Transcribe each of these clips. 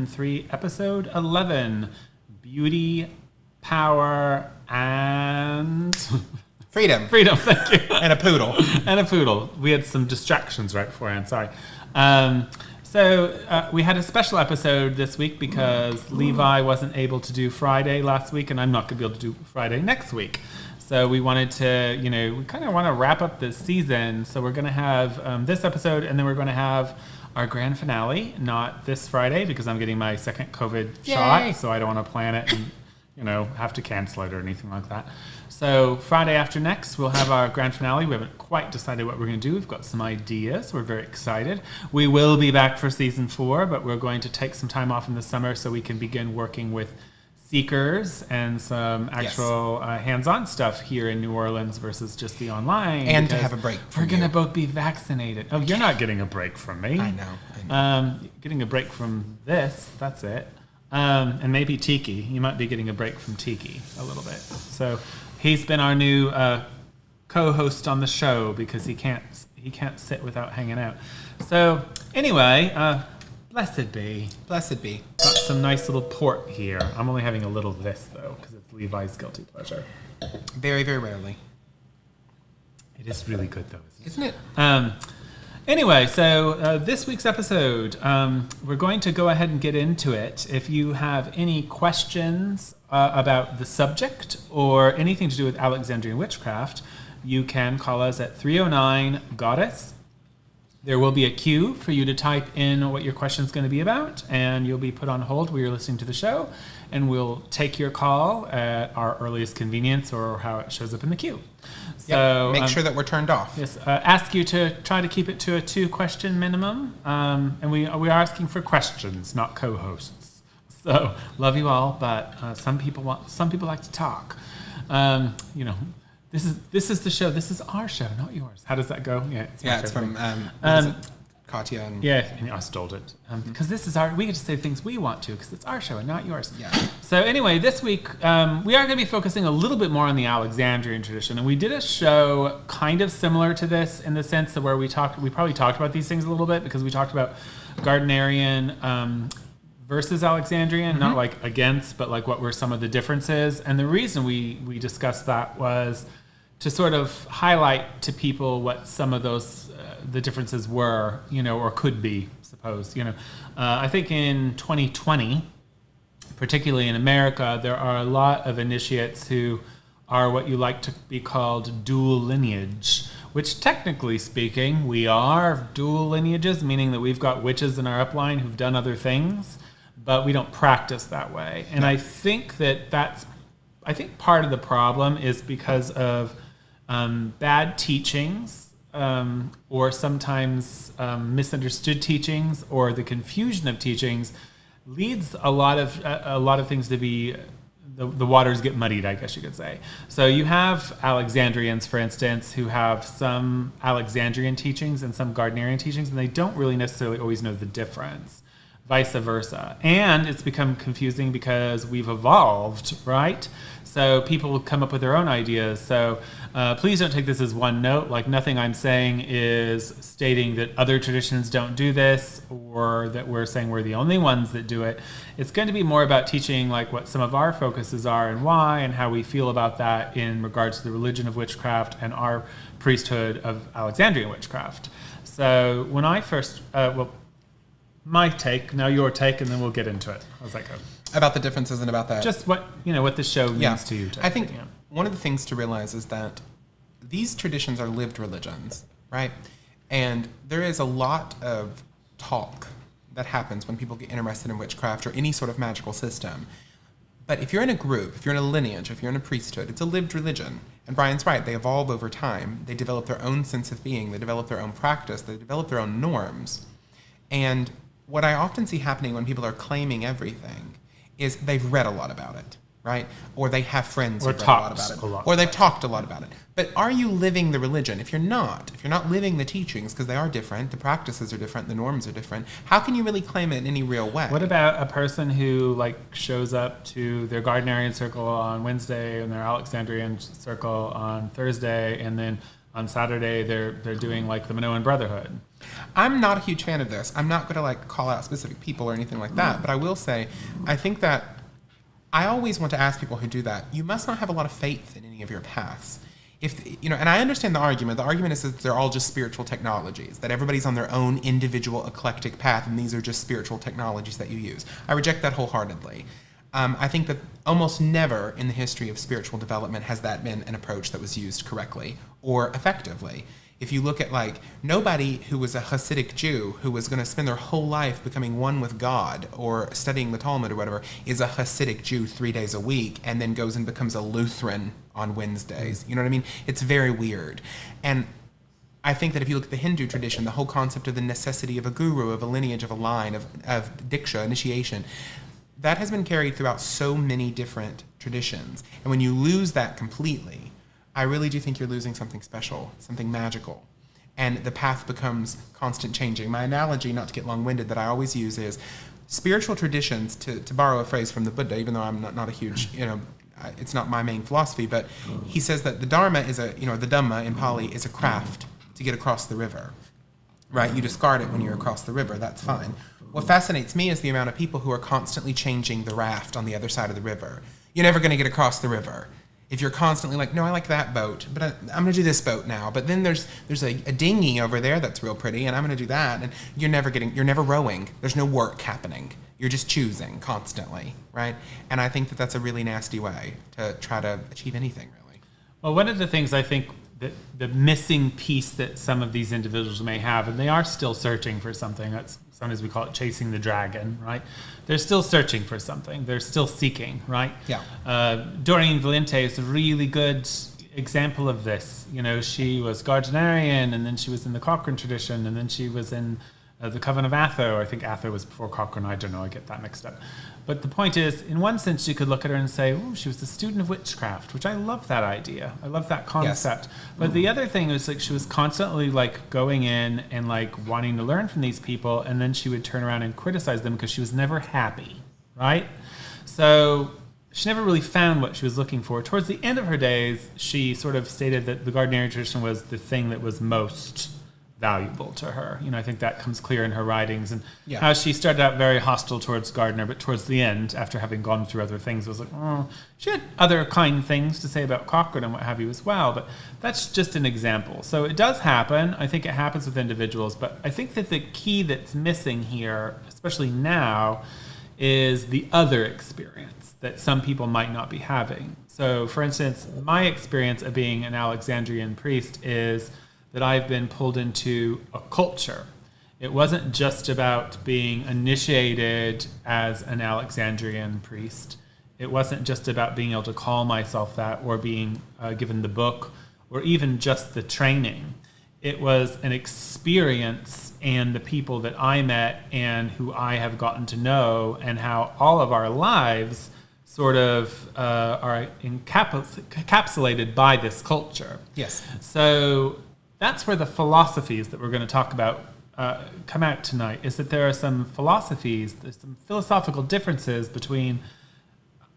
Season 3, Episode 11, Beauty, Power, and... Freedom. Freedom, thank you. And a poodle. And a poodle. We had some distractions right beforehand, sorry. So we had a special episode this week because Levi wasn't able to do Friday last week, and I'm not going to be able to do Friday next week. So we wanted to, we kind of want to wrap up this season. So we're going to have this episode, and then we're going to have our grand finale, not this Friday, because I'm getting my second COVID shot, so I don't want to plan it and, have to cancel it or anything like that. So Friday after next, we'll have our grand finale. We haven't quite decided what we're going to do. We've got some ideas. We're very excited. We will be back for Season 4, but we're going to take some time off in the summer so we can begin working with seekers and some actual hands-on stuff here in New Orleans versus just the online. And to have a break. We're going to both be vaccinated. Oh, you're not getting a break from me. I know. Getting a break from this, that's it. And maybe Tiki. You might be getting a break from Tiki a little bit. So he's been our new co-host on the show because he can't sit without hanging out. So anyway, blessed be. Blessed be. Got some nice little port here. I'm only having a little of this though because it's Levi's guilty pleasure. Very, very rarely. It is really good though, isn't it? Anyway, so this week's episode, we're going to go ahead and get into it. If you have any questions about the subject or anything to do with Alexandrian witchcraft, you can call us at 309-GODDESS. There will be a queue for you to type in what your question is going to be about, and you'll be put on hold while you're listening to the show, and we'll take your call at our earliest convenience or how it shows up in the queue. So make sure that we're turned off. Yes, ask you to try to keep it to a 2-question minimum, and we are asking for questions, not co-hosts. So love you all, but some people like to talk. This is the show. This is our show, not yours. How does that go? Yeah, it's from Katya. And I stole it because this is we get to say things we want to because it's our show and not yours. Yeah. So anyway, this week we are going to be focusing a little bit more on the Alexandrian tradition, and we did a show kind of similar to this in the sense that where we probably talked about these things a little bit because we talked about Gardnerian versus Alexandrian, not like against, but like what were some of the differences. And the reason we discussed that was to sort of highlight to people what some of those the differences were, or could be, suppose. I think in 2020, particularly in America, there are a lot of initiates who are what you like to be called dual lineage, which technically speaking, we are dual lineages, meaning that we've got witches in our upline who've done other things, but we don't practice that way. And I think I think part of the problem is because of bad teachings, or sometimes misunderstood teachings, or the confusion of teachings leads a lot of things to be the waters get muddied, I guess you could say. So you have Alexandrians, for instance, who have some Alexandrian teachings and some Gardnerian teachings, and they don't really necessarily always know the difference. Vice versa. And it's become confusing because we've evolved, right? So people will come up with their own ideas. So please don't take this as one note. Like nothing I'm saying is stating that other traditions don't do this or that we're saying we're the only ones that do it. It's going to be more about teaching like what some of our focuses are and why and how we feel about that in regards to the religion of witchcraft and our priesthood of Alexandrian witchcraft. So when I first, my take, now your take, and then we'll get into it. How's that go? About the differences and about that. Just what the show means to you. I think one of the things to realize is that these traditions are lived religions, right? And there is a lot of talk that happens when people get interested in witchcraft or any sort of magical system. But if you're in a group, if you're in a lineage, if you're in a priesthood, it's a lived religion. And Brian's right, they evolve over time. They develop their own sense of being. They develop their own practice. They develop their own norms. And what I often see happening when people are claiming everything is they've read a lot about it, right? Or they have friends who've read a lot about it. Or they've talked a lot about it. But are you living the religion? If you're not living the teachings, because they are different, the practices are different, the norms are different, how can you really claim it in any real way? What about a person who shows up to their Gardnerian circle on Wednesday and their Alexandrian circle on Thursday, and then On Saturday, they're doing like the Minoan Brotherhood. I'm not a huge fan of this. I'm not going to like call out specific people or anything like that, but I will say, I think that I always want to ask people who do that, you must not have a lot of faith in any of your paths. If, you know, and I understand the argument. The argument is that they're all just spiritual technologies, that everybody's on their own individual eclectic path, and these are just spiritual technologies that you use. I reject that wholeheartedly. I think that almost never in the history of spiritual development has that been an approach that was used correctly or effectively. If you look at, like, nobody who was a Hasidic Jew who was going to spend their whole life becoming one with God or studying the Talmud or whatever is a Hasidic Jew 3 days a week and then goes and becomes a Lutheran on Wednesdays. You know what I mean? It's very weird. And I think that if you look at the Hindu tradition, the whole concept of the necessity of a guru, of a lineage, of a line, of diksha, initiation, that has been carried throughout so many different traditions. And when you lose that completely, I really do think you're losing something special, something magical. And the path becomes constant changing. My analogy, not to get long-winded, that I always use is spiritual traditions, to borrow a phrase from the Buddha, even though I'm not a huge, it's not my main philosophy, but he says that the Dharma is the Dhamma in Pali is a craft to get across the river, right? You discard it when you're across the river, that's fine. What fascinates me is the amount of people who are constantly changing the raft on the other side of the river. You're never going to get across the river if you're constantly like, no, I like that boat, but I'm going to do this boat now. But then there's a dinghy over there that's real pretty, and I'm going to do that. And you're never rowing. There's no work happening. You're just choosing constantly, right? And I think that that's a really nasty way to try to achieve anything, really. Well, one of the things I think that the missing piece that some of these individuals may have, and they are still searching for something, that's sometimes we call it chasing the dragon, right? They're still searching for something. They're still seeking, right? Yeah. Doreen Valente is a really good example of this. You know, she was Gardnerian, and then she was in the Cochrane tradition, and then she was in the Coven of Atho. I think Atho was before Cochrane. I don't know. I get that mixed up. But the point is, in one sense, you could look at her and say, oh, she was a student of witchcraft, which I love that idea. I love that concept. Yes. But the other thing was, like, she was constantly, like, going in and, like, wanting to learn from these people, and then she would turn around and criticize them because she was never happy, right? So she never really found what she was looking for. Towards the end of her days, she sort of stated that the Gardnerian tradition was the thing that was most valuable to her. You know, I think that comes clear in her writings, and how she started out very hostile towards Gardner, but towards the end, after having gone through other things, was like, oh, she had other kind things to say about Cochrane and what have you as well, but that's just an example. So it does happen. I think it happens with individuals, but I think that the key that's missing here, especially now, is the other experience that some people might not be having. So, for instance, my experience of being an Alexandrian priest is that I've been pulled into a culture. It wasn't just about being initiated as an Alexandrian priest. It wasn't just about being able to call myself that or being given the book or even just the training. It was an experience and the people that I met and who I have gotten to know and how all of our lives sort of are encapsulated by this culture. Yes. So that's where the philosophies that we're going to talk about come out tonight, is that there are some philosophies, there's some philosophical differences between,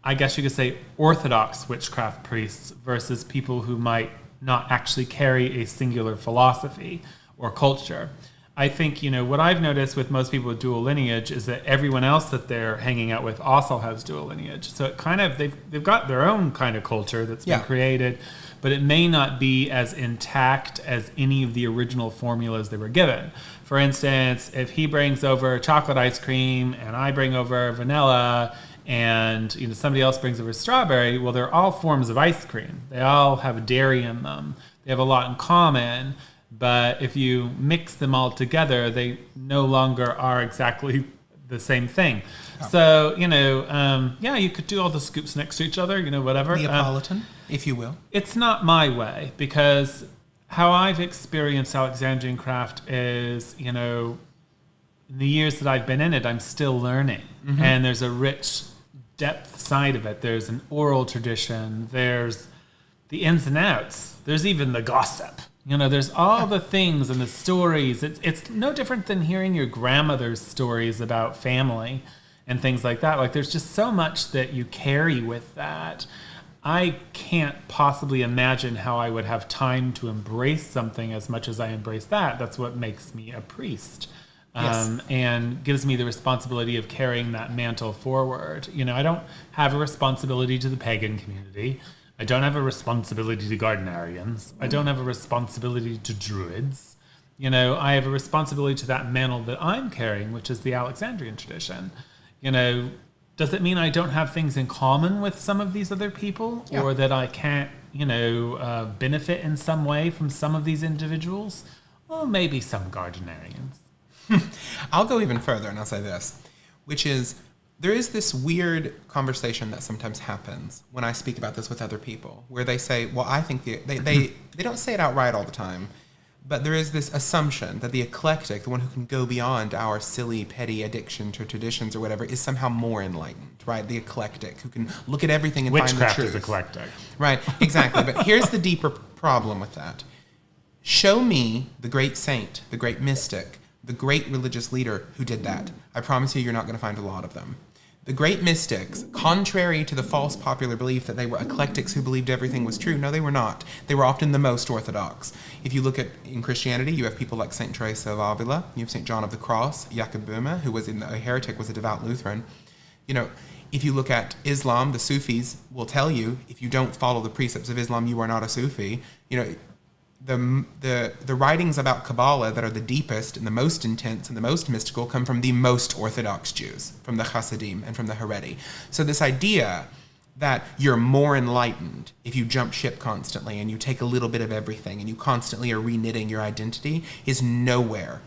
I guess you could say, orthodox witchcraft priests versus people who might not actually carry a singular philosophy or culture. I think, you know, what I've noticed with most people with dual lineage is that everyone else that they're hanging out with also has dual lineage. So it kind of, they've got their own kind of culture that's been created, but it may not be as intact as any of the original formulas they were given. For instance, if he brings over chocolate ice cream and I bring over vanilla and, you know, somebody else brings over strawberry, well, they're all forms of ice cream. They all have dairy in them. They have a lot in common. But if you mix them all together, they no longer are exactly the same thing. Oh. So, you know, you could do all the scoops next to each other, you know, whatever. Neapolitan, if you will. It's not my way, because how I've experienced Alexandrian craft is, you know, in the years that I've been in it, I'm still learning. Mm-hmm. And there's a rich depth side of it. There's an oral tradition. There's the ins and outs. There's even the gossip. You know, there's all the things and the stories. It's no different than hearing your grandmother's stories about family and things like that. Like, there's just so much that you carry with that. I can't possibly imagine how I would have time to embrace something as much as I embrace that. That's what makes me a priest. Yes. And gives me the responsibility of carrying that mantle forward. I don't have a responsibility to the pagan community. I don't have a responsibility to Gardnerians. I don't have a responsibility to Druids. I have a responsibility to that mantle that I'm carrying, which is the Alexandrian tradition. Does it mean I don't have things in common with some of these other people, or that I can't, benefit in some way from some of these individuals? Well, maybe some Gardnerians. I'll go even further and I'll say this, which is there is this weird conversation that sometimes happens when I speak about this with other people, where they say, well, I think they don't say it outright all the time, but there is this assumption that the eclectic, the one who can go beyond our silly, petty addiction to traditions or whatever, is somehow more enlightened, right? The eclectic, who can look at everything and find the truth. Witchcraft is eclectic. Right, exactly. But here's the deeper problem with that. Show me the great saint, the great mystic, the great religious leader who did that. I promise you're not going to find a lot of them. The great mystics, contrary to the false popular belief that they were eclectics who believed everything was true, no, they were not. They were often the most orthodox. If you look at, in Christianity, you have people like St. Teresa of Avila, you have St. John of the Cross, Jacob Boehme, who was a heretic, was a devout Lutheran. If you look at Islam, the Sufis will tell you, if you don't follow the precepts of Islam, you are not a Sufi. The writings about Kabbalah that are the deepest and the most intense and the most mystical come from the most Orthodox Jews, from the Hasidim and from the Haredi. So this idea that you're more enlightened if you jump ship constantly and you take a little bit of everything and you constantly are reknitting your identity is nowhere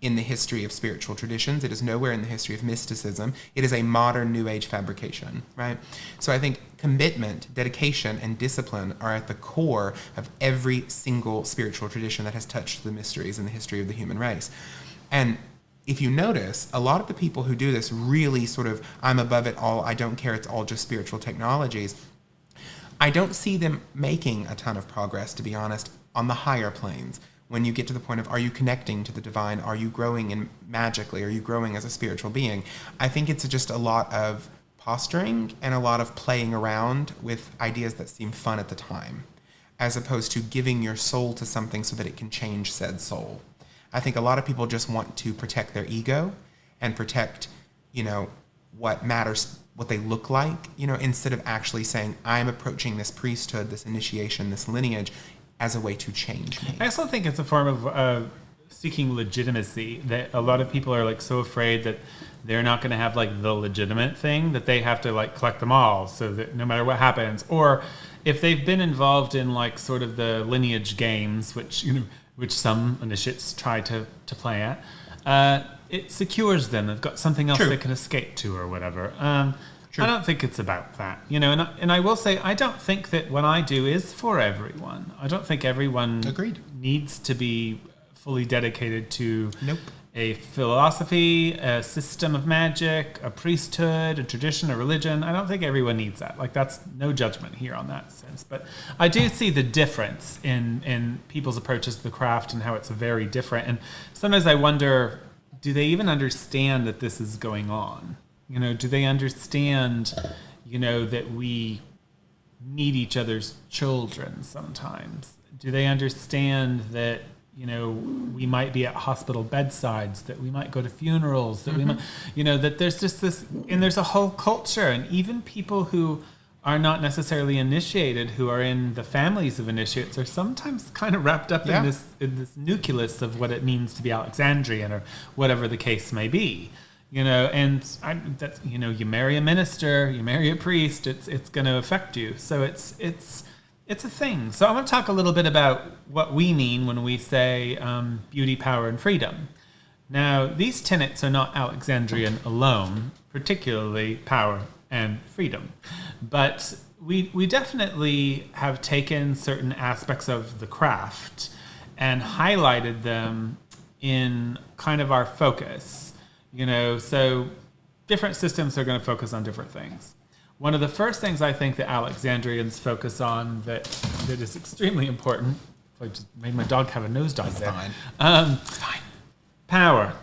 in the history of spiritual traditions. It is nowhere in the history of mysticism. It is a modern New Age fabrication, right? So I think commitment, dedication, and discipline are at the core of every single spiritual tradition that has touched the mysteries in the history of the human race. And if you notice, a lot of the people who do this really sort of, I'm above it all, I don't care, it's all just spiritual technologies, I don't see them making a ton of progress, to be honest, on the higher planes. When you get to the point of, are you connecting to the divine? Are you growing magically? Are you growing as a spiritual being? I think it's just a lot of posturing and a lot of playing around with ideas that seem fun at the time, as opposed to giving your soul to something so that it can change said soul. I think a lot of people just want to protect their ego and protect, what matters, what they look like, instead of actually saying, I'm approaching this priesthood, this initiation, this lineage, as a way to change me. I also think it's a form of seeking legitimacy, that a lot of people are so afraid that they're not going to have the legitimate thing, that they have to collect them all so that no matter what happens, or if they've been involved in sort of the lineage games, which some initiates try to play at, it secures them. They've got something else they can escape to or whatever. I don't think it's about that, and I will say, I don't think that what I do is for everyone. I don't think everyone needs to be fully dedicated to a philosophy, a system of magic, a priesthood, a tradition, a religion. I don't think everyone needs that. That's no judgment here on that sense. But I do see the difference in people's approaches to the craft and how it's very different. And sometimes I wonder, do they even understand that this is going on? Do they understand, that we need each other's children sometimes? Do they understand that, we might be at hospital bedsides, that we might go to funerals, that we might, that there's just this, and there's a whole culture, and even people who are not necessarily initiated, who are in the families of initiates, are sometimes kind of wrapped up in this nucleus of what it means to be Alexandrian or whatever the case may be. You marry a minister, you marry a priest, it's going to affect you. So it's a thing. So I'm going to talk a little bit about what we mean when we say beauty, power, and freedom. Now, these tenets are not Alexandrian alone, particularly power and freedom. But we definitely have taken certain aspects of the craft and highlighted them in kind of our focus. So different systems are going to focus on different things. One of the first things I think that Alexandrians focus on that is extremely important. I just made my dog have a nosedive there. Fine. Power.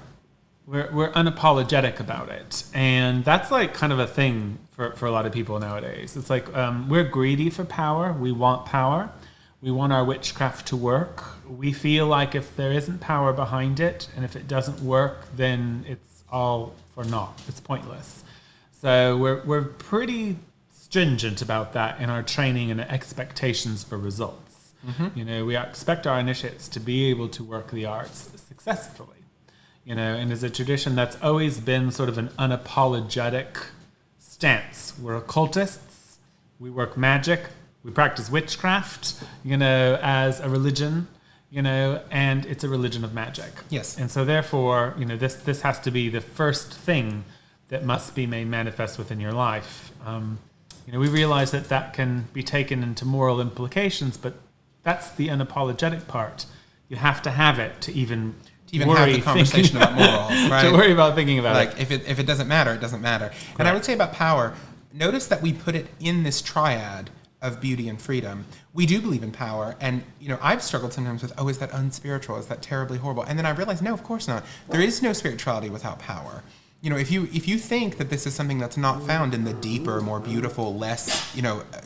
we're unapologetic about it. And that's like kind of a thing for a lot of people nowadays. It's like we're greedy for power. We want power. We want our witchcraft to work. We feel like if there isn't power behind it, and if it doesn't work, then it's all for naught. It's pointless. So we're pretty stringent about that in our training and expectations for results. Mm-hmm. We expect our initiates to be able to work the arts successfully. And as a tradition that's always been sort of an unapologetic stance. We're occultists. We work magic. We practice witchcraft, as a religion, and it's a religion of magic. Yes. And so therefore, this has to be the first thing that must be made manifest within your life. We realize that can be taken into moral implications, but that's the unapologetic part. You have to have it to even have the conversation about morals, right? To worry about thinking about it. Like, if it doesn't matter, it doesn't matter. Correct. And I would say about power, notice that we put it in this triad of beauty and freedom. We do believe in power, and I've struggled sometimes with, is that unspiritual? Is that terribly horrible? And then I realized, no, of course not. There is no spirituality without power. If you think that this is something that's not found in the deeper, more beautiful, less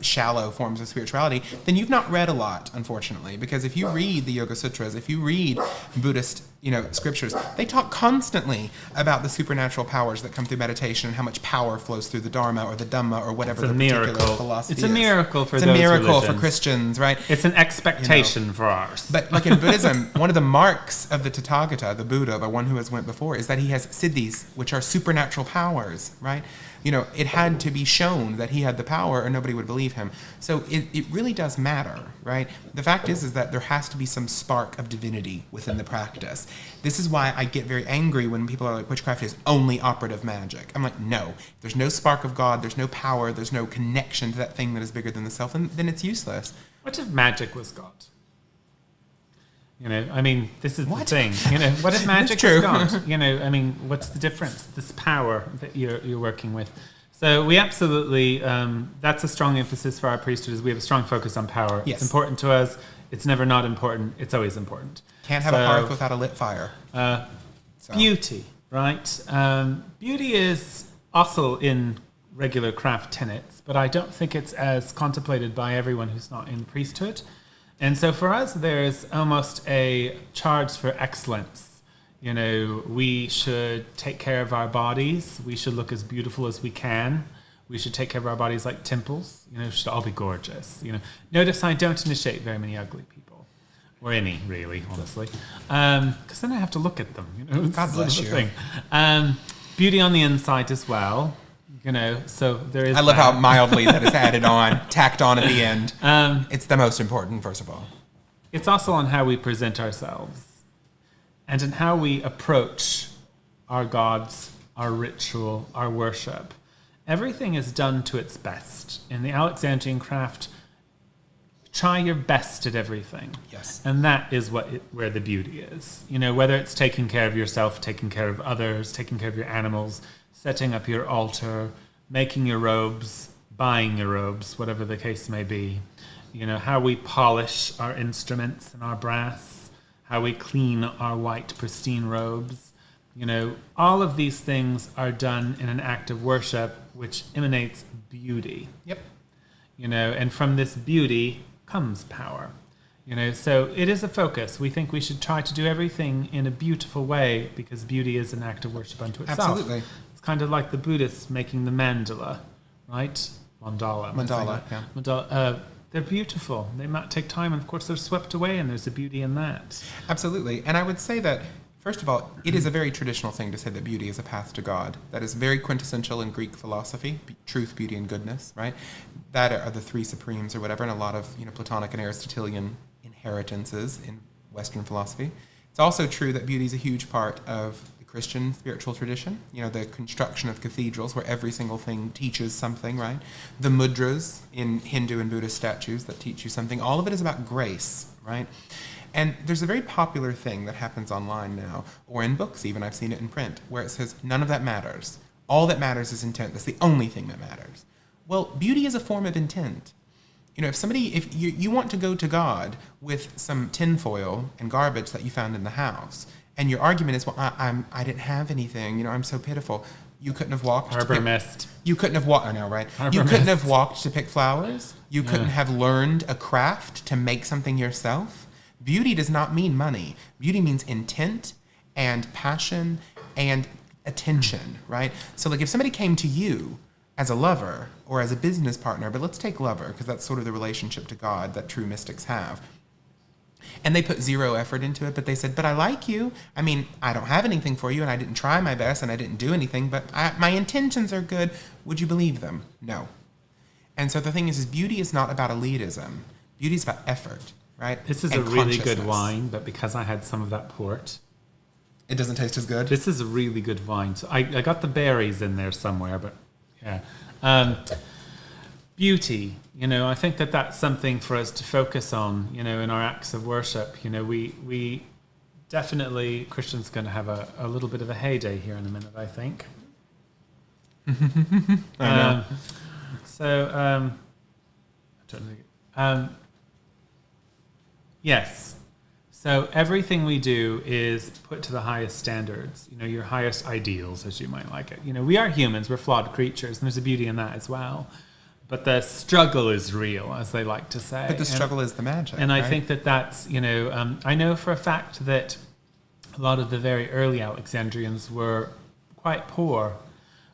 shallow forms of spirituality, then you've not read a lot, unfortunately. Because if you read the Yoga Sutras, if you read Buddhist scriptures, they talk constantly about the supernatural powers that come through meditation and how much power flows through the Dharma or the Dhamma or whatever the particular philosophy is. It's a miracle for those religions. It's a miracle for Christians, right? It's an expectation for ours. But like in Buddhism, one of the marks of the Tathagata, the Buddha, the one who has went before, is that he has siddhis, which are supernatural powers, right? It had to be shown that he had the power or nobody would believe him. So it really does matter, right? The fact is that there has to be some spark of divinity within the practice. This is why I get very angry when people are like, witchcraft is only operative magic. I'm like, no. There's no spark of God, there's no power, there's no connection to that thing that is bigger than the self, and then it's useless. What if magic was God? This is the thing. What if magic is God? What's the difference? This power that you're working with. So we absolutely, that's a strong emphasis for our priesthood, is we have a strong focus on power. Yes. It's important to us. It's never not important. It's always important. Can't have a hearth without a lit fire. Beauty, right? Beauty is also in regular craft tenets, but I don't think it's as contemplated by everyone who's not in priesthood. And so for us, there's almost a charge for excellence. We should take care of our bodies. We should look as beautiful as we can. We should take care of our bodies like temples. Should all be gorgeous. Notice I don't initiate very many ugly people. Or any, really, honestly. Because then I have to look at them. God bless you. Beauty on the inside as well. So there is. I love how mildly that is added on, tacked on at the end. It's the most important, first of all. It's also on how we present ourselves and in how we approach our gods, our ritual, our worship. Everything is done to its best. In the Alexandrian craft, try your best at everything. Yes. And that is where the beauty is. Whether it's taking care of yourself, taking care of others, taking care of your animals, setting up your altar, making your robes, buying your robes, whatever the case may be. How we polish our instruments and our brass, how we clean our white, pristine robes. All of these things are done in an act of worship which emanates beauty. Yep. And from this beauty comes power. So it is a focus. We think we should try to do everything in a beautiful way because beauty is an act of worship unto itself. Absolutely. It's kind of like the Buddhists making the mandala, right? Mandala, yeah. Mandala. They're beautiful. They might take time, and of course they're swept away, and there's a beauty in that. Absolutely. And I would say that, first of all, it is a very traditional thing to say that beauty is a path to God. That is very quintessential in Greek philosophy, truth, beauty, and goodness, right? That are the three supremes or whatever, and a lot of Platonic and Aristotelian inheritances in Western philosophy. It's also true that beauty is a huge part of the Christian spiritual tradition. The construction of cathedrals where every single thing teaches something, right? The mudras in Hindu and Buddhist statues that teach you something. All of it is about grace, right? And there's a very popular thing that happens online now, or in books even, I've seen it in print, where it says, none of that matters. All that matters is intent. That's the only thing that matters. Well, beauty is a form of intent. If you want to go to God with some tinfoil and garbage that you found in the house, and your argument is, well, I didn't have anything, you know, I'm so pitiful. You couldn't have walked. Harbor Mist. You couldn't have walked. I know, right? Harbor You couldn't Mist. have walked to pick flowers. You couldn't have learned a craft to make something yourself. Beauty does not mean money. Beauty means intent and passion and attention, right? So, like, if somebody came to you as a lover or as a business partner, but let's take lover because that's sort of the relationship to God that true mystics have. And they put zero effort into it, but they said, but I like you. I mean, I don't have anything for you, and I didn't try my best, and I didn't do anything, but my intentions are good. Would you believe them? No. And so the thing is beauty is not about elitism. Beauty is about effort, right? This is and a really good consciousness. wine, but because I had some of that port, It doesn't taste as good? this is a really good wine. So I got the berries in there somewhere, but yeah. Beauty, you know, I think that that's something for us to focus on, you know, in our acts of worship. You know, we definitely, Christian's going to have a little bit of a heyday here in a minute, I think. I know. Yes. So everything we do is put to the highest standards, you know, your highest ideals, as you might like it. You know, we are humans, we're flawed creatures, and there's a beauty in that as well. But the struggle is real, as they like to say. But the struggle is the magic. And I right? think that that's, you know, I know for a fact that a lot of the very early Alexandrians were quite poor,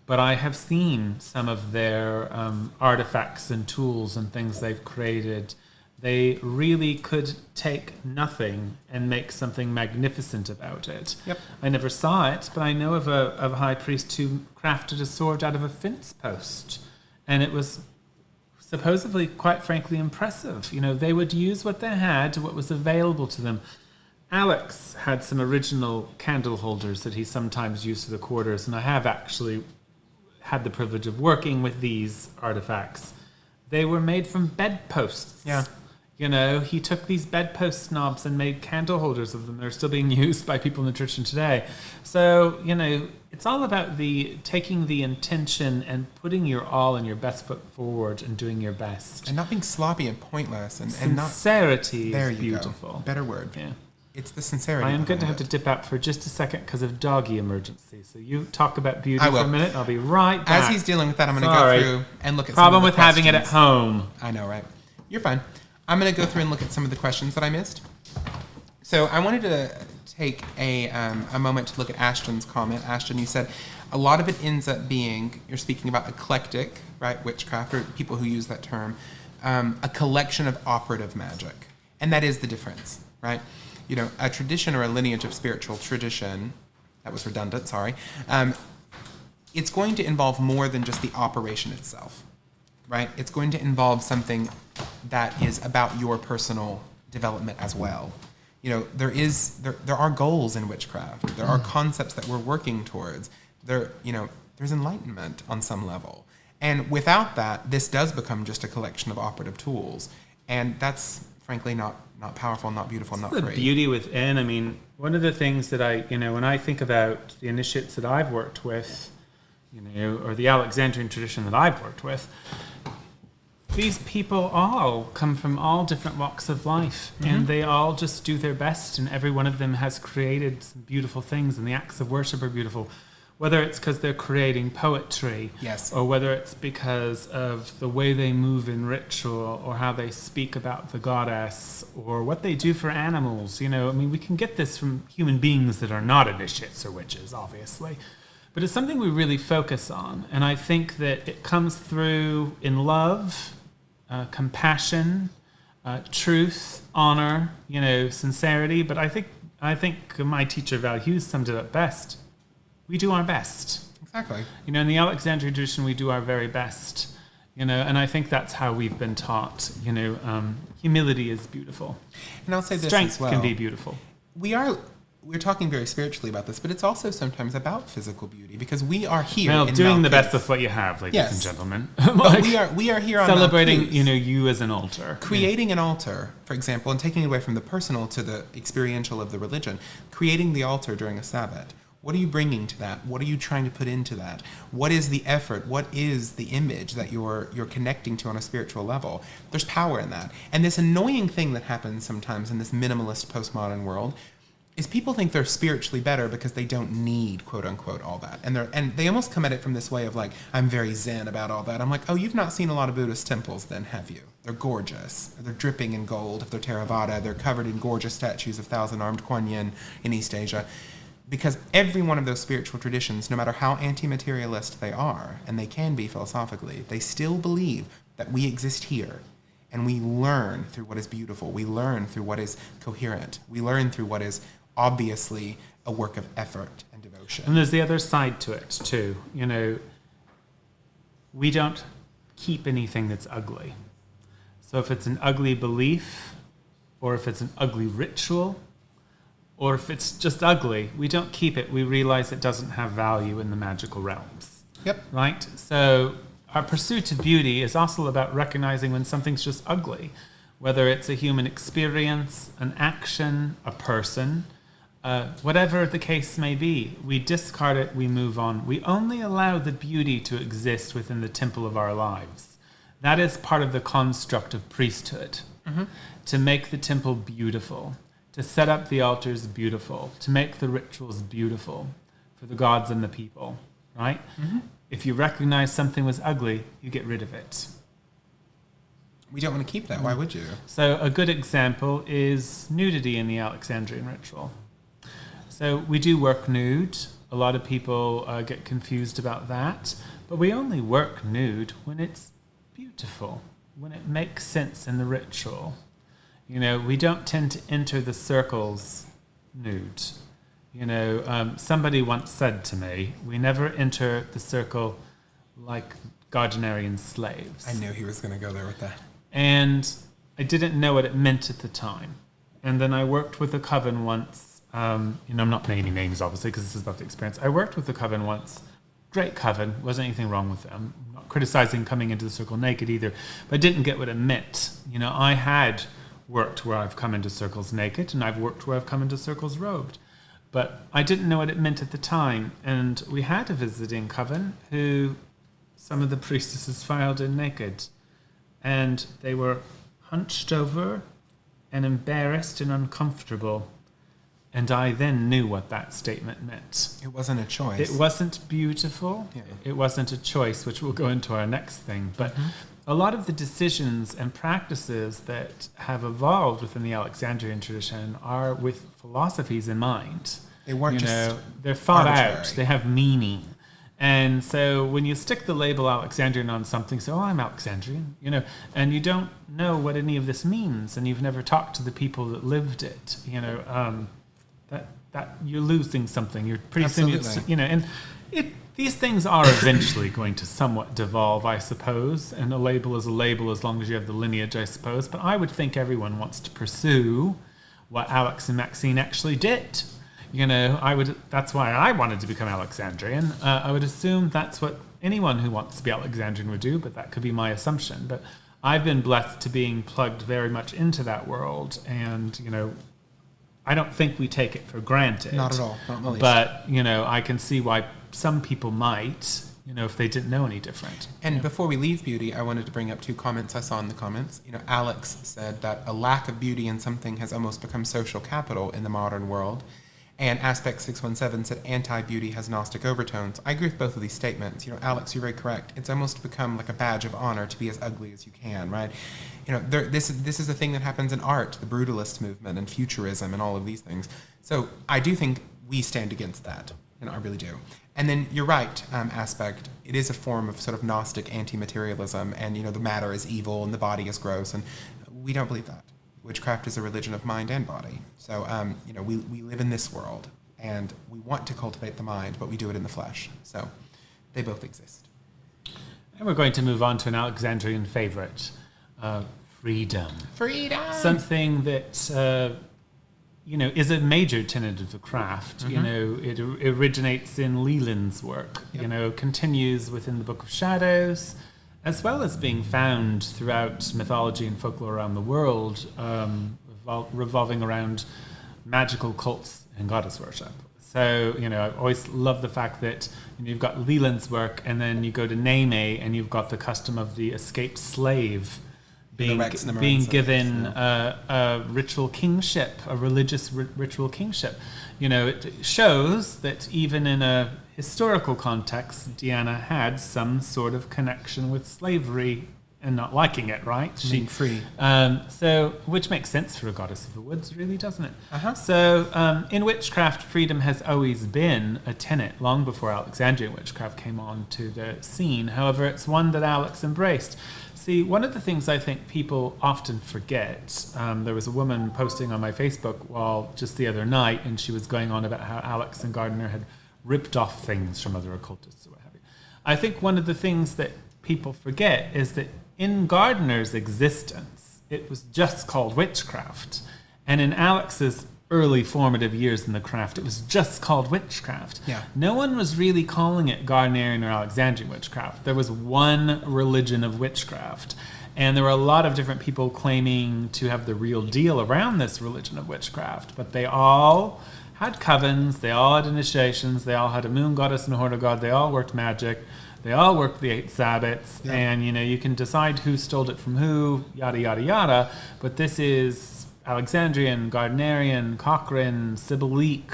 but I have seen some of their artifacts and tools and things they've created. They really could take nothing and make something magnificent about it. Yep. I never saw it, but I know of a high priest who crafted a sword out of a fence post, and it was supposedly, quite frankly, impressive. You know, they would use what they had, what was available to them. Alex had some original candle holders that he sometimes used for the quarters, and I have actually had the privilege of working with these artifacts. They were made from bedposts. Yeah. You know, he took these bedpost knobs and made candle holders of them. They're still being used by people in the tradition today. So, you know, it's all about taking the intention and putting your all and your best foot forward and doing your best. And not being sloppy and pointless. And not... Sincerity There is you beautiful. go. Better word. Yeah. It's the sincerity. I am going to behind have to dip out for just a second because of doggy emergency. So you talk about beauty I for will. a minute. I'll be right back. As he's dealing with that, I'm going to Sorry. go through and look at Problem some of with the having it at questions. home. I know, right? You're fine. I'm going to go through and look at some of the questions that I missed. So I wanted to take a moment to look at Ashton's comment. Ashton, you said a lot of it ends up being, you're speaking about eclectic, right, witchcraft, or people who use that term, a collection of operative magic. And that is the difference, right? You know, a tradition or a lineage of spiritual tradition, that was redundant, sorry, it's going to involve more than just the operation itself, right? It's going to involve something that is about your personal development as well. You know, there are goals in witchcraft. There are concepts that we're working towards. There's enlightenment on some level. And without that, this does become just a collection of operative tools. And that's frankly not powerful, not beautiful, not The free. beauty within, I mean, one of the things that when I think about the initiates that I've worked with, you know, or the Alexandrian tradition that I've worked with, these people all come from all different walks of life, and they all just do their best, and every one of them has created some beautiful things, and the acts of worship are beautiful. Whether it's because they're creating poetry, Yes. or whether it's because of the way they move in ritual, or how they speak about the goddess, or what they do for animals. You know, I mean, we can get this from human beings that are not initiates or witches, obviously. But it's something we really focus on. And I think that it comes through in love, compassion, truth, honor, you know, sincerity. But I think my teacher, Val Hughes, summed it up best. We do our best. Exactly. You know, in the Alexandrian tradition, we do our very best. You know, and I think that's how we've been taught. You know, humility is beautiful. And I'll say this Strength as well. can be beautiful. We're talking very spiritually about this, but it's also sometimes about physical beauty because we are here. Well, in doing Mount the best Faith. with what you have, ladies Yes. and gentlemen. But Like, we are here on celebrating, Mount Faith. you know, you as an altar. Creating an altar, for example, and taking it away from the personal to the experiential of the religion. Creating the altar during a Sabbath. What are you bringing to that? What are you trying to put into that? What is the effort? What is the image that you're connecting to on a spiritual level? There's power in that. And this annoying thing that happens sometimes in this minimalist postmodern world, is people think they're spiritually better because they don't need, quote unquote, all that. And they almost come at it from this way of like, I'm very zen about all that. I'm like, oh, you've not seen a lot of Buddhist temples then, have you? They're gorgeous. They're dripping in gold. If they're Theravada, they're covered in gorgeous statues of thousand-armed Kuan Yin in East Asia. Because every one of those spiritual traditions, no matter how anti-materialist they are, and they can be philosophically, they still believe that we exist here. And we learn through what is beautiful. We learn through what is coherent. We learn through what is obviously a work of effort and devotion. And there's the other side to it too. We don't keep anything that's ugly. So if it's an ugly belief, or if it's an ugly ritual, or if it's just ugly, we don't keep it. We realize it doesn't have value in the magical realms. Yep. Right? So our pursuit of beauty is also about recognizing when something's just ugly, whether it's a human experience, an action, a person, whatever the case may be. We discard it, we move on. We only allow the beauty to exist within the temple of our lives. That is part of the construct of priesthood, to make the temple beautiful, to set up the altars beautiful, to make the rituals beautiful for the gods and the people, right? If you recognize something was ugly, you get rid of it. We don't want to keep that. Why would you? So a good example is nudity in the Alexandrian ritual. So we do work nude. A lot of people get confused about that. But we only work nude when it's beautiful, when it makes sense in the ritual. We don't tend to enter the circles nude. Somebody once said to me, we never enter the circle like Gardnerian slaves. I knew he was going to go there with that. And I didn't know what it meant at the time. And then I worked with a coven once. I'm not naming names, obviously, because this is about the experience. I worked with a coven once. Great coven. Wasn't anything wrong with them. I'm not criticizing coming into the circle naked either. But I didn't get what it meant. I had worked where I've come into circles naked, and I've worked where I've come into circles robed. But I didn't know what it meant at the time. And we had a visiting coven who some of the priestesses filed in naked. And they were hunched over and embarrassed and uncomfortable. And I then knew what that statement meant. It wasn't a choice. It wasn't beautiful. Yeah. It wasn't a choice, which we'll go into our next thing. But a lot of the decisions and practices that have evolved within the Alexandrian tradition are with philosophies in mind. They weren't they're thought arbitrary. out. They have meaning. And so when you stick the label Alexandrian on something, so I'm Alexandrian, and you don't know what any of this means, and you've never talked to the people that lived it, that you're losing something. You're pretty soon, these things are eventually going to somewhat devolve, I suppose, and a label is a label as long as you have the lineage, I suppose. But I would think everyone wants to pursue what Alex and Maxine actually did. That's why I wanted to become Alexandrian. I would assume that's what anyone who wants to be Alexandrian would do, but that could be my assumption. But I've been blessed to being plugged very much into that world, and, I don't think we take it for granted. Not at all. Not in the least. But, I can see why some people might, if they didn't know any different. And before we leave beauty, I wanted to bring up two comments I saw in the comments. Alex said that a lack of beauty in something has almost become social capital in the modern world. And Aspect 617 said anti-beauty has Gnostic overtones. I agree with both of these statements. Alex, you're very correct. It's almost become like a badge of honor to be as ugly as you can, right? This is a thing that happens in art, the brutalist movement and futurism and all of these things. So I do think we stand against that. I really do. And then you're right, Aspect. It is a form of sort of Gnostic anti-materialism, and the matter is evil and the body is gross, and we don't believe that. Witchcraft is a religion of mind and body. So, we live in this world, and we want to cultivate the mind, but we do it in the flesh. So, they both exist. And we're going to move on to an Alexandrian favorite, freedom. Freedom! Something that, is a major tenet of the craft. It originates in Leland's work, continues within the Book of Shadows, as well as being found throughout mythology and folklore around the world, revolving around magical cults and goddess worship. So, I always love the fact that you've got Leland's work, and then you go to Neme, and you've got the custom of the escaped slave being given a ritual kingship, a religious ritual kingship. It shows that even in a historical context, Diana had some sort of connection with slavery and not liking it, right? Being free. Which makes sense for a goddess of the woods, really, doesn't it? Uh-huh. So in witchcraft, freedom has always been a tenet, long before Alexandrian witchcraft came onto the scene. However, it's one that Alex embraced. See, one of the things I think people often forget, there was a woman posting on my Facebook wall just the other night, and she was going on about how Alex and Gardner had ripped off things from other occultists or what have you. I think one of the things that people forget is that in Gardner's existence, it was just called witchcraft. And in Alex's early formative years in the craft, it was just called witchcraft. Yeah. No one was really calling it Gardnerian or Alexandrian witchcraft. There was one religion of witchcraft. And there were a lot of different people claiming to have the real deal around this religion of witchcraft. But they all had covens, they all had initiations, they all had a moon goddess and a horde god, they all worked magic. They all work the 8 Sabbats, yeah. And you can decide who stole it from who, yada, yada, yada. But this is Alexandrian, Gardnerian, Cochrane, Sybil Leek,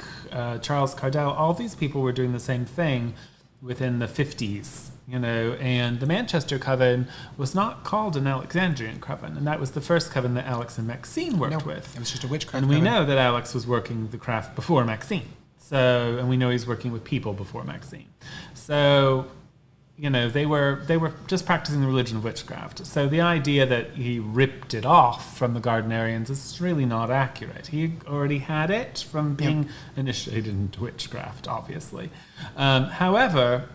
Charles Cardell. All these people were doing the same thing within the 50s, and the Manchester coven was not called an Alexandrian coven, and that was the first coven that Alex and Maxine worked with. It was just a witchcraft And we coven. know that Alex was working the craft before Maxine. And we know he's working with people before Maxine. So they were just practicing the religion of witchcraft. So the idea that he ripped it off from the Gardnerians is really not accurate. He already had it from being initiated into witchcraft, obviously. However,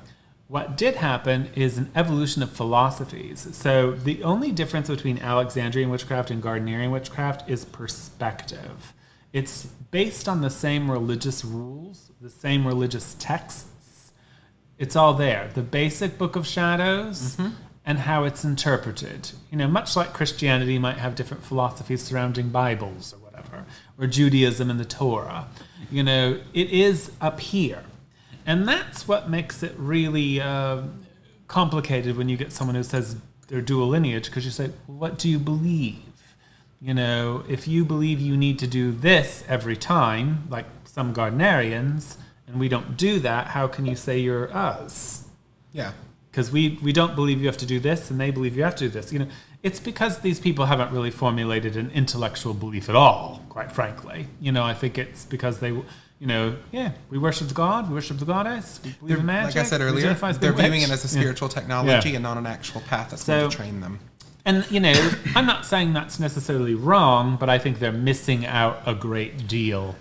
what did happen is an evolution of philosophies. So the only difference between Alexandrian witchcraft and Gardnerian witchcraft is perspective. It's based on the same religious rules, the same religious texts. It's all there. The basic Book of Shadows and how it's interpreted. Much like Christianity might have different philosophies surrounding Bibles or whatever, or Judaism and the Torah. It is up here. And that's what makes it really complicated when you get someone who says they're dual lineage, because you say, well, what do you believe? If you believe you need to do this every time, like some Gardnerians, and we don't do that, how can you say you're us? Yeah. Because we don't believe you have to do this, and they believe you have to do this. It's because these people haven't really formulated an intellectual belief at all, quite frankly. I think it's because they, we worship the god, we worship the goddess, we believe in magic. Like I said earlier, they're viewing it as a spiritual technology and not an actual path that's going to train them. And, I'm not saying that's necessarily wrong, but I think they're missing out a great deal.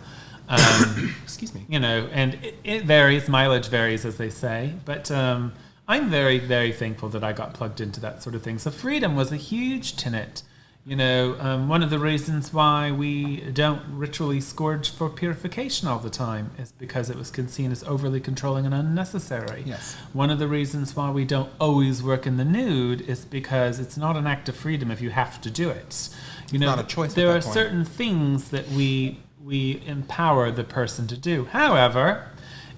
Excuse me. And it varies, mileage varies, as they say. But I'm very, very thankful that I got plugged into that sort of thing. So freedom was a huge tenet. One of the reasons why we don't ritually scourge for purification all the time is because it was seen as overly controlling and unnecessary. Yes. One of the reasons why we don't always work in the nude is because it's not an act of freedom if you have to do it. It's not a choice. There are certain things that we empower the person to do. However,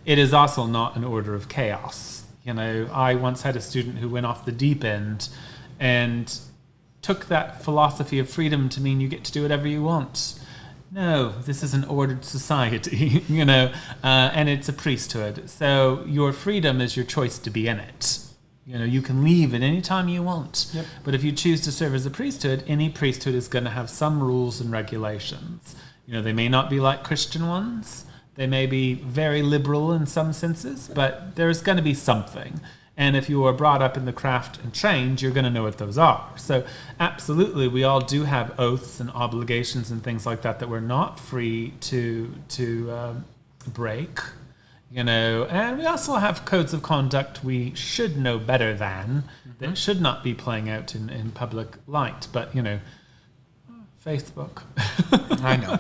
it is also not an order of chaos. I once had a student who went off the deep end and took that philosophy of freedom to mean you get to do whatever you want. No, this is an ordered society, and it's a priesthood. So your freedom is your choice to be in it. You can leave at any time you want. Yep. But if you choose to serve as a priesthood, any priesthood is going to have some rules and regulations. They may not be like Christian ones. They may be very liberal in some senses, but there's going to be something. And if you are brought up in the craft and trained, you're going to know what those are. So absolutely, we all do have oaths and obligations and things like that we're not free to break. And we also have codes of conduct we should know better than, that should not be playing out in public light. But, Facebook. I know.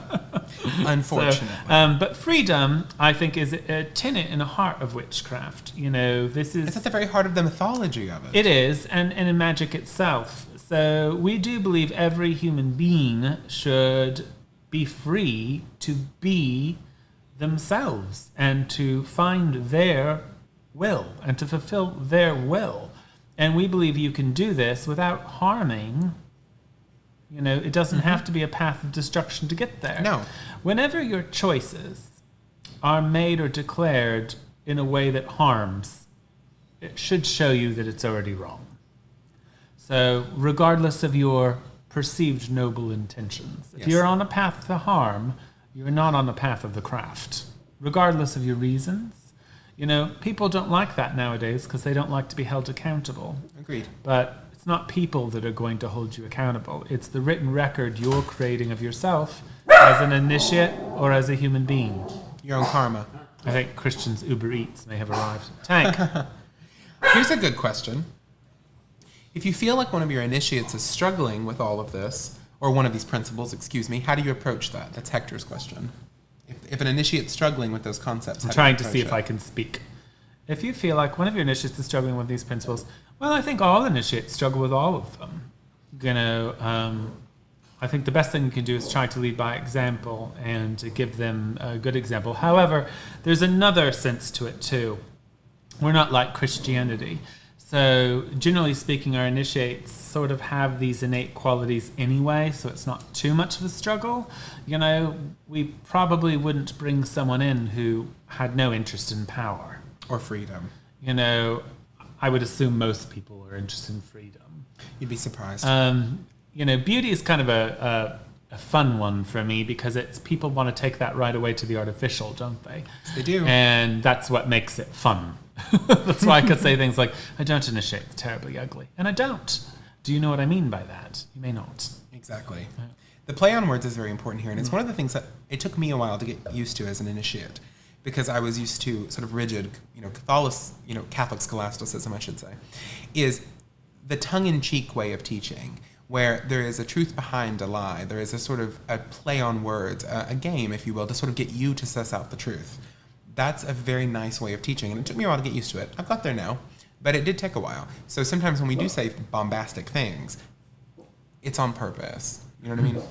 Unfortunately. But freedom, I think, is a tenet in the heart of witchcraft. This is... It's at the very heart of the mythology of it. It is, and in magic itself. So we do believe every human being should be free to be themselves and to find their will and to fulfill their will. And we believe you can do this without harming It doesn't have to be a path of destruction to get there. No. Whenever your choices are made or declared in a way that harms, it should show you that it's already wrong. So regardless of your perceived noble intentions, if you're on a path to harm, you're not on the path of the craft, regardless of your reasons. People don't like that nowadays because they don't like to be held accountable. Agreed. But it's not people that are going to hold you accountable. It's the written record you're creating of yourself as an initiate or as a human being. Your own karma. I think Christian's Uber Eats may have arrived. Tank. Here's a good question. If you feel like one of your initiates is struggling with all of this, or one of these principles, how do you approach that? That's Hector's question. If an initiate's struggling with those concepts, I'm trying to see if I can speak. If you feel like one of your initiates is struggling with these principles, well, I think all initiates struggle with all of them. I think the best thing you can do is try to lead by example and to give them a good example. However, there's another sense to it too. We're not like Christianity. So generally speaking, our initiates sort of have these innate qualities anyway, so it's not too much of a struggle. We probably wouldn't bring someone in who had no interest in power. Or freedom. I would assume most people are interested in freedom. You'd be surprised. Beauty is kind of a fun one for me because people want to take that right away to the artificial, don't they? Yes, they do. And that's what makes it fun. That's why I could say things like, I don't initiate the terribly ugly. And I don't. Do you know what I mean by that? You may not. Exactly. The play on words is very important here. And it's one of the things that it took me a while to get used to as an initiate. Because I was used to sort of rigid, Catholic scholasticism, I should say, is the tongue-in-cheek way of teaching, where there is a truth behind a lie. There is a sort of a play on words, a game, if you will, to sort of get you to suss out the truth. That's a very nice way of teaching, and it took me a while to get used to it. I've got there now, but it did take a while. So sometimes when we do say bombastic things, it's on purpose. You know what I mean?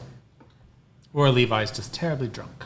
Or Levi's just terribly drunk.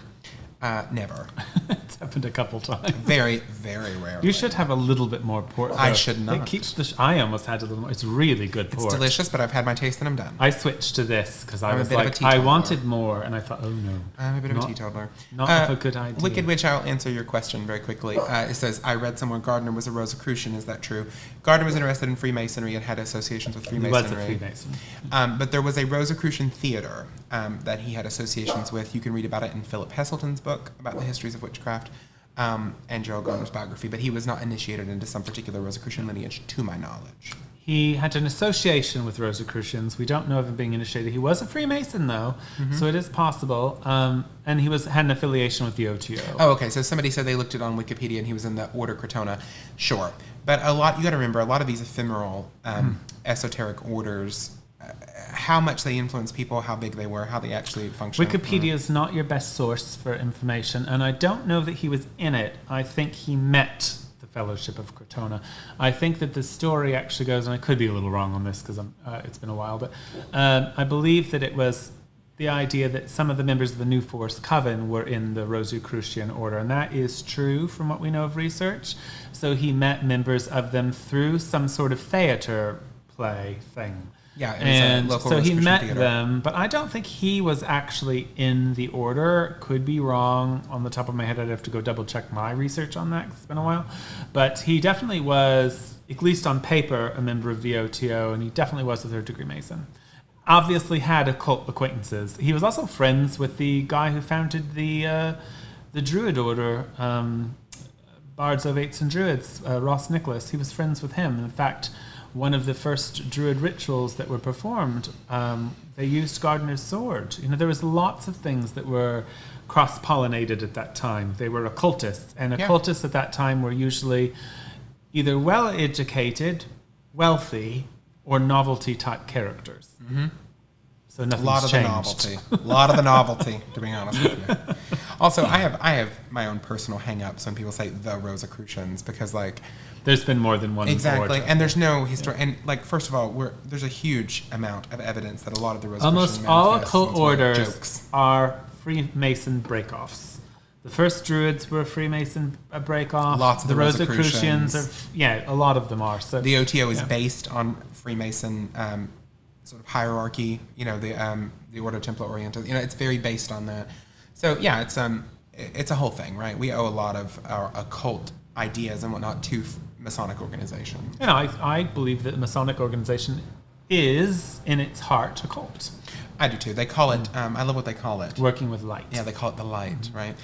Never. It's happened a couple times. Very, very rarely. You should have a little bit more port. I should not. It keeps I almost had a little more. It's really good port. It's delicious, but I've had my taste and I'm done. I switched to this because I was a like, I wanted more, and I thought, oh no. I'm a bit of a teetotaler. Not a good idea. Wicked Witch, I'll answer your question very quickly. It says, I read somewhere Gardner was a Rosicrucian. Is that true? Gardner was interested in Freemasonry and had associations with Freemasonry. He was a Freemason. But there was a Rosicrucian theater that he had associations with. You can read about it in Philip Heselton's book about the histories of witchcraft. And Gerald Gardner's biography, but he was not initiated into some particular Rosicrucian lineage, to my knowledge. He had an association with Rosicrucians. We don't know of him being initiated. He was a Freemason, though, so it is possible. And he had an affiliation with the OTO. Oh, okay. So somebody said they looked it on Wikipedia and he was in the Order Crotona. Sure. But you got to remember, a lot of these ephemeral esoteric orders, how much they influence people, how big they were, how they actually function. Wikipedia is not your best source for information, and I don't know that he was in it. I think he met the Fellowship of Crotona. I think that the story actually goes, and I could be a little wrong on this because it's been a while, but I believe that it was the idea that some of the members of the New Force Coven were in the Rosicrucian order, and that is true from what we know of research. So he met members of them through some sort of theater play thing. Yeah, it was and a local so he Rosicrucian met theater. them, but I don't think he was actually in the order. Could be wrong on the top of my head. I'd have to go double check my research on that 'cause it's been a while. But he definitely was, at least on paper, a member of the OTO, and he definitely was a third-degree Mason. Obviously had occult acquaintances. He was also friends with the guy who founded the Druid order, Bards, Ovates, and Druids, Ross Nicholas. He was friends with him. In fact, one of the first Druid rituals that were performed, they used Gardner's sword. There was lots of things that were cross-pollinated at that time. They were occultists, and occultists at that time were usually either well-educated, wealthy, or novelty-type characters. Mm-hmm. So nothing's changed. A lot of the novelty, to be honest with you. Also, I have my own personal hang-ups when people say the Rosicrucians, because there's been more than one. Exactly, before, and there's no history. And first of all, there's a huch amount of evidence that a lot of the Rosicrucian almost all occult orders jokes are Freemason breakoffs. The first Druids were Freemason breakoff. Lots of the Rosicrucians are, a lot of them are. So the OTO is based on Freemason sort of hierarchy, the Ordo Templi Orientis, it's very based on that. So yeah, it's a whole thing, right? We owe a lot of our occult ideas and whatnot to Masonic organizations. I believe that the Masonic organization is, in its heart, a cult. I do too. They call it, I love what they call it. Working with light. Yeah, they call it the light, right?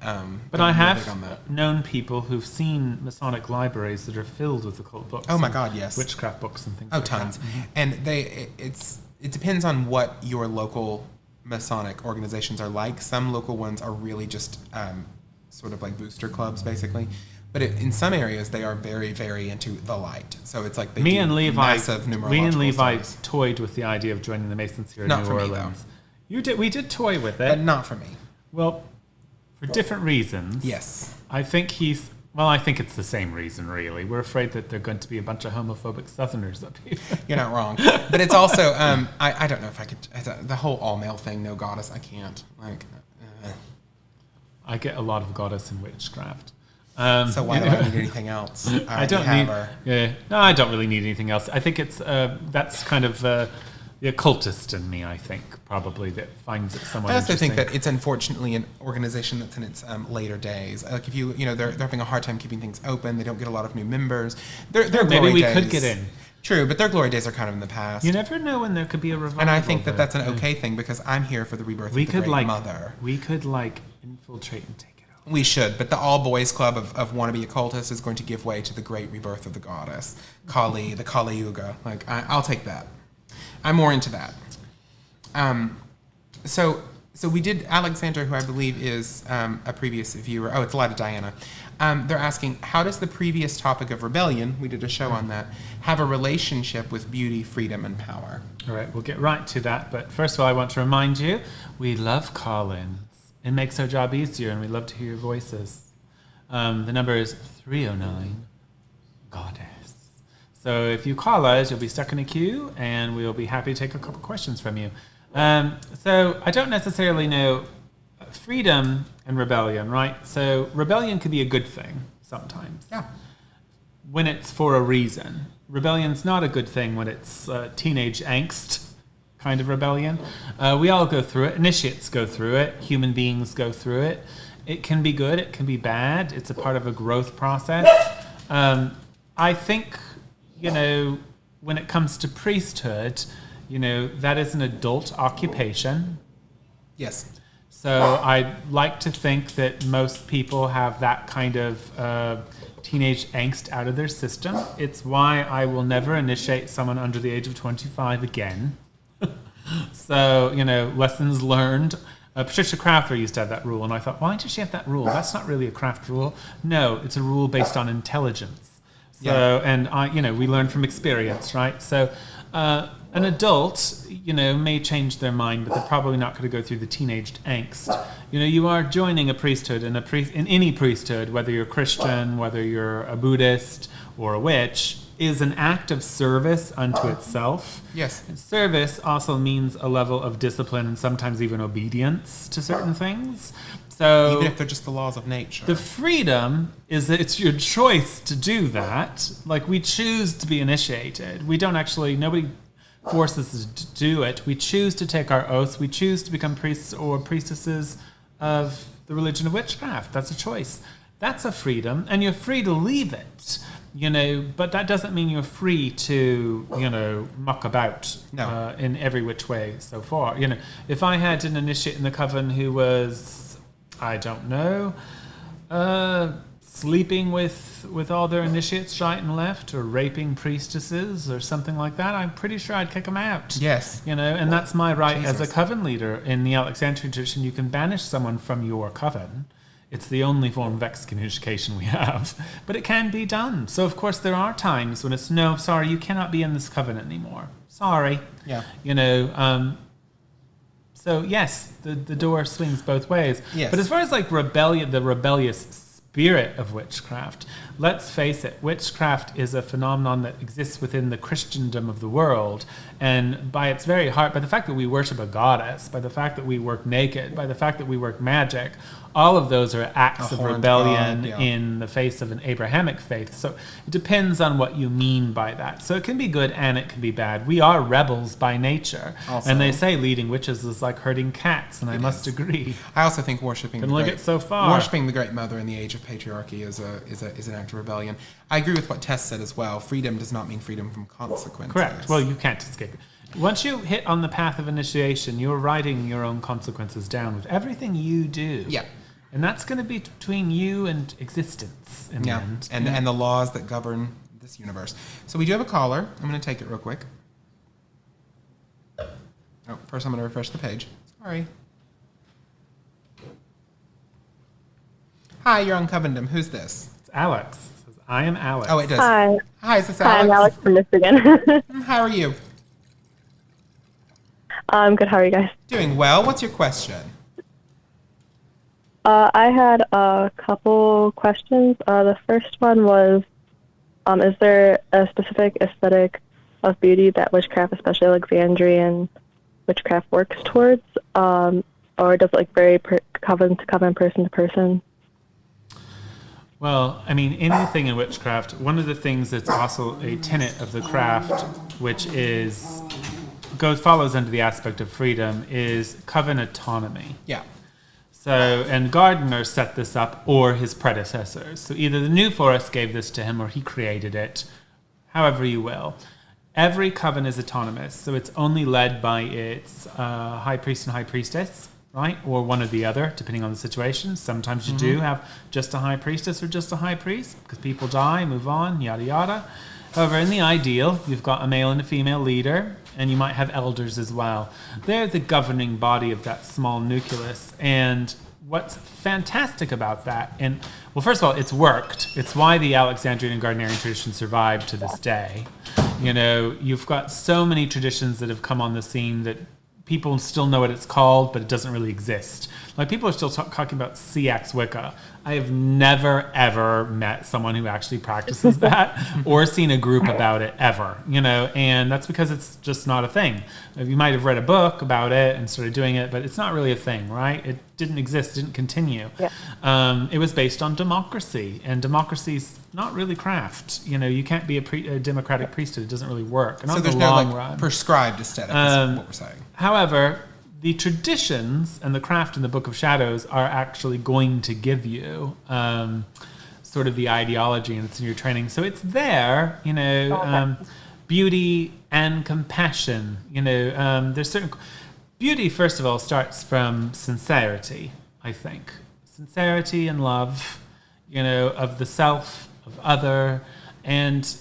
But I have known people who've seen Masonic libraries that are filled with occult books. Oh my God, yes. Witchcraft books and things like tons. that. Oh, tons. And it depends on what your local Masonic organizations are like. Some local ones are really just sort of like booster clubs, basically. But in some areas, they are very, very into the light. So it's like massive numerological Me and Levi studies. toyed with the idea of joining the Masons here in Not New for me, Orleans. though. We did toy with it. But not for me. Well, for different reasons. Yes. I think I think it's the same reason, really. We're afraid that they're going to be a bunch of homophobic Southerners up here. You're not wrong. But it's also, I don't know if I could, the whole all-male thing, no goddess, I can't. I get a lot of goddess in witchcraft. So why do I need anything else? I don't really need anything else. I think it's that's kind of the occultist in me. I think probably that finds it somewhat. I also interesting. think that it's unfortunately an organization that's in its later days. Like if they're having a hard time keeping things open. They don't get a lot of new members. Maybe we could get in. True, but their glory days are kind of in the past. You never know when there could be a revival. And I think that that's an okay thing because I'm here for the rebirth of the Great Mother. We could infiltrate and take it over. We should, but the all-boys club of wannabe occultists is going to give way to the great rebirth of the goddess, Kali, the Kali Yuga. I'll take that. I'm more into that. So we did Alexandra, who I believe is a previous viewer. Oh, it's Lada Diana. They're asking, how does the previous topic of rebellion, we did a show on that, have a relationship with beauty, freedom, and power? All right, we'll get right to that. But first of all, I want to remind you, we love call-ins. It makes our job easier, and we love to hear your voices. The number is 309-GODDESS. So if you call us, you'll be stuck in a queue, and we'll be happy to take a couple questions from you. So I don't necessarily know freedom and rebellion, right? So rebellion could be a good thing sometimes. Yeah. When it's for a reason. Rebellion's not a good thing when it's teenage angst kind of rebellion. We all go through it. Initiates go through it. Human beings go through it. It can be good. It can be bad. It's a part of a growth process. I think, when it comes to priesthood, that is an adult occupation. Yes. So I like to think that most people have that kind of teenage angst out of their system. It's why I will never initiate someone under the age of 25 again. So, lessons learned. Patricia Crowther used to have that rule, and I thought, why did she have that rule? That's not really a craft rule. No, it's a rule based on intelligence. So, and we learn from experience, right? So, an adult, may change their mind, but they're probably not going to go through the teenage angst. You are joining a priesthood, and in any priesthood, whether you're Christian, whether you're a Buddhist or a witch, is an act of service unto itself. Yes. And service also means a level of discipline and sometimes even obedience to certain things. So even if they're just the laws of nature. The freedom is that it's your choice to do that. Like, we choose to be initiated. We don't nobody forces us to do it. We choose to take our oaths. We choose to become priests or priestesses of the religion of witchcraft. That's a choice. That's a freedom, and you're free to leave it. But that doesn't mean you're free to, muck about in every which way so far. If I had an initiate in the coven who was, I don't know, sleeping with all their initiates right and left, or raping priestesses or something like that, I'm pretty sure I'd kick them out. Yes. And that's my right Jesus. as a coven leader. In the Alexandrian tradition, you can banish someone from your coven. It's the only form of excommunication we have, but it can be done. So, of course, there are times when it's, no, sorry, you cannot be in this covenant anymore. Sorry. Yeah. So, yes, the door swings both ways. Yes. But as far as the rebellious spirit of witchcraft, let's face it, witchcraft is a phenomenon that exists within the Christendom of the world. And by its very heart, by the fact that we worship a goddess, by the fact that we work naked, by the fact that we work magic, all of those are acts of horned rebellion god, yeah. in the face of an Abrahamic faith. So it depends on what you mean by that. So it can be good and it can be bad. We are rebels by nature. Also, and they say leading witches is like herding cats, and I must agree. I also think worshiping worshiping the Great Mother in the age of patriarchy is an act of rebellion. I agree with what Tess said as well. Freedom does not mean freedom from consequences. Correct. Well, you can't escape it. Once you hit on the path of initiation, you're writing your own consequences down with everything you do. Yeah. And that's going to be between you and existence in the end. And the laws that govern this universe. So we do have a caller. I'm going to take it real quick. Oh, first I'm going to refresh the page. Sorry. Hi, you're on Covendom. Who's this? It's Alex. It says, I am Alex. Oh, it does. Hi. Hi, is this Hi, Alex? I'm Alex from Michigan. How are you? I'm good. How are you guys? Doing well. What's your question? I had a couple questions. The first one was, is there a specific aesthetic of beauty that witchcraft, especially Alexandrian witchcraft, works towards? Or does it vary coven to coven, person to person? Well, I mean, anything in witchcraft, one of the things that's also a tenet of the craft, which follows under the aspect of freedom, is coven autonomy. Yeah. So, and Gardner set this up, or his predecessors. So either the New Forest gave this to him, or he created it, however you will. Every coven is autonomous, so it's only led by its high priest and high priestess, right? Or one or the other, depending on the situation. Sometimes you do have just a high priestess or just a high priest, because people die, move on, yada yada. However, in the ideal, you've got a male and a female leader, and you might have elders as well. They're the governing body of that small nucleus. And what's fantastic about that, well, first of all, it's worked. It's why the Alexandrian and Gardnerian tradition survived to this day. You've got so many traditions that have come on the scene that people still know what it's called, but it doesn't really exist. Like, people are still talking about CX Wicca. I have never, ever met someone who actually practices that or seen a group about it ever, and that's because it's just not a thing. You might have read a book about it and started doing it, but it's not really a thing, right? It didn't exist, didn't continue. Yeah. It was based on democracy, and democracy's not really craft. You can't be a democratic priesthood. It doesn't really work. So there's no prescribed aesthetic, is what we're saying. However, the traditions and the craft in the Book of Shadows are actually going to give you sort of the ideology, and it's in your training. So it's there, beauty and compassion. There's certain... Beauty, first of all, starts from sincerity, I think. Sincerity and love, of the self, of other. And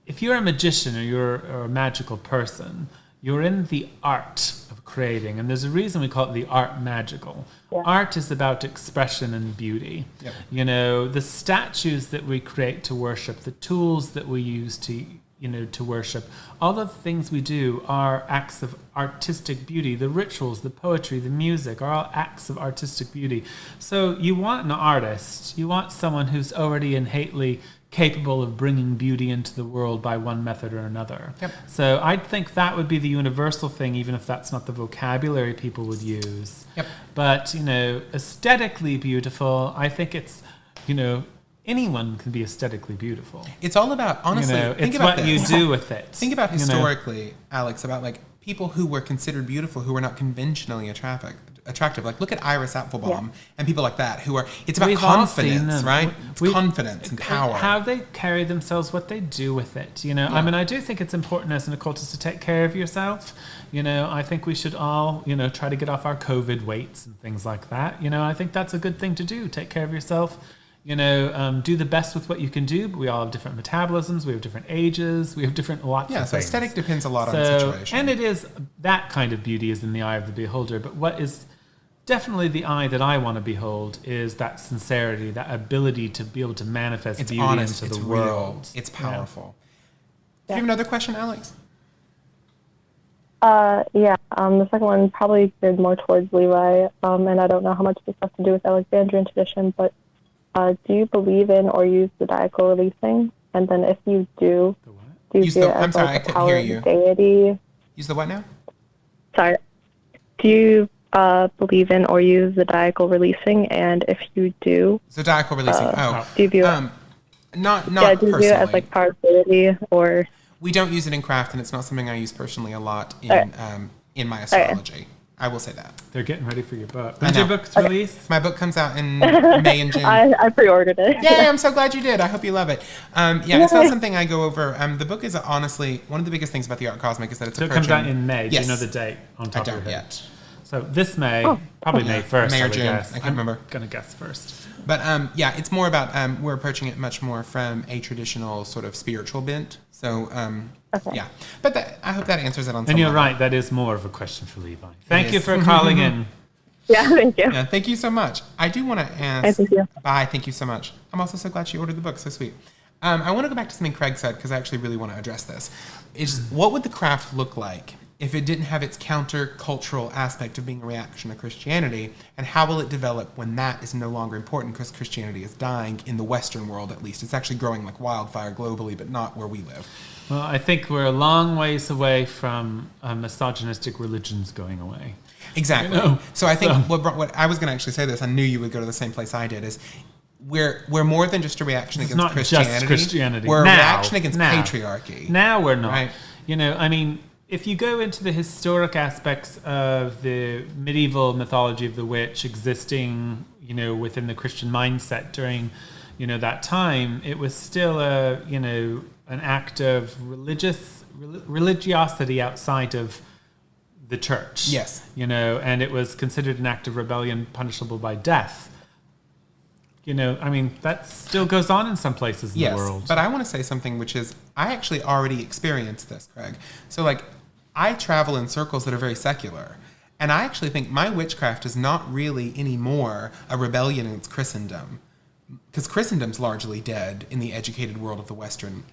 if you're a magician or you're a magical person, you're in the art of creating. And there's a reason we call it the art magical. Yeah. Art is about expression and beauty. Yep. The statues that we create to worship, the tools that we use to worship, all the things we do are acts of artistic beauty. The rituals, the poetry, the music are all acts of artistic beauty. So you want an artist. You want someone who's already innately capable of bringing beauty into the world by one method or another. Yep. So I think that would be the universal thing, even if that's not the vocabulary people would use. Yep. But, aesthetically beautiful, I think it's, anyone can be aesthetically beauattractive. It's all about, honestly, think it's about what this. you do with it. Think about historically, Alex, about people who were considered beautiful who were not conventionally attractive. Like, look at Iris Apfelbaum and people like that who are, it's about confidence, right? It's confidence and power. How they carry themselves, what they do with it, I mean, I do think it's important as an occultist to take care of yourself. I think we should all, try to get off our COVID weights and things like that. I think that's a good thing to do. Take care of yourself. Do the best with what you can do, but we all have different metabolisms, we have different ages, we have different lots of things. Yeah, so aesthetic depends a lot on the situation. And it is, that kind of beauty is in the eye of the beholder, but what is definitely the eye that I want to behold is that sincerity, that ability to be able to manifest beauty into the world. Real. It's powerful. Do you have another question, Alex? The second one probably geared more towards Levi, and I don't know how much this has to do with Alexandrian tradition, but do you believe in or use zodiacal releasing? And then if you do, do you see it as a power of deity? Use the what now? Sorry. Do you believe in or use zodiacal releasing? And if you do, Zodiacal releasing. do you view it? Not Do you personally. view it as like part of deity, or? We don't use it in craft, and it's not something I use personally a lot in my astrology. I will say that. They're getting ready for your book. When's your book's released? My book comes out in May and June. I pre-ordered it. Yay, I'm so glad you did. I hope you love it. It's not something I go over. The book is honestly, one of the biggest things about the Art Cosmic is that it's so approaching. it comes out in May. Yes. Do you know the date on top I of don't your head? yet. So this May, probably May 1st, May or I would June. guess. I can't remember. I'm going to guess first. But it's more about, we're approaching it much more from a traditional sort of spiritual bent. So, But I hope that answers it on some And you're level. right, that is more of a question for Levi. Thank you for calling in. Yeah, thank you. Yeah, thank you so much. I do want to ask. Thank you. Bye. Thank you so much. I'm also so glad she ordered the book. So sweet. I want to go back to something Craig said because I actually really want to address this. What would the craft look like if it didn't have its counter-cultural aspect of being a reaction to Christianity, and how will it develop when that is no longer important because Christianity is dying in the Western world at least? It's actually growing like wildfire globally, but not where we live. Well, I think we're a long ways away from misogynistic religions going away. Exactly. You know? So I think what I was going to actually say this, I knew you would go to the same place I did, is we're more than just a reaction against not Christianity. just Christianity. We're Now, a reaction against patriarchy. Now we're not. Right. You know, I mean, if you go into the historic aspects of the medieval mythology of the witch existing, you know, within the Christian mindset during, you know, that time, it was still an act of religiosity outside of the church. Yes. You know, and it was considered an act of rebellion punishable by death. You know, I mean, that still goes on in some places in the world. But I want to say something, which is, I actually already experienced this, Craig. So, like, I travel in circles that are very secular. And I actually think my witchcraft is not really anymore a rebellion against Christendom. Because Christendom's largely dead in the educated world of the Western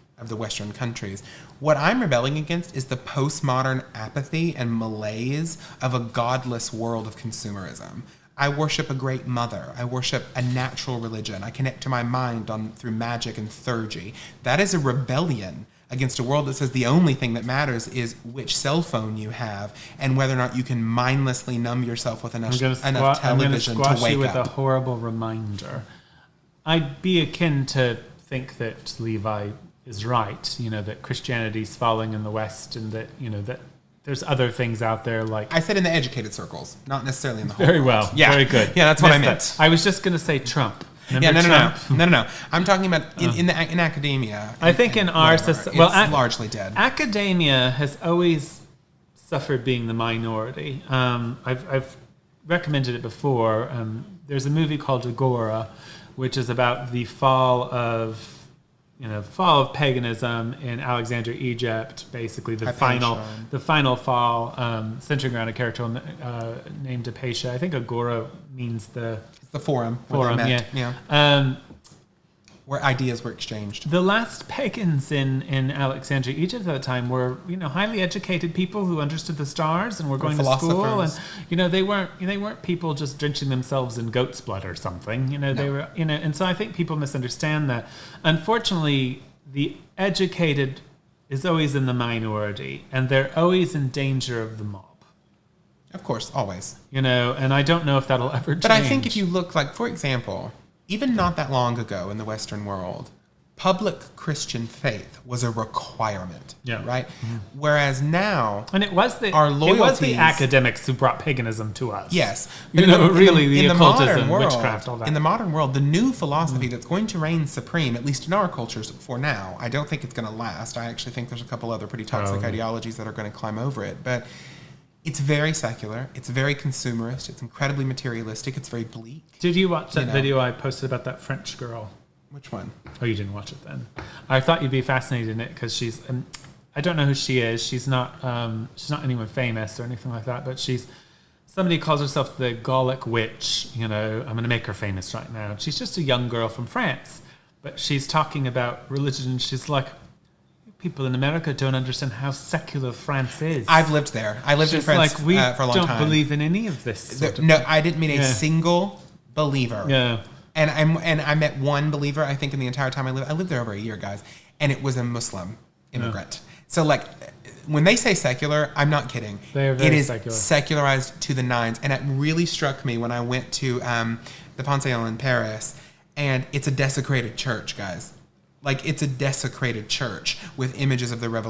countries. What I'm rebelling against is the postmodern apathy and malaise of a godless world of consumerism. I worship a great mother. I worship a natural religion. I connect to my mind through magic and theurgy. That is a rebellion against a world that says the only thing that matters is which cell phone you have and whether or not you can mindlessly numb yourself with enough television to squash wake you with up. a horrible reminder. I'd be akin to think that Levi is right, you know, that Christianity's falling in the West and that, you know, that there's other things out there like... I said in the educated circles, not necessarily in the whole Very world. well. Yeah. Very good. Yeah, that's what I meant. I was just going to say Trump. Remember No. I'm talking about in academia. I think in our society... Well, it's largely dead. Academia has always suffered being the minority. I've recommended it before. There's a movie called Agora, which is about the fall of paganism in Alexandria, Egypt. Basically, the final fall, centering around a character named Hypatia. I think Agora means the forum. Forum, yeah. Where ideas were exchanged. The last pagans in Alexandria, Egypt at the time were, you know, highly educated people who understood the stars and were going to school, and you know they weren't people just drenching themselves in goat's blood or something. You know, they were, you know, and so I think people misunderstand that. Unfortunately, the educated is always in the minority, and they're always in danger of the mob. Of course, always. You know, and I don't know if that'll ever change. But I think if you look, like, for example, even not that long ago in the Western world, public Christian faith was a requirement, right? Mm-hmm. Whereas now, and it was the academics who brought paganism to us. Yes, you know, the occultism, witchcraft, all that. In the modern world, the new philosophy that's going to reign supreme, at least in our cultures for now, I don't think it's going to last. I actually think there's a couple other pretty toxic ideologies that are going to climb over it, but it's very secular. It's very consumerist. It's incredibly materialistic. It's very bleak. Did you watch that video I posted about that French girl? Which one? Oh, you didn't watch it then. I thought you'd be fascinated in it because she's... I don't know who she is. She's not anyone famous or anything like that, but she's... Somebody calls herself the Gallic Witch. You know, I'm going to make her famous right now. She's just a young girl from France, but she's talking about religion. She's like... People in America don't understand how secular France is. I've lived there. I lived in France for a long time. We don't believe in any of this. I didn't meet a single believer. Yeah. And I met one believer, I think, in the entire time I lived there over a year, guys. And it was a Muslim immigrant. So, like, when they say secular, I'm not kidding. They are very it is secular. secularized to the nines. And it really struck me when I went to the Panthéon in Paris, and it's a desecrated church, guys. Like, it's a desecrated church with images of the La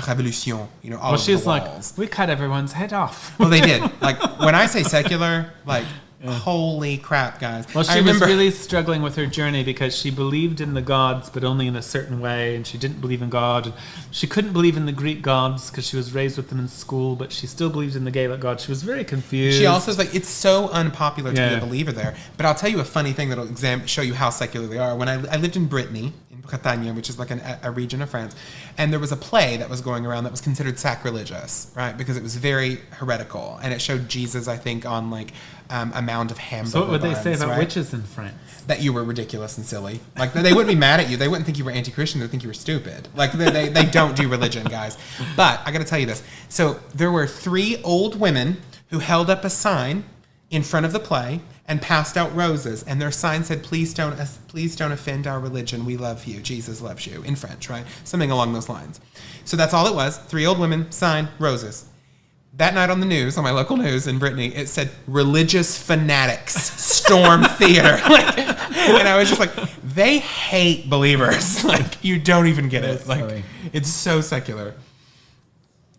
Révolution, you know, all over the walls. She's like, we cut everyone's head off. Well, they did. Like, when I say secular, like, holy crap, guys. Well, she was really struggling with her journey because she believed in the gods, but only in a certain way, and she didn't believe in God. And she couldn't believe in the Greek gods because she was raised with them in school, but she still believed in the Gaelic gods. She was very confused. She also is like, it's so unpopular to be a believer there. But I'll tell you a funny thing that'll show you how secular they are. When I lived in Brittany, in Bretagne, which is like a region of France, and there was a play that was going around that was considered sacrilegious, right? Because it was very heretical, and it showed Jesus, I think, on like a mound of hamburger So what would they say buns, about right? witches in France? That you were ridiculous and silly. Like, they wouldn't be mad at you. They wouldn't think you were anti-Christian. They'd think you were stupid. Like, they don't do religion, guys. But I got to tell you this. So there were 3 old women who held up a sign in front of the play and passed out roses. And their sign said, please don't offend our religion. We love you. Jesus loves you. In French, right? Something along those lines. So that's all it was. 3 old women, sign, roses. That night on the news, on my local news in Brittany, it said, religious fanatics storm theater. And I was just like, they hate believers. Like, you don't even get it. Like, funny. it's so secular.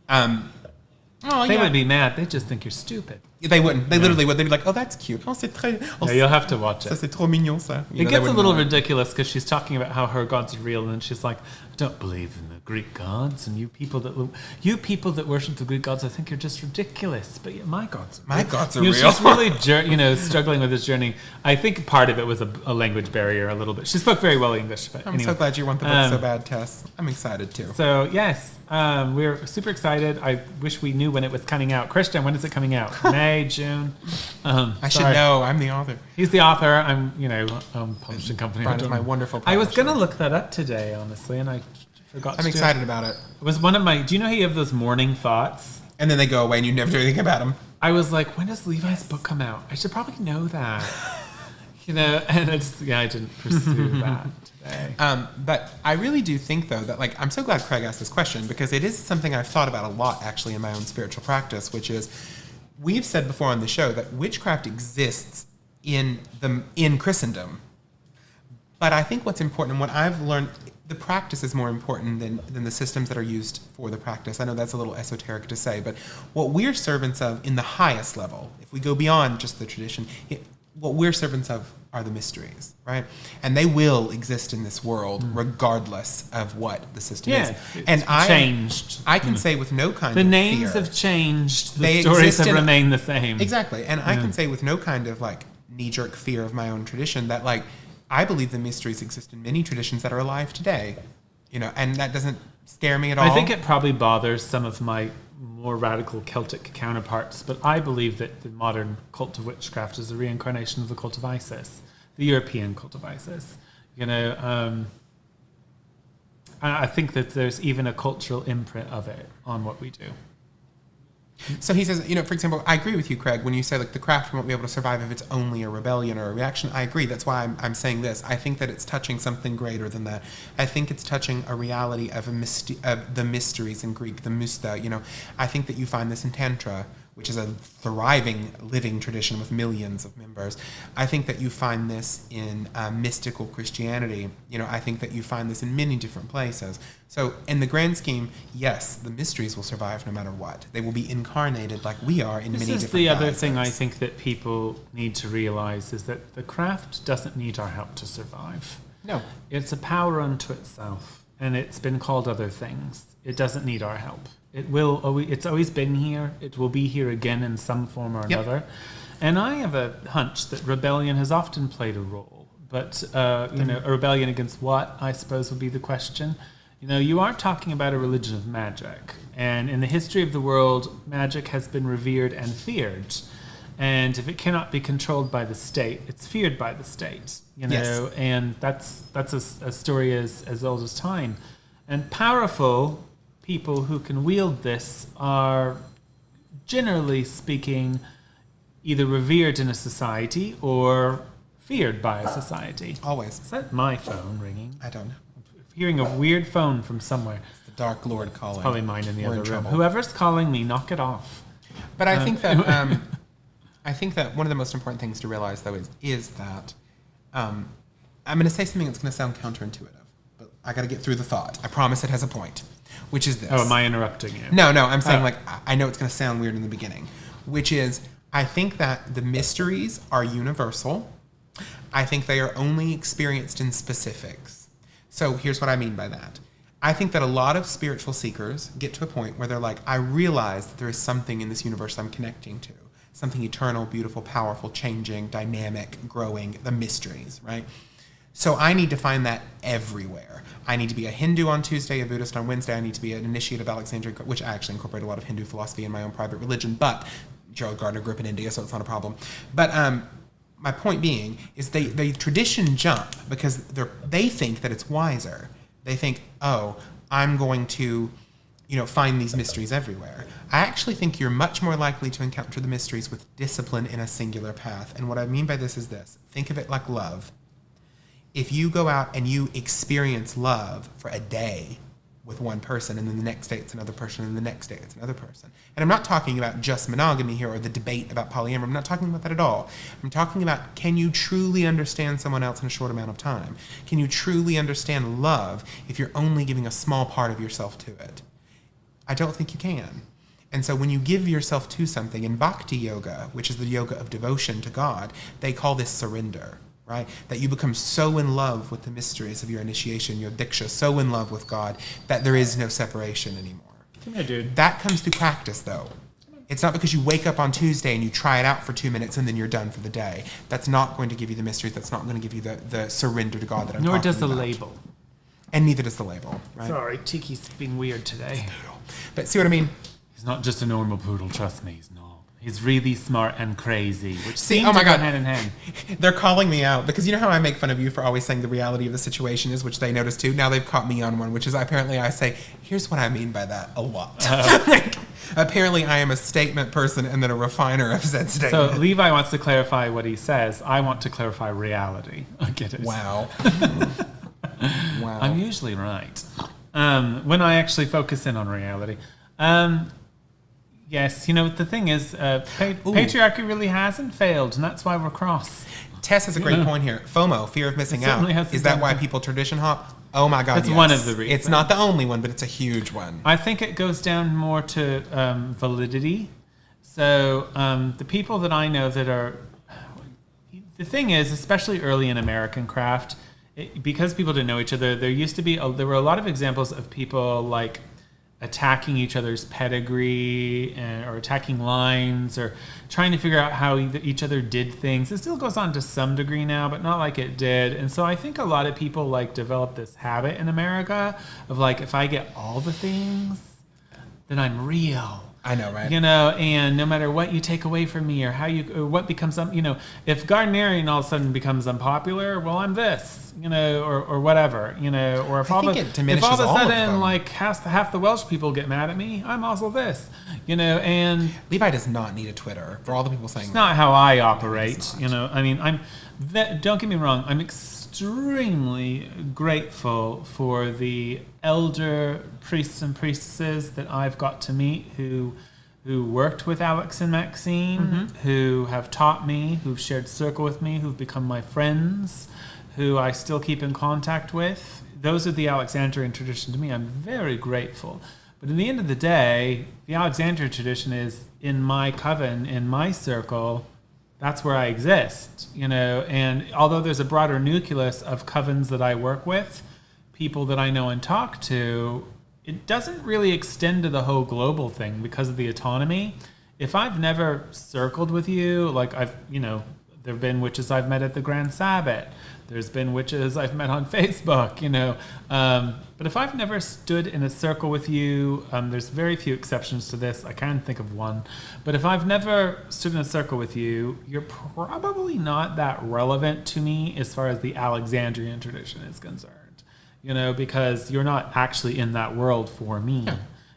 They would be mad. They just think you're stupid. They wouldn't. They literally would. They'd be like, oh, that's cute. Oh, c'est très... Yeah, you'll have to watch Ça, it. c'est trop mignon, ça. It gets a little ridiculous because she's talking about how her gods are real, and then she's like, I don't believe in the Greek gods, and you people that worship the Greek gods, I think you're just ridiculous. But yeah, my gods are real. She's really, struggling with this journey. I think part of it was a language barrier a little bit. She spoke very well English, but I'm so glad you want the book so bad, Tess. I'm excited too. So yes, we're super excited. I wish we knew when it was coming out. Christian, when is it coming out? May, June? I should know. I'm the author. He's the author. I'm, publishing company. Brian is my wonderful I was publisher. going to look that up today, honestly, and I forgot to I'm excited about it. It was one of my... Do you know how you have those morning thoughts? And then they go away and you never do anything about them. I was like, when does Levi's book come out? I should probably know that. And I didn't pursue that today. But I really do think, though, that, like, I'm so glad Craig asked this question because it is something I've thought about a lot, actually, in my own spiritual practice, which is, we've said before on the show that witchcraft exists in Christendom. But I think what's important, and what I've learned, the practice is more important than the systems that are used for the practice. I know that's a little esoteric to say, but what we're servants of in the highest level, if we go beyond just the tradition, what we're servants of are the mysteries, right? And they will exist in this world regardless of what the system is. And changed. I can say with no kind the of names fear, have changed. The stories have remained the same. Exactly. And I can say with no kind of like knee-jerk fear of my own tradition that like I believe the mysteries exist in many traditions that are alive today. And that doesn't scare me at all. I think it probably bothers some of my more radical Celtic counterparts, but I believe that the modern cult of witchcraft is a reincarnation of the cult of Isis, the European cult of Isis. I think that there's even a cultural imprint of it on what we do. So he says, for example, I agree with you, Craig, when you say like the craft won't be able to survive if it's only a rebellion or a reaction. I agree. That's why I'm saying this. I think that it's touching something greater than that. I think it's touching a reality of the mysteries in Greek, the mysta. I think that you find this in Tantra, which is a thriving, living tradition with millions of members. I think that you find this in mystical Christianity. I think that you find this in many different places. So in the grand scheme, yes, the mysteries will survive no matter what. They will be incarnated like we are in many different This is the other guises. thing I think that people need to realize is that the craft doesn't need our help to survive. No. It's a power unto itself, and it's been called other things. It doesn't need our help. It's always been here. It will be here again in some form or another. And I have a hunch that rebellion has often played a role. But, a rebellion against what, I suppose, would be the question. You are talking about a religion of magic. And in the history of the world, magic has been revered and feared. And if it cannot be controlled by the state, it's feared by the state. Yes. And that's a story as old as time. And powerful people who can wield this are, generally speaking, either revered in a society or feared by a society. Always. Is that my phone ringing? I don't know. I'm hearing a weird phone from somewhere. It's the Dark Lord calling. Probably mine in the We're other in room. trouble. Whoever's calling me, knock it off. But I think that one of the most important things to realize, though, is that I'm going to say something that's going to sound counterintuitive, but I got to get through the thought. I promise it has a point, which is this. Oh, am I interrupting you? No, I'm saying, I know it's going to sound weird in the beginning, which is, I think that the mysteries are universal. I think they are only experienced in specifics. So here's what I mean by that. I think that a lot of spiritual seekers get to a point where they're like, I realize that there is something in this universe I'm connecting to. Something eternal, beautiful, powerful, changing, dynamic, growing, the mysteries, right? So I need to find that everywhere. I need to be a Hindu on Tuesday, a Buddhist on Wednesday. I need to be an initiate of Alexandrian, which I actually incorporate a lot of Hindu philosophy in my own private religion, but Gerald Gardner grew up in India, so it's not a problem. But my point being is they tradition jump because they think that it's wiser. They think, oh, I'm going to, find these mysteries everywhere. I actually think you're much more likely to encounter the mysteries with discipline in a singular path. And what I mean by this is this. Think of it like love. If you go out and you experience love for a day with one person, and then the next day it's another person, and the next day it's another person. And I'm not talking about just monogamy here or the debate about polyamory. I'm not talking about that at all. I'm talking about, can you truly understand someone else in a short amount of time? Can you truly understand love if you're only giving a small part of yourself to it? I don't think you can. And so when you give yourself to something, in bhakti yoga, which is the yoga of devotion to God, they call this surrender. Right? That you become so in love with the mysteries of your initiation, your diksha, so in love with God, that there is no separation anymore. Come here, dude. That comes through practice, though. It's not because you wake up on Tuesday and you try it out for 2 minutes and then you're done for the day. That's not going to give you the mysteries. That's not going to give you the surrender to God that I'm talking about. Nor does the label. And neither does the label, right? Sorry, Tiki's being weird today. But see what I mean? He's not just a normal poodle, trust me, he's not. He's really smart and crazy, which seems oh my to go God. hand in hand. They're calling me out because you know how I make fun of you for always saying the reality of the situation is, which they notice too. Now they've caught me on one, which is apparently I say, here's what I mean by that a lot. Apparently I am a statement person and then a refiner of said statement. So Levi wants to clarify what he says. I want to clarify reality. I get it. Wow. Wow. I'm usually right. When I actually focus in on reality. Yes, the thing is, patriarchy really hasn't failed, and that's why we're cross. Tess has a great point here. FOMO, fear of missing out. Is that why people tradition hop? Oh my God, That's yes. one of the reasons. It's not the only one, but it's a huge one. I think it goes down more to validity. So the people that I know that are... The thing is, especially early in American craft, because people didn't know each other, there were a lot of examples of people like attacking each other's pedigree or attacking lines or trying to figure out how each other did things. It still goes on to some degree now, but not like it did. And so I think a lot of people develop this habit in America of if I get all the things, then I'm real. I know, right? And no matter what you take away from me or what becomes, if Gardnerian all of a sudden becomes unpopular, well, I'm this, or whatever, or if all of a sudden half the Welsh people get mad at me, I'm also this, and Levi does not need a Twitter for all the people saying it's not how I operate, don't get me wrong, I'm extremely grateful for the elder priests and priestesses that I've got to meet who worked with Alex and Maxine, who have taught me, who've shared circle with me, who've become my friends, who I still keep in contact with. Those are the Alexandrian tradition to me. I'm very grateful. But at the end of the day, the Alexandrian tradition is in my coven, in my circle. That's where I exist, and although there's a broader nucleus of covens that I work with, people that I know and talk to, it doesn't really extend to the whole global thing because of the autonomy. If I've never circled with you, there have been witches I've met at the Grand Sabbath. There's been witches I've met on Facebook, But if I've never stood in a circle with you, there's very few exceptions to this. I can't think of one. But if I've never stood in a circle with you, you're probably not that relevant to me as far as the Alexandrian tradition is concerned. Because you're not actually in that world for me.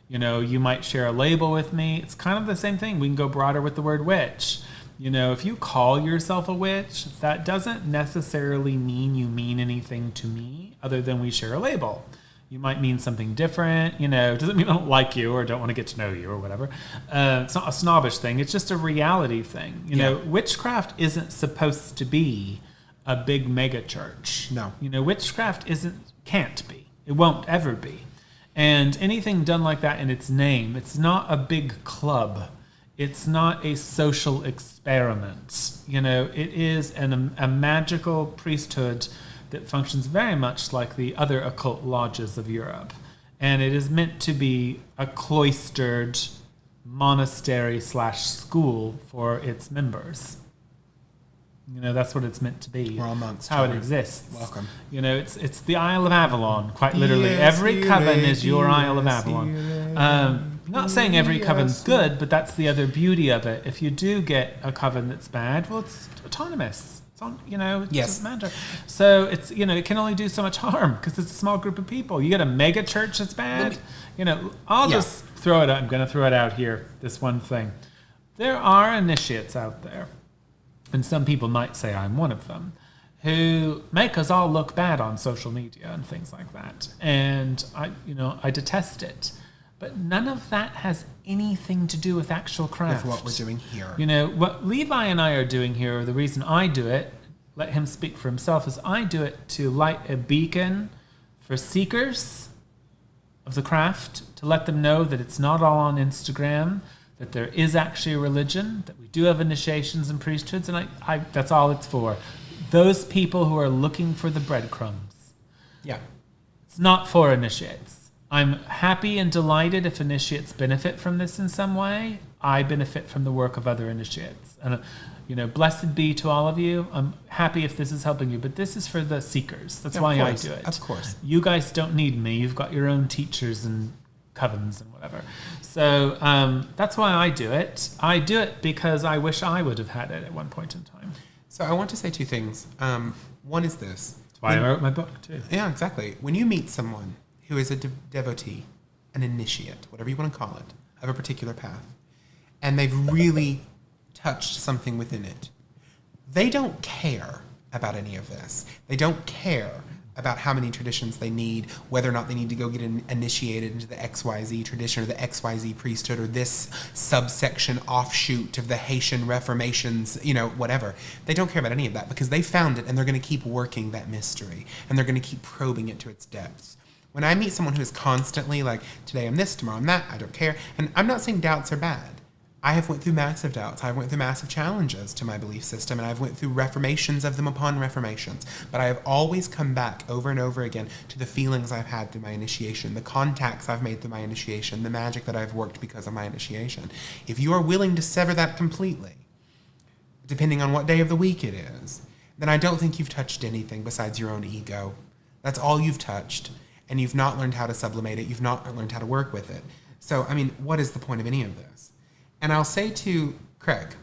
Yeah. You might share a label with me. It's kind of the same thing. We can go broader with the word witch. If you call yourself a witch, that doesn't necessarily mean you mean anything to me other than we share a label. You might mean something different. You know, it doesn't mean I don't like you or don't want to get to know you or whatever. It's not a snobbish thing. It's just a reality thing. You know, witchcraft isn't supposed to be a big mega church. No. You know, witchcraft can't be. It won't ever be. And anything done like that in its name, it's not a big club. It's not a social experiment. You know, it is a magical priesthood that functions very much like the other occult lodges of Europe. And it is meant to be a cloistered monastery/school for its members. You know, that's what it's meant to be. We're all monks. How it exists. Welcome. You know, it's the Isle of Avalon, quite literally. Every coven is your Isle of Avalon. Not saying every coven's good, but that's the other beauty of it. If you do get a coven that's bad, well, it's autonomous. It's on, you know, it doesn't matter. So it's, you know, it can only do so much harm because it's a small group of people. You get a mega church that's bad. You know, I'll just throw it out. I'm going to throw it out here. This one thing. There are initiates out there, and some people might say I'm one of them, who make us all look bad on social media and things like that. And I detest it. But none of that has anything to do with actual craft. With what we're doing here. You know, what Levi and I are doing here, the reason I do it, let him speak for himself, is I do it to light a beacon for seekers of the craft, to let them know that it's not all on Instagram, that there is actually a religion, that we do have initiations and priesthoods, and I that's all it's for. Those people who are looking for the breadcrumbs. Yeah. It's not for initiates. I'm happy and delighted if initiates benefit from this in some way. I benefit from the work of other initiates. And, you know, blessed be to all of you. I'm happy if this is helping you, but this is for the seekers. That's why I do it. Of course. You guys don't need me. You've got your own teachers and covens and whatever. So that's why I do it. I do it because I wish I would have had it at one point in time. So I want to say two things. One is this. That's why I wrote my book, too. Yeah, exactly. When you meet someone who is a devotee, an initiate, whatever you want to call it, of a particular path, and they've really touched something within it, they don't care about any of this. They don't care about how many traditions they need, whether or not they need to go get initiated into the XYZ tradition or the XYZ priesthood or this subsection offshoot of the Haitian Reformations, you know, whatever. They don't care about any of that because they found it and they're going to keep working that mystery and they're going to keep probing it to its depths. When I meet someone who is constantly like, today I'm this, tomorrow I'm that, I don't care. And I'm not saying doubts are bad. I have went through massive doubts. I've went through massive challenges to my belief system, and I've went through reformations of them upon reformations. But I have always come back over and over again to the feelings I've had through my initiation, the contacts I've made through my initiation, the magic that I've worked because of my initiation. If you are willing to sever that completely, depending on what day of the week it is, then I don't think you've touched anything besides your own ego. That's all you've touched. And you've not learned how to sublimate it. You've not learned how to work with it. So, I mean, what is the point of any of this? And I'll say to Craig,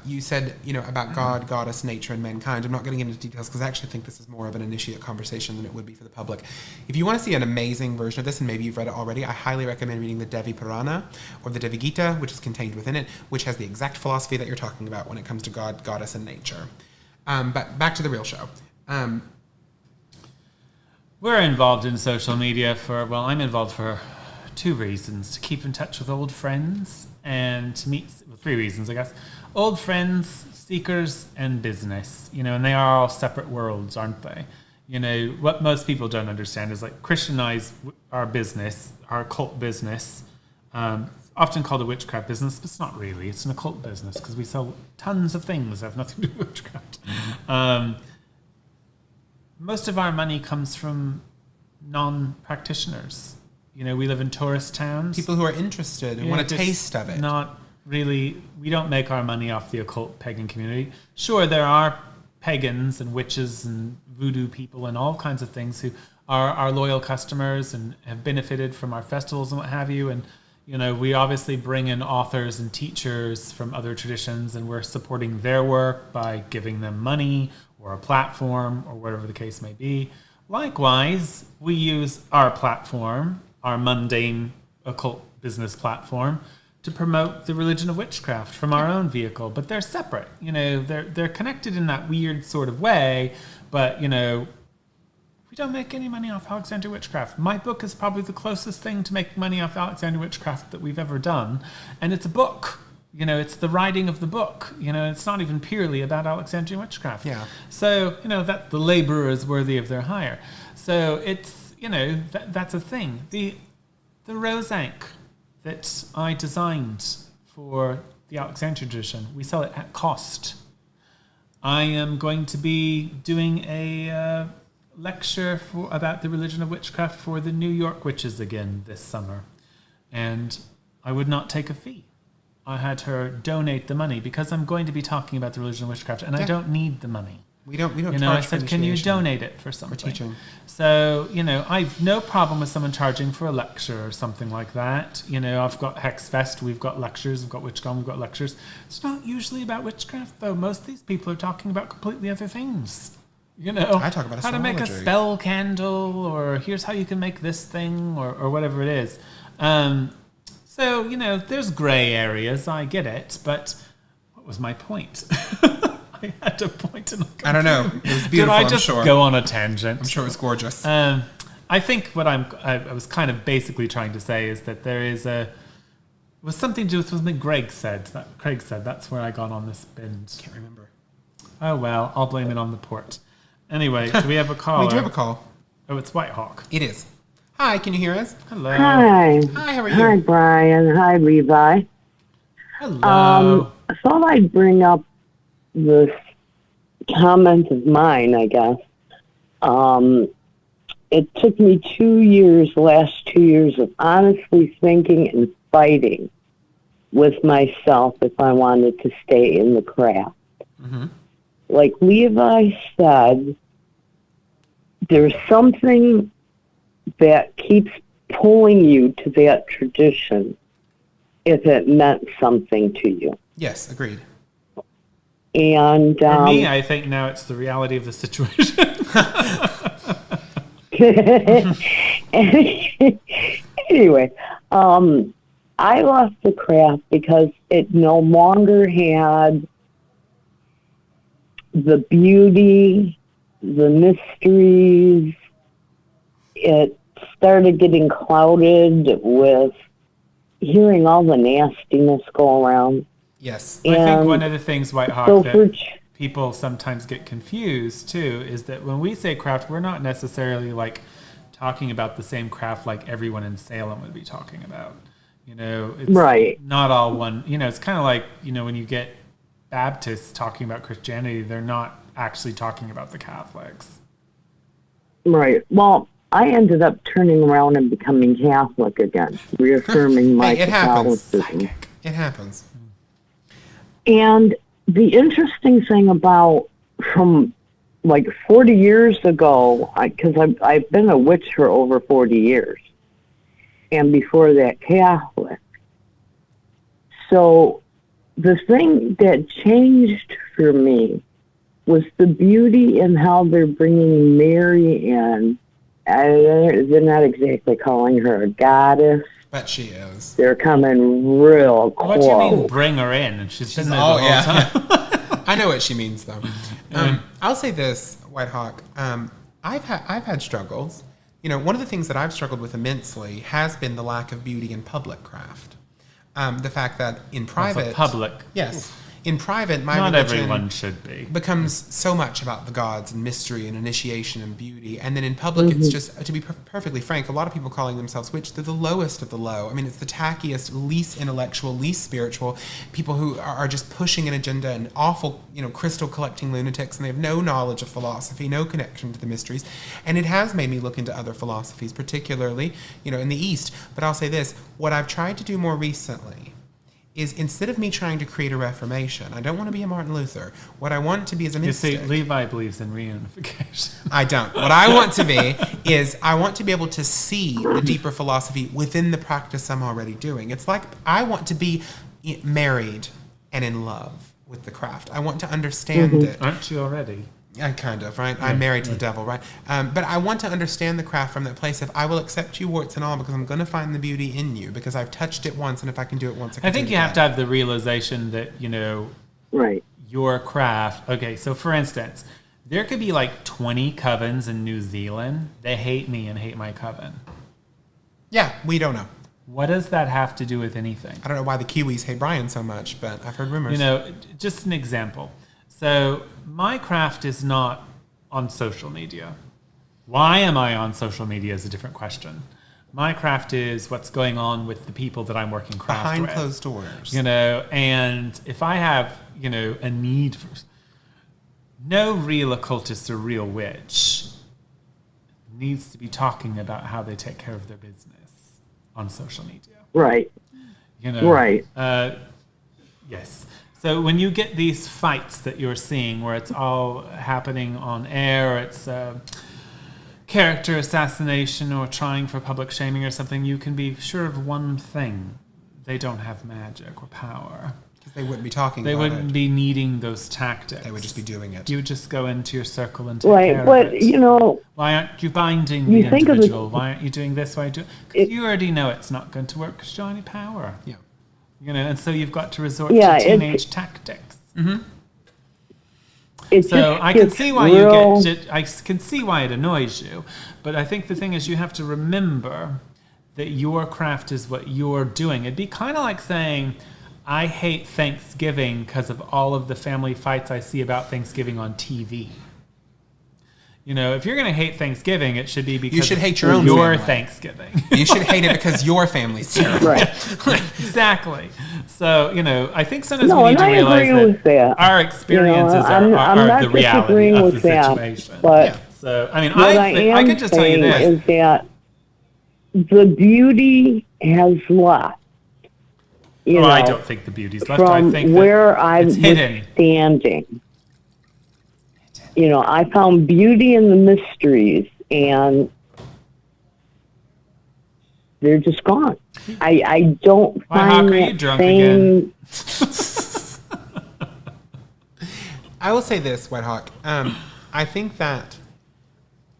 you said, you know, about God, goddess, nature, and mankind. I'm not getting into details because I actually think this is more of an initiate conversation than it would be for the public. If you want to see an amazing version of this, and maybe you've read it already, I highly recommend reading the Devi Purana or the Devi Gita, which is contained within it, which has the exact philosophy that you're talking about when it comes to God, goddess, and nature. But back to the real show. We're involved in social media I'm involved for two reasons: to keep in touch with old friends and to meet, three reasons, I guess. Old friends, seekers, and business. You know, and they are all separate worlds, aren't they? You know, what most people don't understand is like Christianize our business, our occult business, often called a witchcraft business, but it's not really. It's an occult business because we sell tons of things that have nothing to do with witchcraft. Most of our money comes from non-practitioners. You know, we live in tourist towns. People who are interested and want a taste of it. Not really, we don't make our money off the occult pagan community. Sure, there are pagans and witches and voodoo people and all kinds of things who are our loyal customers and have benefited from our festivals and what have you. And, you know, we obviously bring in authors and teachers from other traditions, and we're supporting their work by giving them money or a platform or whatever the case may be. Likewise, we use our platform, our mundane occult business platform, to promote the religion of witchcraft from our own vehicle. But they're separate. You know, they're connected in that weird sort of way, but, you know, We don't make any money off Alexandrian witchcraft. My book is probably the closest thing to make money off Alexandrian witchcraft that we've ever done. And it's a book. It's the writing of the book. It's not even purely about Alexandrian witchcraft. Yeah. So, that the laborer is worthy of their hire. So it's, that's a thing. The rose ankh that I designed for the Alexandrian tradition, we sell it at cost. I am going to be doing a lecture about the religion of witchcraft for the New York witches again this summer. And I would not take a fee. I had her donate the money because I'm going to be talking about the religion of witchcraft and I don't need the money. We don't charge I for said, can you initiation donate it for something? or teaching. So, I've no problem with someone charging for a lecture or something like that. I've got Hexfest, we've got lectures, we've got WitchCon, we've got lectures. It's not usually about witchcraft, though. Most of these people are talking about completely other things. I talk about how to make a astrology. spell candle, or here's how you can make this thing, or whatever it is. So, there's gray areas, I get it, but what was my point? I had a point. I don't know. It was beautiful, Did I I'm just sure. go on a tangent? I'm sure it was gorgeous. I think what I was kind of basically trying to say is that there is it was something to do with something Craig said. That's where I got on this binge. Can't remember. Oh, well, I'll blame it on the port. Anyway, do we have a call? We do have a call. Oh, it's Whitehawk. It is. Hi, can you hear us? Hello. Hi. Hi, how are you? Hi, Brian. Hi, Levi. Hello. I thought I'd bring up this comment of mine, I guess. It took me last 2 years of honestly thinking and fighting with myself if I wanted to stay in the craft. Mm-hmm. Like Levi said, there's something that keeps pulling you to that tradition if it meant something to you. Yes, agreed. And For me, I think now it's the reality of the situation. anyway, I left the craft because it no longer had the beauty, the mysteries. It started getting clouded with hearing all the nastiness go around. Yes. I think one of the things, Whitehawk, So that people sometimes get confused too is that when we say craft, we're not necessarily like talking about the same craft like everyone in Salem would be talking about. It's Right. not all one. It's kind of like, when you get Baptists talking about Christianity, they're not actually talking about the Catholics. Right. Well, I ended up turning around and becoming Catholic again, reaffirming my Hey, it happens. Catholicism. It happens. And the interesting thing about from like 40 years ago, because I've been a witch for over 40 years, and before that Catholic. So the thing that changed for me was the beauty in how they're bringing Mary in. They're not exactly calling her a goddess. But she is. They're coming real close. What do you mean, bring her in? And she's been there the whole time. I know what she means, though. I'll say this, Whitehawk. I've had struggles. One of the things that I've struggled with immensely has been the lack of beauty in public craft. The fact that in private, public. yes, in private, my Not religion everyone should be. becomes so much about the gods and mystery and initiation and beauty, and then in public, it's just, to be perfectly frank, a lot of people calling themselves witch, they're the lowest of the low. I mean, it's the tackiest, least intellectual, least spiritual people who are just pushing an agenda and awful, crystal collecting lunatics, and they have no knowledge of philosophy, no connection to the mysteries, and it has made me look into other philosophies, particularly, in the East. But I'll say this: what I've tried to do more recently is, instead of me trying to create a reformation, I don't want to be a Martin Luther. What I want to be is a mystic. You see, Levi believes in reunification. I don't. What I want to be is, I want to be able to see the deeper philosophy within the practice I'm already doing. It's like I want to be married and in love with the craft. I want to understand it. Aren't you already? Kind of, right? I'm married to the devil, right? But I want to understand the craft from that place of, I will accept you warts and all because I'm going to find the beauty in you because I've touched it once, and if I can do it once, I can I think do it you have to again. have the realization that, Right. your craft. Okay, so for instance, There could be like 20 covens in New Zealand. They hate me and hate my coven. Yeah, we don't know. What does that have to do with anything? I don't know why the Kiwis hate Brian so much, but I've heard rumors. You know, just an example. So my craft is not on social media. Why am I on social media is a different question. My craft is what's going on with the people that I'm working craft behind with. closed doors. You know, and if I have, you know, a need for... No real occultist or real witch needs to be talking about how they take care of their business on social media. Right. You know, Right. Yes. So when you get these fights that you're seeing where it's all happening on air, it's character assassination or trying for public shaming or something, you can be sure of one thing. They don't have magic or power. Because they wouldn't be talking They about wouldn't it. be needing those tactics. They would just be doing it. You would just go into your circle and take Right. care But, of it. you know, Why aren't you binding You the think of the- individual? Why aren't you doing this? Why do? Because you already know it's not going to work because you don't have any power. Yeah. You know, and so you've got to resort Yeah, to teenage tactics. it So just I can gets see why real, you get. I can see why it annoys you, but I think the thing is you have to remember that your craft is what you're doing. It'd be kind of like saying, "I hate Thanksgiving because of all of the family fights I see about Thanksgiving on TV." You know, if you're going to hate Thanksgiving, it should be because should of hate your own your family. Thanksgiving. You should hate it because your family's terrible. right. Exactly. So, you know, I think sometimes No, we need and to I realize agree with that. our experiences I'm are not the reality disagreeing of with the that, situation. but Yeah. So, I mean, what I can just tell you saying this. is that the beauty has left. You Oh, know, I don't think the beauty's left. I from think that where I it's was hidden. standing. You know, I found beauty in the mysteries, and they're just gone. I don't Why, find Hawk, are you that drunk same. I will say this, White Hawk. I think that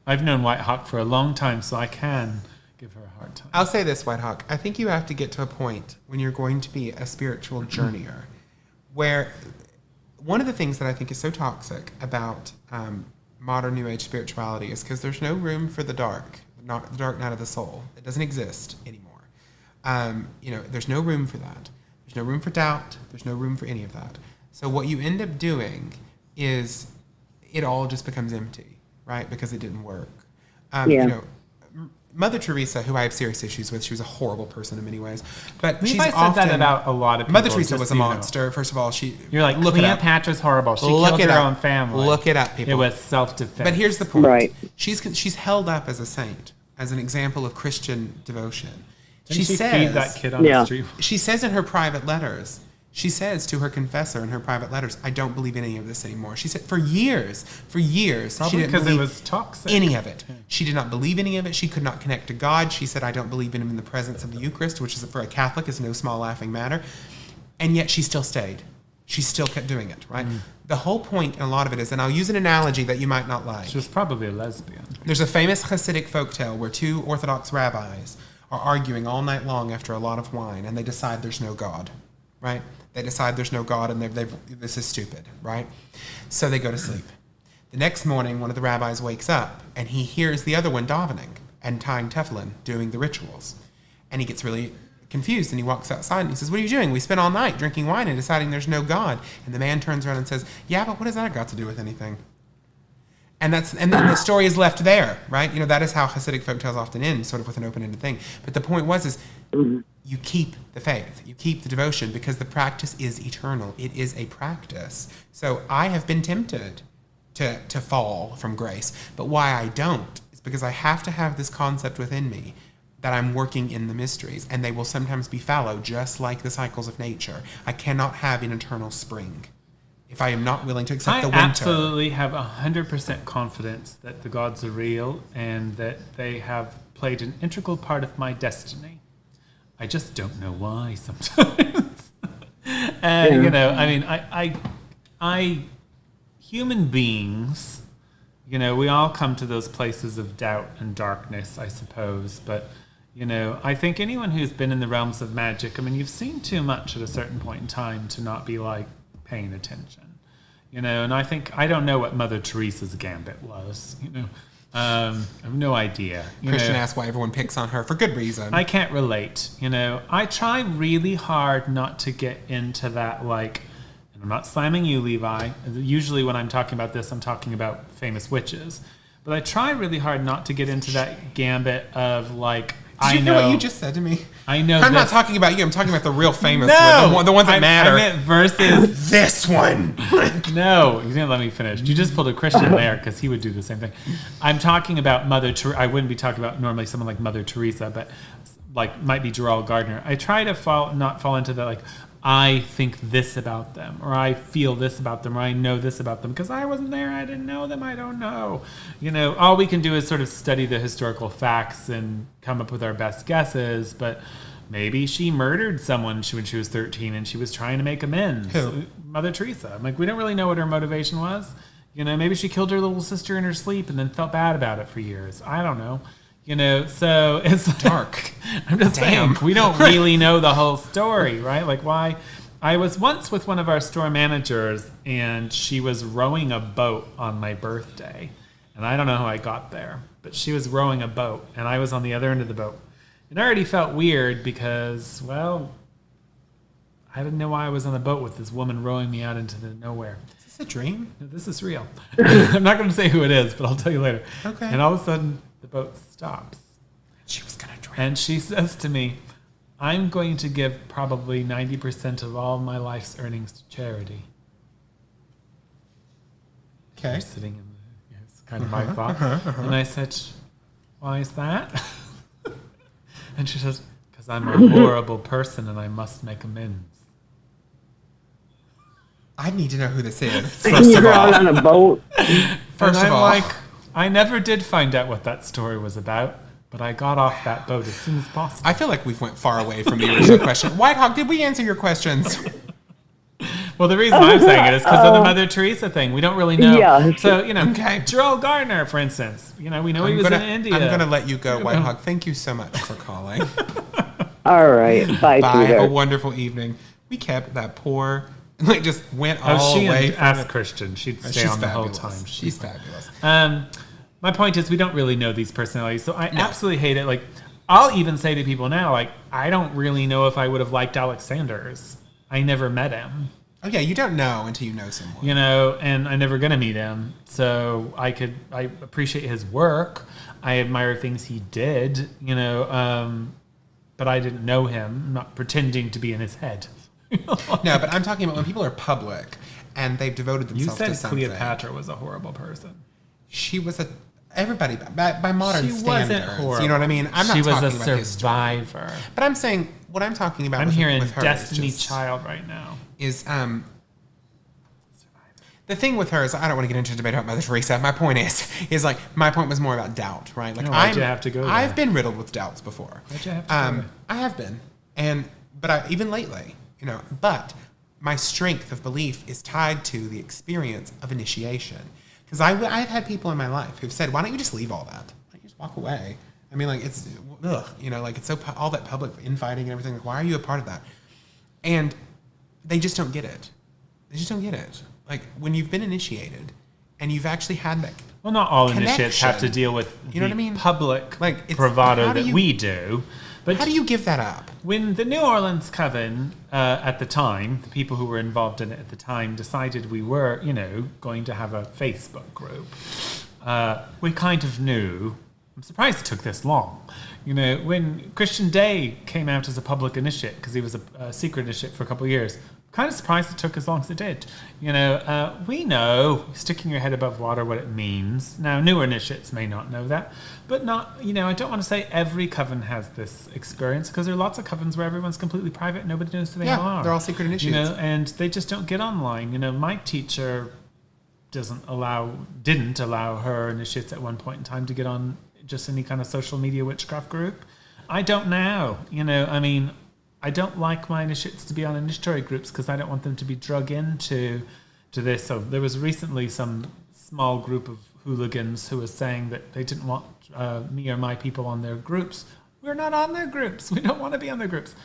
I've known White Hawk for a long time, so I can give her a hard time. I'll say this, White Hawk. I think you have to get to a point when you're going to be a spiritual journeyer, where one of the things that I think is so toxic about modern New Age spirituality is because there's no room for the dark, the dark night of the soul. It doesn't exist anymore. You know, there's no room for that. There's no room for doubt. There's no room for any of that. So what you end up doing is it all just becomes empty, right? Because it didn't work. Yeah. You know, Mother Teresa, who I have serious issues with, she was a horrible person in many ways. But Levi she's said often, that about a lot of people. Mother Teresa just was so a you know. monster. First of all, You're like, look it up. Cleopatra's horrible. She Look killed it her up. own family. Look it up, people. It was self-defense. But here's the point. Right. She's held up as a saint, as an example of Christian devotion. Didn't she says, feed that kid on Yeah. the street? She says in her private letters, she says to her confessor in her private letters, I don't believe any of this anymore. She said for years, she Probably didn't because it believe was toxic. any of it. She did not believe any of it. She could not connect to God. She said, I don't believe in him in the presence of the Eucharist, which is for a Catholic is no small laughing matter. And yet she still stayed. She still kept doing it, right? The whole point in a lot of it is, and I'll use an analogy that you might not like. She was probably a lesbian. There's a famous Hasidic folktale where two Orthodox rabbis are arguing all night long after a lot of wine, and they decide there's no God, right? They decide there's no God, and this is stupid, right? So they go to sleep. The next morning, one of the rabbis wakes up, and he hears the other one davening and tying tefillin, doing the rituals. And he gets really confused, and he walks outside, and he says, what are you doing? We spent all night drinking wine and deciding there's no God. And the man turns around and says, yeah, but what has that got to do with anything? And then the story is left there, right? You know, that is how Hasidic folktales often end, sort of with an open-ended thing. But the point is you keep the faith, you keep the devotion, because the practice is eternal. It is a practice. So I have been tempted to fall from grace, but why I don't is because I have to have this concept within me that I'm working in the mysteries, and they will sometimes be fallow, just like the cycles of nature. I cannot have an eternal spring if I am not willing to accept the winter. I absolutely have 100% confidence that the gods are real and that they have played an integral part of my destiny. I just don't know why sometimes. And, you know, I mean, I human beings, you know, we all come to those places of doubt and darkness, I suppose. But, you know, I think anyone who's been in the realms of magic, I mean, you've seen too much at a certain point in time to not be like paying attention. And I don't know what Mother Teresa's gambit was, I have no idea. Christian asked why everyone picks on her for good reason. I can't relate, I try really hard not to get into that, like, and I'm not slamming you, Levi. Usually when I'm talking about this, I'm talking about famous witches. But I try really hard not to get into that gambit of, like, Did you know what you just said to me? I know. I'm not talking about you. I'm talking about the real famous no, the ones that matter. I meant versus this one. No, you didn't let me finish. You just pulled a Christian there because he would do the same thing. I'm talking about Mother Teresa. I wouldn't be talking about normally someone like Mother Teresa, but like might be Gerald Gardner. I try to not fall into the like, I think this about them, or I feel this about them, or I know this about them because I wasn't there. I didn't know them. I don't know. All we can do is sort of study the historical facts and come up with our best guesses. But maybe she murdered someone when she was 13 and she was trying to make amends. Who? Mother Teresa. Like, we don't really know what her motivation was. Maybe she killed her little sister in her sleep and then felt bad about it for years. I don't know. So it's dark. I'm just saying, we don't really know the whole story, right? Like, why? I was once with one of our store managers, and she was rowing a boat on my birthday. And I don't know how I got there, but she was rowing a boat, and I was on the other end of the boat. It already felt weird because, well, I didn't know why I was on the boat with this woman rowing me out into the nowhere. Is this a dream? No, this is real. I'm not going to say who it is, but I'll tell you later. Okay. And all of a sudden, the boat stops. She was going to drown. And she says to me, I'm going to give probably 90% of all my life's earnings to charity. Okay. I'm sitting in it's kind of my thought. And I said, why is that? And she says, because I'm a horrible person and I must make amends. I need to know who this is. First You're of all. out on a boat. First and of I'm all. like, I never did find out what that story was about, but I got off that boat as soon as possible. I feel like we've went far away from the original question. White Hawk, did we answer your questions? Well, the reason I'm saying it is because of the Mother Teresa thing. We don't really know. Yeah. So, Okay. Gerald Gardner, for instance, we know he was in India. I'm going to let you go, White Hawk. Thank you so much for calling. All right. Bye, Bye. Have a sweetheart. wonderful evening. We kept that poor, just went Oh, all she away from asked it. Christian. She'd stay She's on the fabulous. whole time. She's fabulous. My point is, we don't really know these personalities, so I absolutely hate it. Like, I'll even say to people now, like, I don't really know if I would have liked Alexander's. I never met him. Oh, yeah, you don't know until you know someone. And I'm never going to meet him. So I appreciate his work. I admire things he did, but I didn't know him. I'm not pretending to be in his head. No, but I'm talking about when people are public and they've devoted You themselves to said something. Cleopatra was a horrible person. She was everybody by modern She standards. wasn't horrible. You know what I mean? I'm not she was talking a about history. survivor. But I'm saying what I'm talking about. I'm with, hearing with her Destiny is just, Child right now. Is the thing with her is I don't want to get into a debate about Mother Teresa. My point is like my point was more about doubt, right? Like why'd you have to go there? I've been riddled with doubts before. Why'd you have to go there? I have been, but even lately, but my strength of belief is tied to the experience of initiation. Because I've had people in my life who've said, why don't you just leave all that? Why don't you just walk away? I mean, like, it's, like, it's so, all that public infighting and everything. Like, why are you a part of that? And they just don't get it. They just don't get it. Like, when you've been initiated and you've actually had that Well, not all initiates connection, have to deal with you know what I mean? public Like, it's- bravado how do that you- we do. But how do you give that up? when the New Orleans Coven, at the time, the people who were involved in it at the time decided we were, going to have a Facebook group, we kind of knew. I'm surprised it took this long. When Christian Day came out as a public initiate, because he was a secret initiate for a couple of years, kind of surprised it took as long as it did. We know sticking your head above water what it means. Now, newer initiates may not know that, but not, I don't want to say every coven has this experience, because there are lots of covens where everyone's completely private, nobody knows who they are. They're all secret initiates. And they just don't get online. My teacher didn't allow her initiates at one point in time to get on just any kind of social media witchcraft group. I don't now. I don't like my initiates to be on initiatory groups because I don't want them to be drug into this. So there was recently some small group of hooligans who was saying that they didn't want me or my people on their groups. We're not on their groups. We don't want to be on their groups.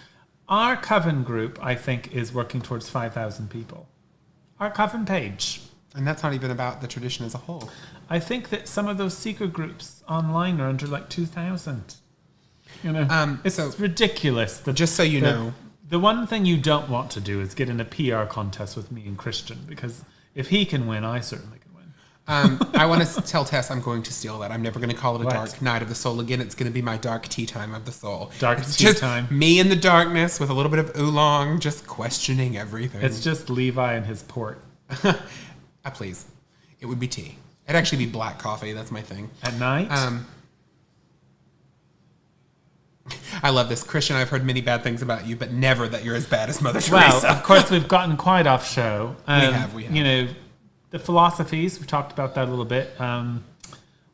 Our coven group, I think, is working towards 5,000 people. Our coven page. And that's not even about the tradition as a whole. I think that some of those secret groups online are under like 2,000. You know, it's ridiculous. Just so you know. The one thing you don't want to do is get in a PR contest with me and Christian, because if he can win, I certainly can win. I want to tell Tess I'm going to steal that. I'm never going to call it a What? dark night of the soul again. It's going to be my dark tea time of the soul. It's tea just time. Me in the darkness with a little bit of oolong, just questioning everything. It's just Levi and his port. Please. It would be tea. It'd actually be black coffee. That's my thing. At night? I love this. Christian, I've heard many bad things about you, but never that you're as bad as Mother Well, Teresa. of course, we've gotten quite off show. We have. You know, the philosophies, we've talked about that a little bit.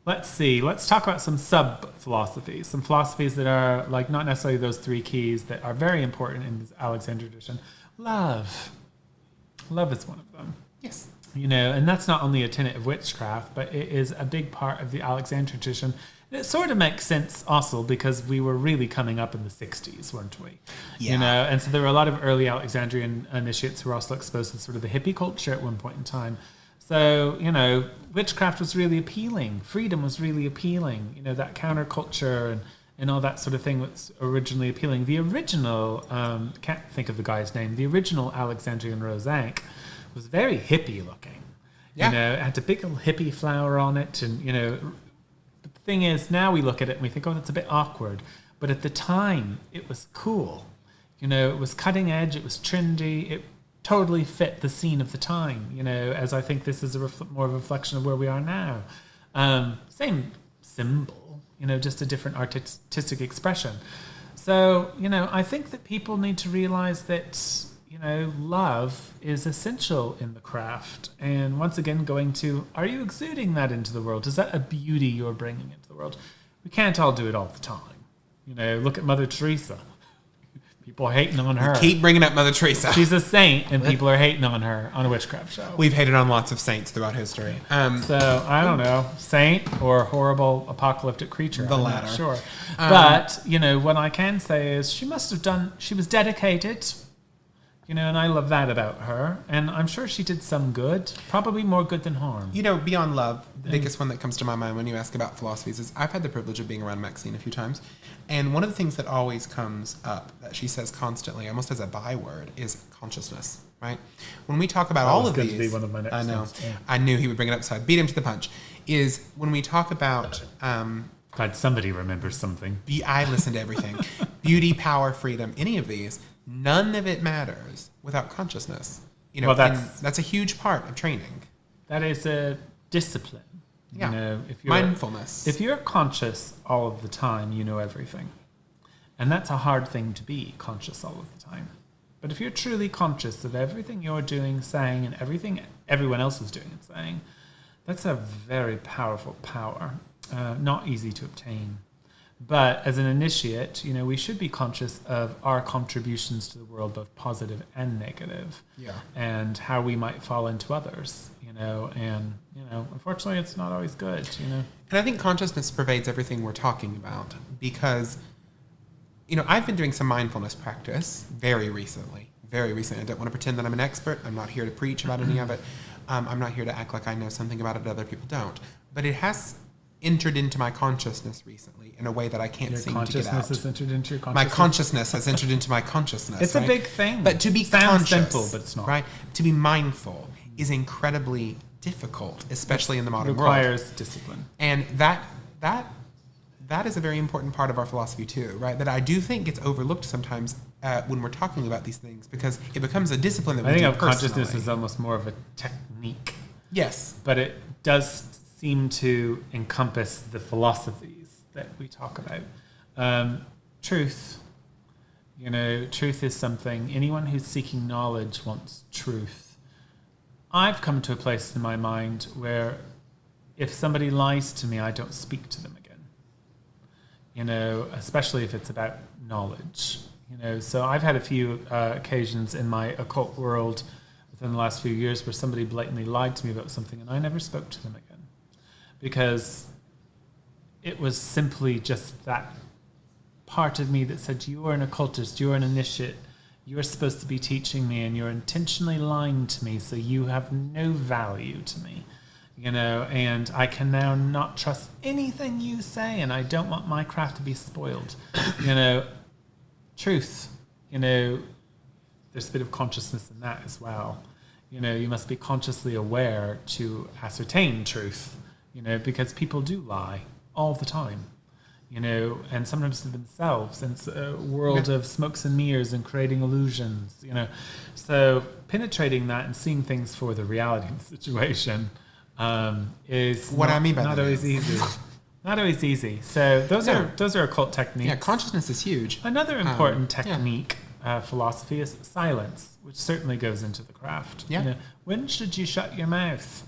Let's see. Let's talk about some sub-philosophies. Some philosophies that are, like, not necessarily those three keys that are very important in this Alexandrian tradition. Love. Love is one of them. Yes. You know, and that's not only a tenet of witchcraft, but it is a big part of the Alexandrian tradition. And it sort of makes sense also because we were really coming up in the 60s, weren't we? Yeah. You know, and so there were a lot of early Alexandrian initiates who were also exposed to sort of the hippie culture at one point in time. So, you know, witchcraft was really appealing. Freedom was really appealing. You know, that counterculture and all that sort of thing was originally appealing. The original, can't think of the guy's name, the original Alexandrian Rosank was very hippie looking. Yeah. You know, it had a big little hippie flower on it. And, you know, but the thing is, now we look at it and we think, oh, that's a bit awkward. But at the time, it was cool. You know, it was cutting edge. It was trendy. It totally fit the scene of the time, you know, as I think this is more of a reflection of where we are now. Same symbol, you know, just a different artistic expression. So, you know, I think that people need to realize that, you know, love is essential in the craft. And once again, going to, are you exuding that into the world? Is that a beauty you're bringing into the world? We can't all do it all the time. You know, look at Mother Teresa. People are hating on her. Keep bringing up Mother Teresa. She's a saint, and people are hating on her on a witchcraft show. We've hated on lots of saints throughout history. So, I don't know, saint or horrible apocalyptic creature. The I'm latter. not sure. But, you know, what I can say is she was dedicated, you know, and I love that about her. And I'm sure she did some good, probably more good than harm. You know, beyond love, the biggest one that comes to my mind when you ask about philosophies is I've had the privilege of being around Maxine a few times. And one of the things that always comes up that she says constantly, almost as a byword, is consciousness, right? When we talk about all of these... That was going to be one of my next I know. ones, yeah. I knew he would bring it up, so I beat him to the punch. Is when we talk about... Glad somebody remembers something. I listen to everything. Beauty, power, freedom, any of these, none of it matters without consciousness. You know, Well, and that's a huge part of training. That is a discipline. Yeah. You know, if you're, Mindfulness. If you're conscious all of the time, you know everything. And that's a hard thing to be, conscious all of the time. But if you're truly conscious of everything you're doing, saying, and everything everyone else is doing and saying, that's a very powerful power. Not easy to obtain. But as an initiate, you know, we should be conscious of our contributions to the world, both positive and negative. Yeah. And how we might fall into others, you know, and, you know, unfortunately it's not always good, you know. And I think consciousness pervades everything we're talking about because, you know, I've been doing some mindfulness practice very recently. I don't want to pretend that I'm an expert. I'm not here to preach about any of it. I'm not here to act like I know something about it that other people don't. But it has entered into my consciousness recently in a way that I can't seem to get out. Your consciousness has entered into your consciousness? My consciousness has entered into my consciousness. It's right? a big thing. But to be Sounds conscious, simple, but it's not. right? To be mindful is incredibly difficult, especially in the modern requires world. discipline. And that is a very important part of our philosophy too, right? That I do think gets overlooked sometimes when we're talking about these things because it becomes a discipline that we do I think of personally. consciousness is almost more of a technique. Yes. But it does seem to encompass the philosophies that we talk about. Truth. You know, truth is something, anyone who's seeking knowledge wants truth. I've come to a place in my mind where if somebody lies to me, I don't speak to them again. You know, especially if it's about knowledge. You know, so I've had a few occasions in my occult world within the last few years where somebody blatantly lied to me about something and I never spoke to them again. Because it was simply just that part of me that said, you are an occultist, you are an initiate, you're supposed to be teaching me and you're intentionally lying to me, so you have no value to me. And I can now not trust anything you say, and I don't want my craft to be spoiled. Truth, there's a bit of consciousness in that as well. You must be consciously aware to ascertain truth, because people do lie all the time, and sometimes to themselves. And it's a world of smokes and mirrors and creating illusions, So penetrating that and seeing things for the reality of the situation is what I mean by not that always easy. Not always easy. So those are occult techniques. Yeah, consciousness is huge. Another important technique, philosophy, is silence, which certainly goes into the craft. Yeah. When should you shut your mouth?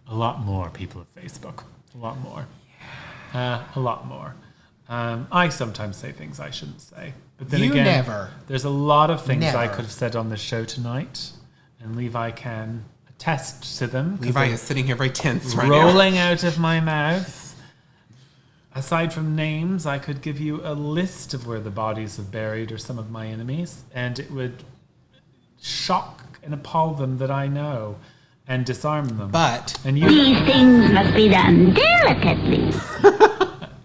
A lot more people at Facebook. A lot more. A lot more. I sometimes say things I shouldn't say. But then again, never. There's a lot of things I Never. could have said on the show tonight, and Levi can attest to them. Levi is sitting here very tense right now. Rolling out of my mouth. Aside from names, I could give you a list of where the bodies of buried are some of my enemies, and it would shock and appall them that I know, and disarm them. But and These things must be done delicately.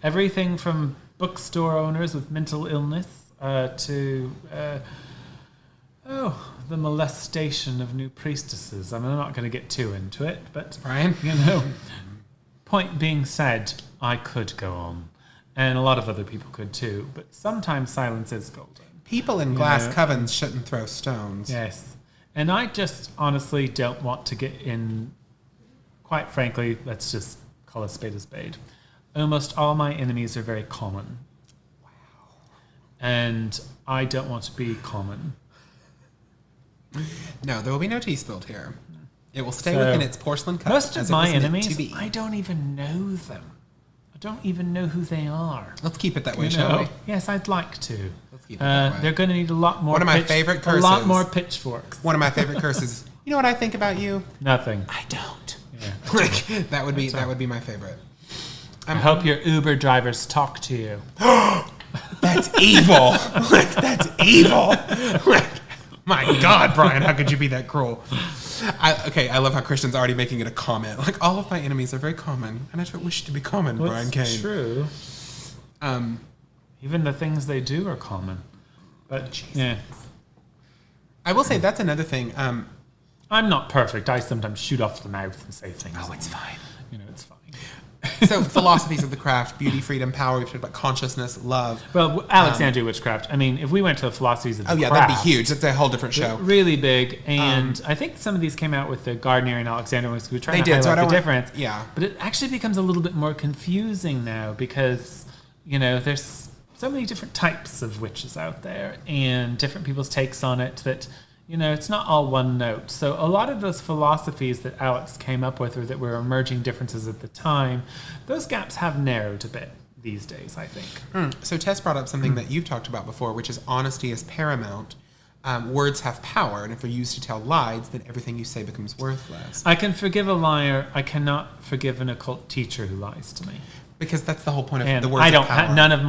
everything from bookstore owners with mental illness to the molestation of new priestesses. I'm not going to get too into it, but Brian, point being said, I could go on, and a lot of other people could too. But sometimes silence is golden. people in glass covens shouldn't throw stones. Yes, and I just honestly don't want to get in. Quite frankly, let's just call a spade a spade. Almost all my enemies are very common. Wow. And I don't want to be common. No, there will be no tea spilled here. It will stay within its porcelain cup. Most of as it my was meant to enemies, be. I don't even know them. I don't even know who they are. Let's keep it that way, shall we? Yes, I'd like to. Let's keep it that way. They're going to need a lot more. One of my favorite curses. A lot more pitchforks. One of my favorite curses. You know what I think about you? Nothing. I don't. Yeah. Like that would be my favorite. I hope your Uber drivers talk to you. That's evil. Like that's evil. Like, my God, Brian, how could you be that cruel? I love how Christian's already making it a comment. Like all of my enemies are very common, and I don't wish to be common. Well, Brian it's Kane. true. Even the things they do are common. But yeah, I will say that's another thing. I'm not perfect. I sometimes shoot off the mouth and say things. Oh, it's fine. It's fine. So philosophies of the craft: beauty, freedom, power. We've talked about consciousness, love. Well, Alexandrian witchcraft. I mean, if we went to the philosophies of the craft, that'd be huge. That's a whole different show. Really big, and I think some of these came out with the Gardnerian Alexandrian, which we trying to highlight the difference. Yeah, but it actually becomes a little bit more confusing now because there's so many different types of witches out there, and different people's takes on it. That it's not all one note. So a lot of those philosophies that Alex came up with, or that were emerging differences at the time, those gaps have narrowed a bit these days, I think. So Tess brought up something that you've talked about before, which is honesty is paramount. Words have power, and if they're used to tell lies, then everything you say becomes worthless. I can forgive a liar. I cannot forgive an occult teacher who lies to me. Because that's the whole point of And the words I don't. of power. None of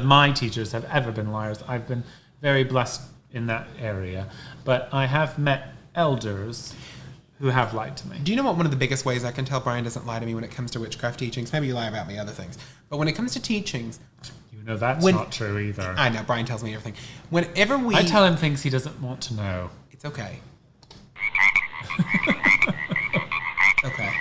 my teachers have ever been liars. I've been very blessed in that area, but I have met elders who have lied to me. Do you know what one of the biggest ways I can tell Brian doesn't lie to me when it comes to witchcraft teachings? Maybe you lie about me other things, but when it comes to teachings, that's not true either. I know Brian tells me everything. Whenever I tell him things he doesn't want to know. It's okay. Okay.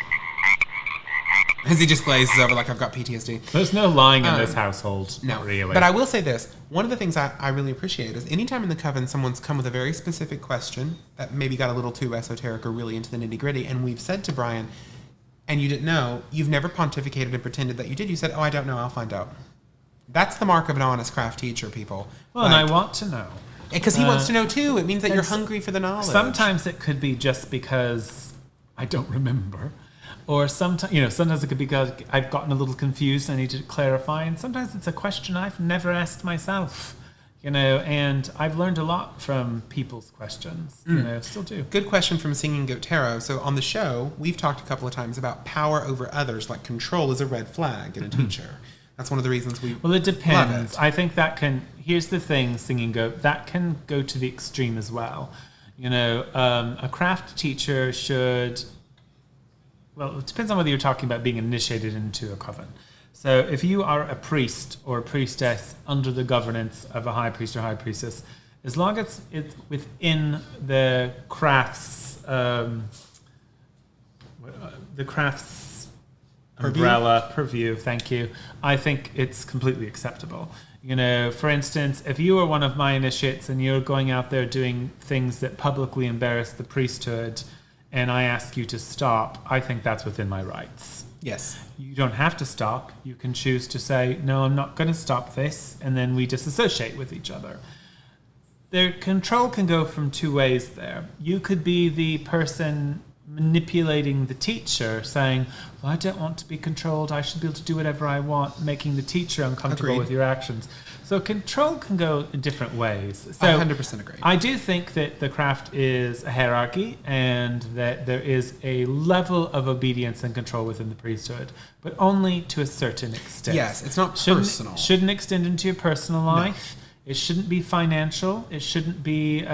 As he just glazes over like I've got PTSD. There's no lying in this household. No, not really. But I will say this. One of the things I really appreciate is anytime in the coven someone's come with a very specific question that maybe got a little too esoteric or really into the nitty-gritty, and we've said to Brian, and you didn't know, you've never pontificated and pretended that you did. You said, I don't know, I'll find out. That's the mark of an honest craft teacher, people. Well, and I want to know. Because he wants to know, too. It means that you're hungry for the knowledge. Sometimes it could be just because I don't remember. Or sometimes it could be because I've gotten a little confused and I need to clarify. And sometimes it's a question I've never asked myself, and I've learned a lot from people's questions, still do. Good question from Singing Goat Tarot. So on the show, we've talked a couple of times about power over others, like control is a red flag in a teacher. That's one of the reasons we Well, it depends. love it. I think that can. Here's the thing, singing goat. That can go to the extreme as well. You know, a craft teacher should. Well, it depends on whether you're talking about being initiated into a coven. So, if you are a priest or a priestess under the governance of a high priest or high priestess, as long as it's within the crafts purview, thank you, I think it's completely acceptable. You know, for instance, if you were one of my initiates and you're going out there doing things that publicly embarrass the priesthood and I ask you to stop, I think that's within my rights. Yes. You don't have to stop. You can choose to say, no, I'm not going to stop this, and then we disassociate with each other. Their control can go from two ways there. You could be the person manipulating the teacher, saying, well, I don't want to be controlled, I should be able to do whatever I want, making the teacher uncomfortable Agreed. with your actions. So control can go in different ways. So I 100% agree. I do think that the craft is a hierarchy and that there is a level of obedience and control within the priesthood, but only to a certain extent. Yes, it's not personal. Shouldn't extend into your personal life. It shouldn't be financial. It shouldn't be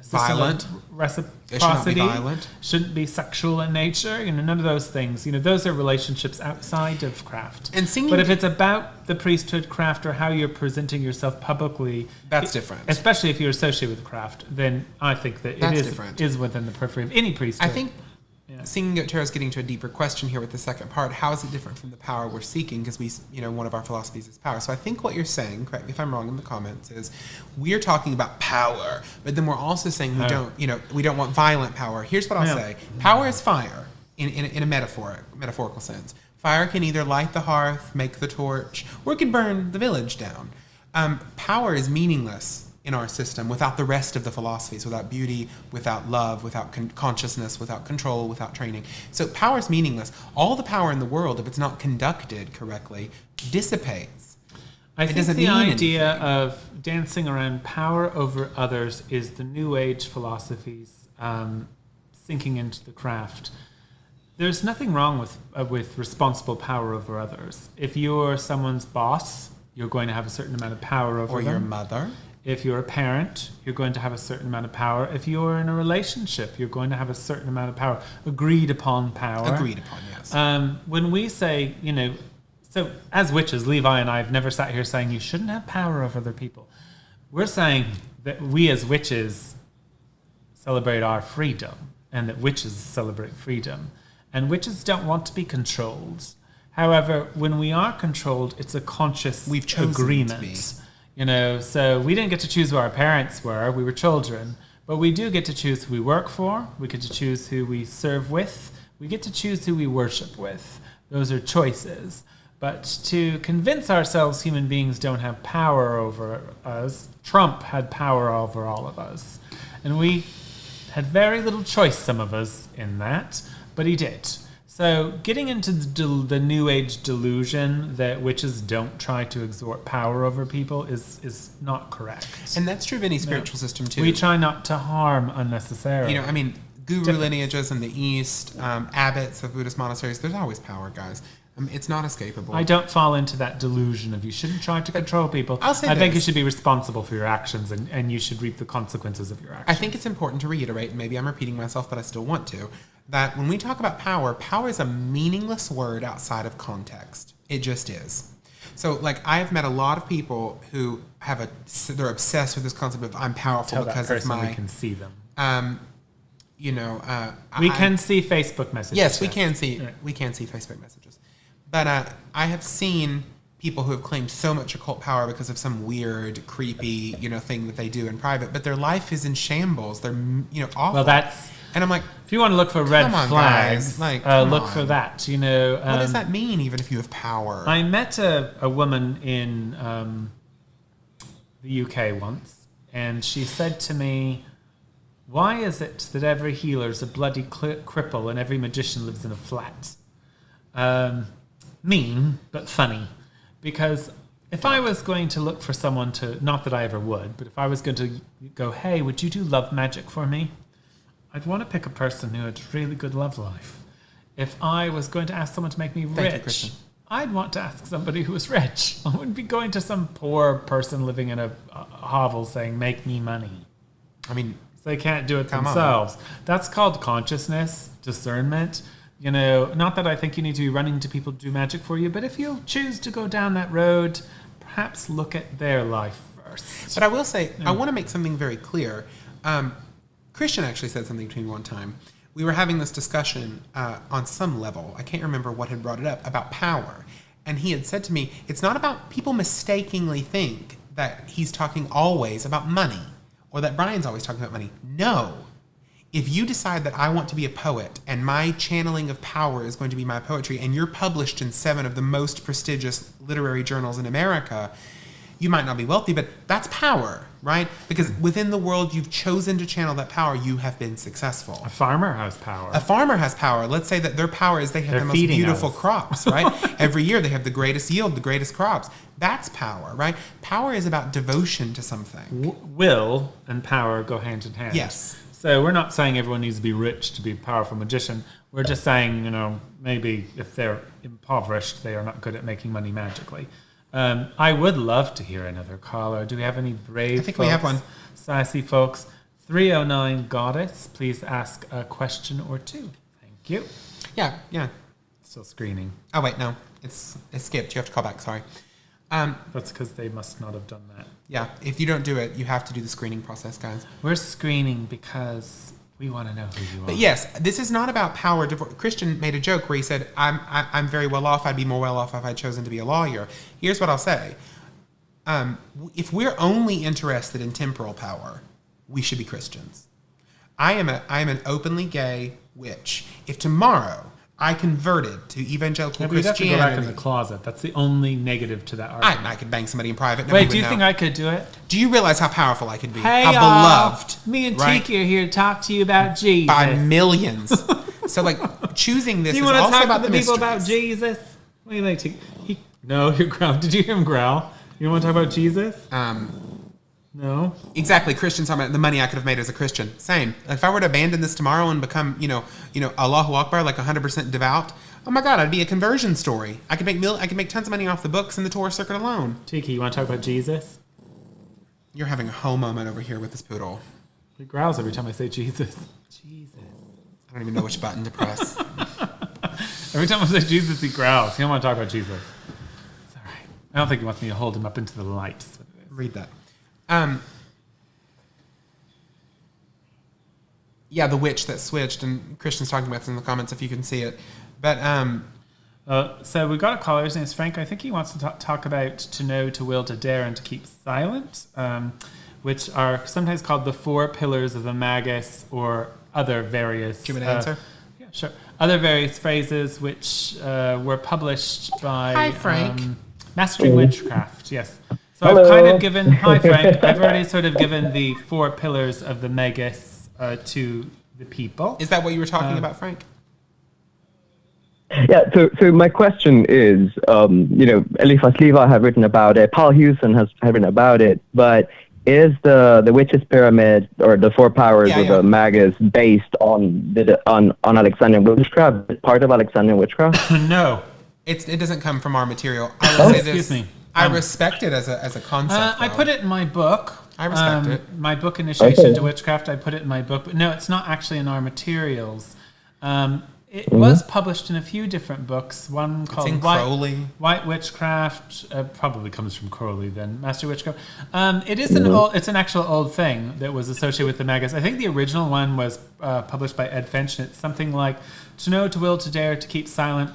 Violent. Reciprocity. It should not be violent. Shouldn't be sexual in nature. You know, none of those things. You know, those are relationships outside of craft. And singing, but if it's about the priesthood, craft, or how you're presenting yourself publicly, that's different. Especially if you're associated with craft, then I think that That's it different. is within the periphery of any priesthood. I think Singing Goat Tarot is getting to a deeper question here with the second part. How is it different from the power we're seeking? Because one of our philosophies is power. So I think what you're saying, correct me if I'm wrong in the comments, is we're talking about power, but then we're also saying we don't want violent power. Here's what I'll say: power is fire in a metaphorical sense. Fire can either light the hearth, make the torch, or it can burn the village down. Power is meaningless in our system without the rest of the philosophies, without beauty, without love, without consciousness, without control, without training. So power is meaningless. All the power in the world, if it's not conducted correctly, dissipates. I think the idea of dancing around power over others is the New Age philosophies sinking into the craft. There's nothing wrong with responsible power over others. If you're someone's boss, you're going to have a certain amount of power over them. Or your mother. If you're a parent, you're going to have a certain amount of power. If you're in a relationship, you're going to have a certain amount of power. Agreed upon power. Agreed upon, yes. When we say, so as witches, Levi and I have never sat here saying you shouldn't have power over other people. We're saying that we as witches celebrate our freedom and that witches celebrate freedom. And witches don't want to be controlled. However, when we are controlled, it's a conscious We've chosen agreement. to be. So we didn't get to choose who our parents were. We were children. But we do get to choose who we work for. We get to choose who we serve with. We get to choose who we worship with. Those are choices. But to convince ourselves human beings don't have power over us, Trump had power over all of us. And we had very little choice, some of us, in that. But he did. So getting into the New Age delusion that witches don't try to exert power over people is not correct. And that's true of any spiritual system too. We try not to harm unnecessarily. Guru lineages in the East, abbots of Buddhist monasteries, there's always power, guys. It's not escapable. I don't fall into that delusion of you shouldn't try to control people. I'll say I think you this. should be responsible for your actions and you should reap the consequences of your actions. I think it's important to reiterate, and maybe I'm repeating myself, but I still want to, that when we talk about power, power is a meaningless word outside of context. It just is. So, I've met a lot of people who they're obsessed with this concept of I'm powerful Tell because that of person my... we can see them. We can see Facebook messages. Yes, we can see Facebook messages. But I have seen people who have claimed so much occult power because of some weird, creepy, thing that they do in private, but their life is in shambles. They're, awful. Well, that's... And I'm like... If you want to look for red flags, look for that. What does that mean, even if you have power? I met a woman in the UK once, and she said to me, why is it that every healer is a bloody cripple and every magician lives in a flat? Mean, but funny. Because if I was going to look for someone to, not that I ever would, but if I was going to go, hey, would you do love magic for me? I'd want to pick a person who had a really good love life. If I was going to ask someone to make me Thank you, rich, Kristen. I'd want to ask somebody who was rich. I wouldn't be going to some poor person living in a hovel saying, make me money. I mean, So they can't do it Come themselves. That's called consciousness, discernment. You know, not that I think you need to be running to people to do magic for you, but if you choose to go down that road, perhaps look at their life first. but I will say, I want to make something very clear. Christian actually said something to me one time. We were having this discussion on some level. I can't remember what had brought it up, about power. And he had said to me, it's not about people mistakenly think that he's talking always about money or that Brian's always talking about money. No. If you decide that I want to be a poet and my channeling of power is going to be my poetry and you're published in 7 of the most prestigious literary journals in America, you might not be wealthy, but that's power, right? Because within the world you've chosen to channel that power, you have been successful. A farmer has power. A farmer has power. Let's say that their power is they have They're the most feeding beautiful us. crops, right? Every year they have the greatest yield, the greatest crops. That's power, right? Power is about devotion to something. Will and power go hand in hand. Yes. So we're not saying everyone needs to be rich to be a powerful magician. We're just saying, you know, maybe if they're impoverished, they are not good at making money magically. I would love to hear another caller. Do we have any brave I think folks, we have one. Sassy folks? 309 Goddess, please ask a question or two. Thank you. Yeah. Still screening. Oh, wait, no. It's skipped. You have to call back. Sorry. That's because they must not have done that. Yeah, if you don't do it, you have to do the screening process, guys. We're screening because we want to know who you are. But yes, this is not about power. Christian made a joke where he said, I'm very well off. I'd be more well off if I'd chosen to be a lawyer. Here's what I'll say. If we're only interested in temporal power, we should be Christians. I am an openly gay witch. If tomorrow I converted to evangelical Maybe you'd have to go Christianity, back in the closet. That's the only negative to that argument. I could bang somebody in private. Nobody Wait, would do you know. think I could do it? Do you realize how powerful I could be? Hey, how y'all. beloved. Me and right? Tiki are here to talk to you about Jesus. By millions. So, like, choosing this Do you is want to also talk about to the the people mysteries. about Jesus? What do you think, Tiki? No, you're growl. Did you hear him growl? You want to talk about Jesus? No. Exactly. Christians talking about the money I could have made as a Christian. Same. If I were to abandon this tomorrow and become, Allahu Akbar, like 100% devout, oh my God, I'd be a conversion story. I could make tons of money off the books and the tour circuit alone. Tiki, you want to talk about Jesus? You're having a whole moment over here with this poodle. He growls every time I say Jesus. Jesus. I don't even know which button to press. Every time I say Jesus, he growls. He don't want to talk about Jesus. It's all right. I don't think he wants me to hold him up into the light. Read that. Yeah, the witch that switched, and Christian's talking about this in the comments if you can see it. But so we got a caller. His name is Frank. I think he wants to talk about to know, to will, to dare, and to keep silent, which are sometimes called the 4 pillars of the magus, or other various. Do you want me to answer? Yeah, sure. Other various phrases which were published by Hi, Frank. Mastering Witchcraft. Yes. So I've kind of given. Hi, Frank. I've already sort of given the 4 pillars of the magus to the people. Is that what you were talking about, Frank? Yeah, so my question is, Eliphas Levi have written about it, Paul Hewson has written about it, but is the Witches' Pyramid, or the 4 powers of the magus, based on Alexandrian witchcraft, part of Alexandrian witchcraft? No. It doesn't come from our material. I will say this. Excuse me. I respect it as a concept. I put it in my book. I respect it. My book, Initiation to Witchcraft, I put it in my book. But no, it's not actually in our materials. It was published in a few different books. One called in Crowley. White Witchcraft. Probably comes from Crowley then. Master Witchcraft. It is it's an actual old thing that was associated with the magus. I think the original one was published by Ed Finch. And it's something like, to know, to will, to dare, to keep silent.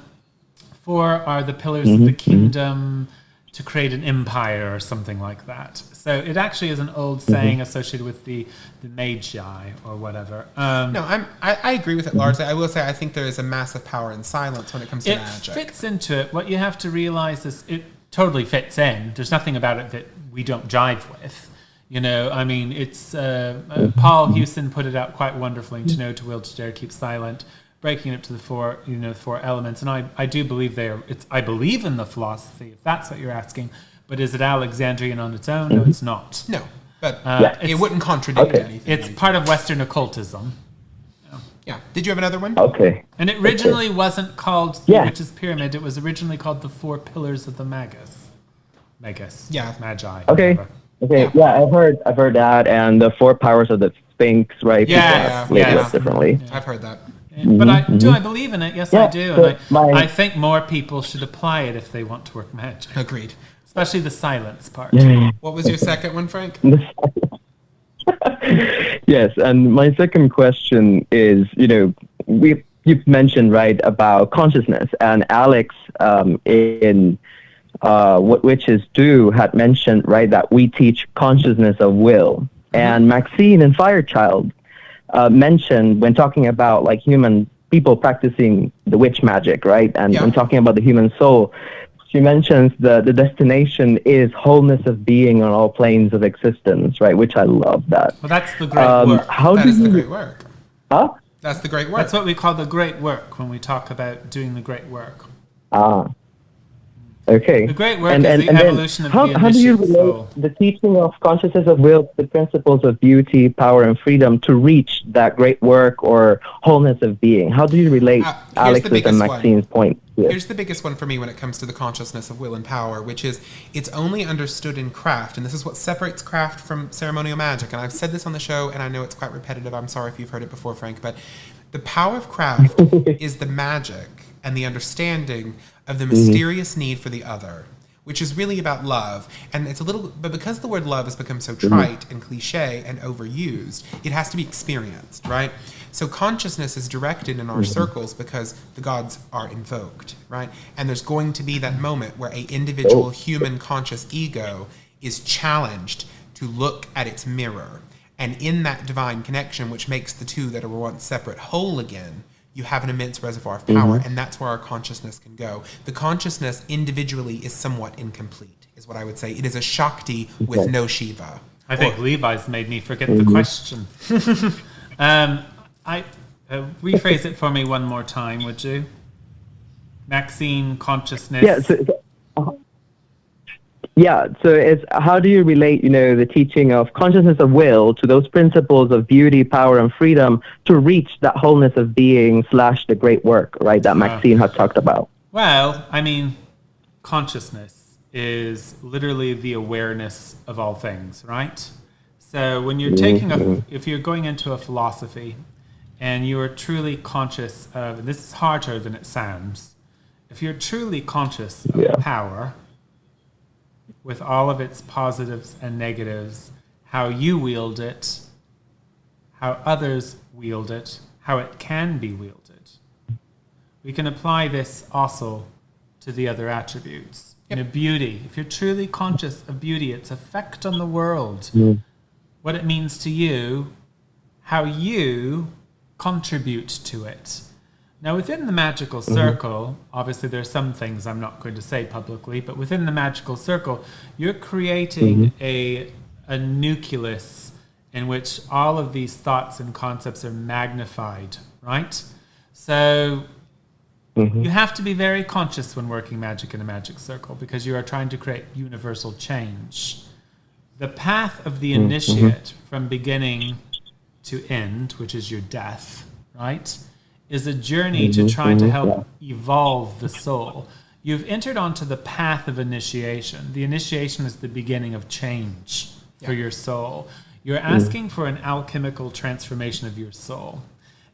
4 are the pillars of the kingdom, to create an empire, or something like that. So it actually is an old saying associated with the magi or whatever. No, I agree with it largely. I will say I think there is a massive power in silence when it comes to magic. It fits into it. What you have to realize is it totally fits in. There's nothing about it that we don't jive with. It's Paul Hewson put it out quite wonderfully. To know, to will, to dare, keep silent. Breaking it to the 4 elements, and I do believe I believe in the philosophy, if that's what you're asking. But is it Alexandrian on its own? No, it's not. No, but It's- it wouldn't contradict anything. It's part of Western occultism. Yeah. Did you have another one? Okay. And it originally wasn't called the Witch's Pyramid. It was originally called the Four Pillars of the Magus. Yeah. Magi. Okay. Whatever. Okay. Yeah, I've heard that, and the four powers of the Sphinx, right? Yeah, People label it differently. I've heard that. But I believe in it. Yes, I do. so And I think more people should apply it if they want to work magic. Agreed. Especially the silence part. What was your second one, Frank? Yes, and my second question is, you've mentioned, right, about consciousness, and Alex in What Witches Do had mentioned, right, that we teach consciousness of will. And Maxine in Firechild mentioned, when talking about like human people practicing the witch magic, right, and when talking about the human soul, she mentions the destination is wholeness of being on all planes of existence, right? Which I love that. Well, that's the great work. That is the great work. Huh? That's the great work. That's what we call the great work when we talk about doing the great work. Okay. The great work is the evolution of the how do you initiate relate soul. the teaching of consciousness of will to the principles of beauty, power, and freedom to reach that great work or wholeness of being? How do you relate Alex's and Maxine's point? Here's the biggest one for me when it comes to the consciousness of will and power, which is it's only understood in craft, and this is what separates craft from ceremonial magic. And I've said this on the show, and I know it's quite repetitive. I'm sorry if you've heard it before, Frank, but the power of craft is the magic and the understanding of the mysterious need for the other, which is really about love. And it's but because the word love has become so trite and cliche and overused, it has to be experienced, right? So consciousness is directed in our circles because the gods are invoked, right? And there's going to be that moment where an individual human conscious ego is challenged to look at its mirror. And in that divine connection, which makes the two that were once separate whole again, you have an immense reservoir of power, and that's where our consciousness can go. The consciousness individually is somewhat incomplete, is what I would say. It is a Shakti with no Shiva. I think Levi's made me forget the question. Rephrase it for me one more time, would you? Maxine, consciousness. So it's how do you relate, the teaching of consciousness of will to those principles of beauty, power, and freedom to reach that wholeness of being / the great work, right, that Maxine has talked about? Well, I mean, consciousness is literally the awareness of all things, right? So when you're if you're going into a philosophy and you are truly conscious of, and this is harder than it sounds, if you're truly conscious of power, with all of its positives and negatives, how you wield it, how others wield it, how it can be wielded. We can apply this also to the other attributes. Beauty. If you're truly conscious of beauty, its effect on the world, what it means to you, how you contribute to it. Now, within the magical circle, obviously there's some things I'm not going to say publicly, but within the magical circle, you're creating a nucleus in which all of these thoughts and concepts are magnified, right? So you have to be very conscious when working magic in a magic circle because you are trying to create universal change. The path of the initiate from beginning to end, which is your death, right, is a journey to try to help evolve the soul. You've entered onto the path of initiation. The initiation is the beginning of change for your soul. You're asking for an alchemical transformation of your soul.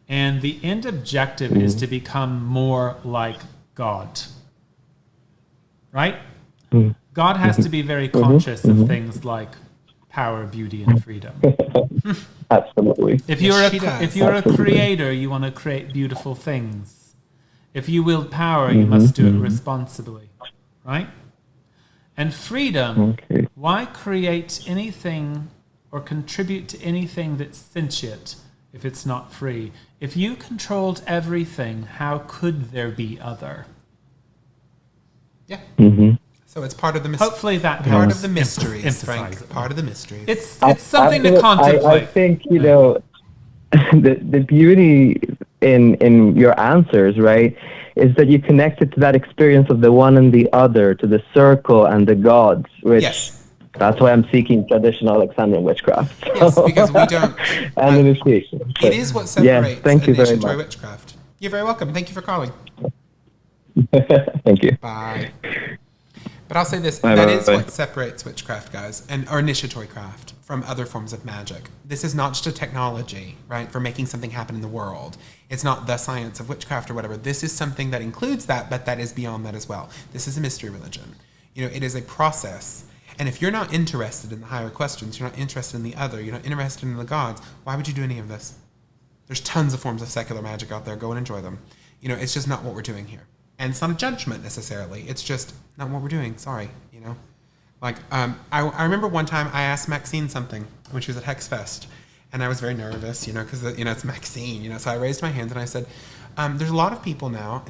And the end objective is to become more like God. Right? God has to be very conscious of things like power, beauty, and freedom. Absolutely. If you're a creator, you want to create beautiful things. If you wield power, you must do it responsibly, right? And freedom, why create anything or contribute to anything that's sentient if it's not free? If you controlled everything, how could there be other? Yeah. So it's part of the hopefully that part of the mysteries, Frank. Part of the mysteries. It's something to contemplate. I think the beauty in your answers, right, is that you connect it to that experience of the one and the other, to the circle and the gods, which That's why I'm seeking traditional Alexandrian witchcraft. Yes, because we don't. And initiation. It is what separates thank you very initiatory much. witchcraft. You're very welcome. Thank you for calling. Thank you. Bye. But I'll say this, Bye, that bye, is bye. what separates witchcraft, guys, or initiatory craft from other forms of magic. This is not just a technology, right, for making something happen in the world. It's not the science of witchcraft or whatever. This is something that includes that, but that is beyond that as well. This is a mystery religion. You know, it is a process. And if you're not interested in the higher questions, you're not interested in the other, you're not interested in the gods, why would you do any of this? There's tons of forms of secular magic out there. Go and enjoy them. You know, it's just not what we're doing here. And it's not a judgment necessarily. It's just not what we're doing. Sorry, you know. Like, I remember one time I asked Maxine something when she was at Hex Fest, and I was very nervous, you know, because you know it's Maxine, you know. So I raised my hand and I said, "There's a lot of people now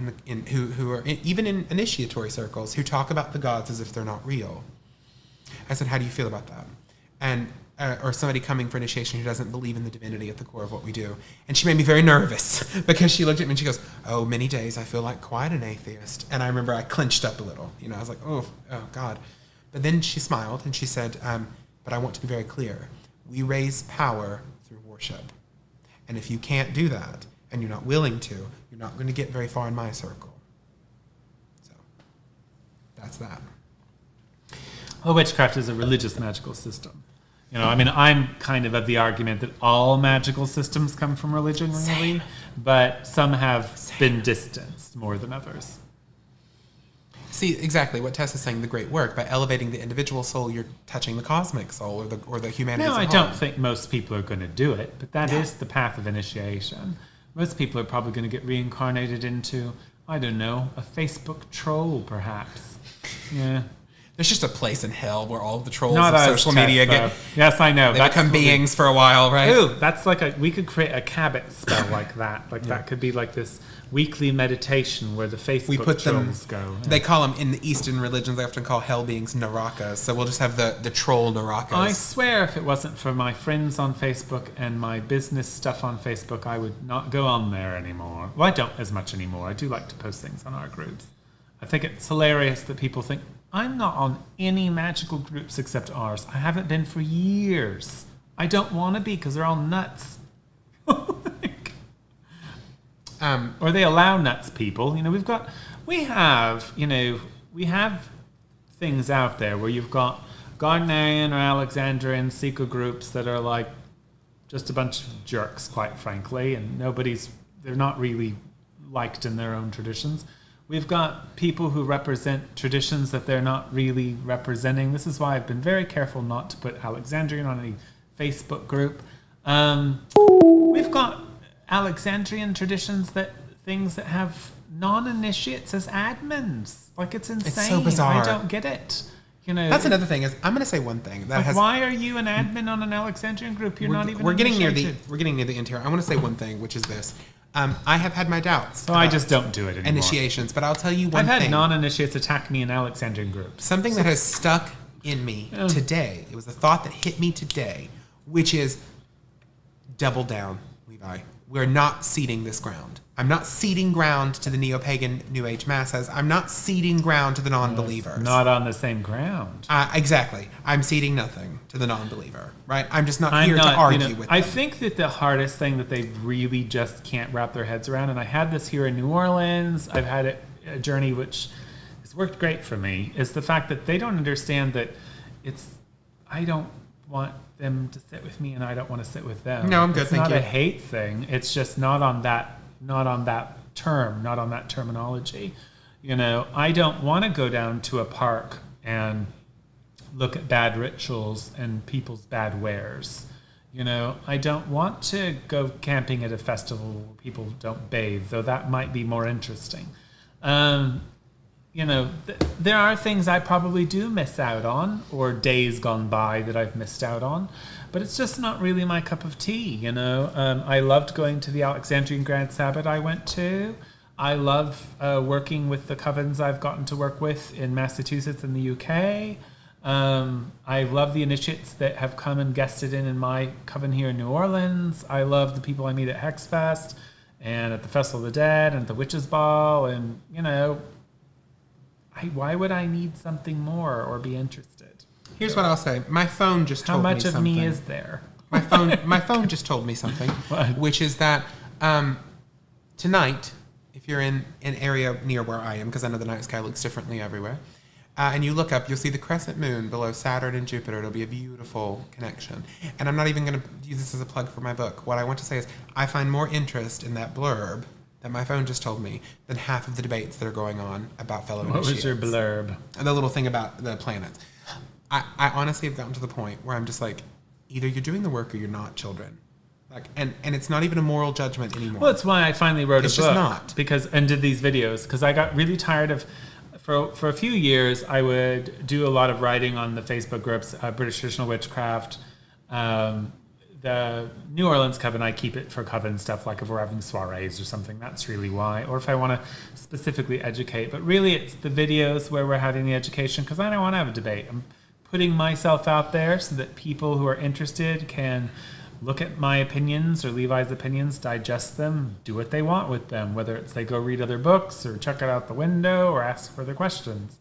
who are even in initiatory circles who talk about the gods as if they're not real." I said, "How do you feel about that?" And or somebody coming for initiation who doesn't believe in the divinity at the core of what we do. And she made me very nervous because she looked at me and she goes, "Oh, many days I feel like quite an atheist." And I remember I clenched up a little. You know, I was like, oh God. But then she smiled and she said, "But I want to be very clear. We raise power through worship. And if you can't do that and you're not willing to, you're not going to get very far in my circle." So that's that. Well, witchcraft is a religious magical system. You know, I mean, I'm kind of the argument that all magical systems come from religion, really, but some have been distanced more than others. See, exactly what Tess is saying, the great work. By elevating the individual soul, you're touching the cosmic soul or the humanity No, as a I whole. don't think most people are going to do it, but that is the path of initiation. Most people are probably going to get reincarnated into, I don't know, a Facebook troll, perhaps. Yeah. There's just a place in hell where all of the trolls Not of us, social Tess, media though. get... Yes, I know. They That's become what we- beings for a while, right? Ooh, that's like we could create a Cabot spell like that. Like that could be like this weekly meditation where the Facebook We put them... trolls go. They call them, in the Eastern religions, they often call hell beings Narakas. So we'll just have the troll Narakas. I swear if it wasn't for my friends on Facebook and my business stuff on Facebook, I would not go on there anymore. Well, I don't as much anymore. I do like to post things on our groups. I think it's hilarious that people think, I'm not on any magical groups except ours. I haven't been for years. I don't want to be because they're all nuts. Or they allow nuts people. You know, we have things out there where you've got Gardnerian or Alexandrian secret groups that are like just a bunch of jerks, quite frankly, and they're not really liked in their own traditions. We've got people who represent traditions that they're not really representing. This is why I've been very careful not to put Alexandrian on any Facebook group. We've got Alexandrian traditions things that have non-initiates as admins. Like, it's insane. It's so bizarre. I don't get it. You know, That's another thing. I'm going to say one thing that has. why are you an admin on an Alexandrian group? You're not even. We're getting near the initiated. end here. I want to say one thing, which is this. I have had my doubts. So I just don't do it anymore. Initiations, but I'll tell you one thing. I've had non-initiates attack me in Alexandrian groups. Something that has stuck in me today. It was a thought that hit me today, which is double down, Levi. We're not ceding this ground. I'm not ceding ground to the neo-pagan New Age masses. I'm not ceding ground to the non-believers. Not on the same ground. Exactly. I'm ceding nothing to the non-believer, right? I'm just not here to argue with them. I think that the hardest thing that they really just can't wrap their heads around, and I had this here in New Orleans, I've had a journey which has worked great for me, is the fact that they don't understand that I don't want them to sit with me and I don't want to sit with them. No, I'm good, thank you. It's not a hate thing. It's just not on that term, not on that terminology. You know, I don't want to go down to a park and look at bad rituals and people's bad wares. You know, I don't want to go camping at a festival where people don't bathe, though that might be more interesting. You know, there are things I probably do miss out on, or days gone by that I've missed out on, but it's just not really my cup of tea, you know. I loved going to the Alexandrian Grand Sabbath I went to. I love working with the covens I've gotten to work with in Massachusetts and the UK. I love the initiates that have come and guested in my coven here in New Orleans. I love the people I meet at Hexfest and at the Festival of the Dead and at the Witches' Ball, and, you know, why would I need something more or be interested? Here's what I'll say. My phone just told me something. How much of me is there? My phone just told me something, which is that tonight, if you're in an area near where I am, because I know the night sky looks differently everywhere, and you look up, you'll see the crescent moon below Saturn and Jupiter. It'll be a beautiful connection. And I'm not even going to use this as a plug for my book. What I want to say is I find more interest in that blurb that my phone just told me than half of the debates that are going on about fellow initiates. What was your blurb? And the little thing about the planets. I honestly have gotten to the point where I'm just like, either you're doing the work or you're not, children. Like, and it's not even a moral judgment anymore. Well, that's why I finally wrote a book. It's just not. And did these videos, because I got really tired of, for a few years, I would do a lot of writing on the Facebook groups, British Traditional Witchcraft, the New Orleans Coven. I keep it for Coven stuff, like if we're having soirees or something, that's really why. Or if I want to specifically educate. But really, it's the videos where we're having the education, because I don't want to have a debate. I'm putting myself out there so that people who are interested can look at my opinions or Levi's opinions, digest them, do what they want with them, whether it's they go read other books or check it out the window or ask further questions.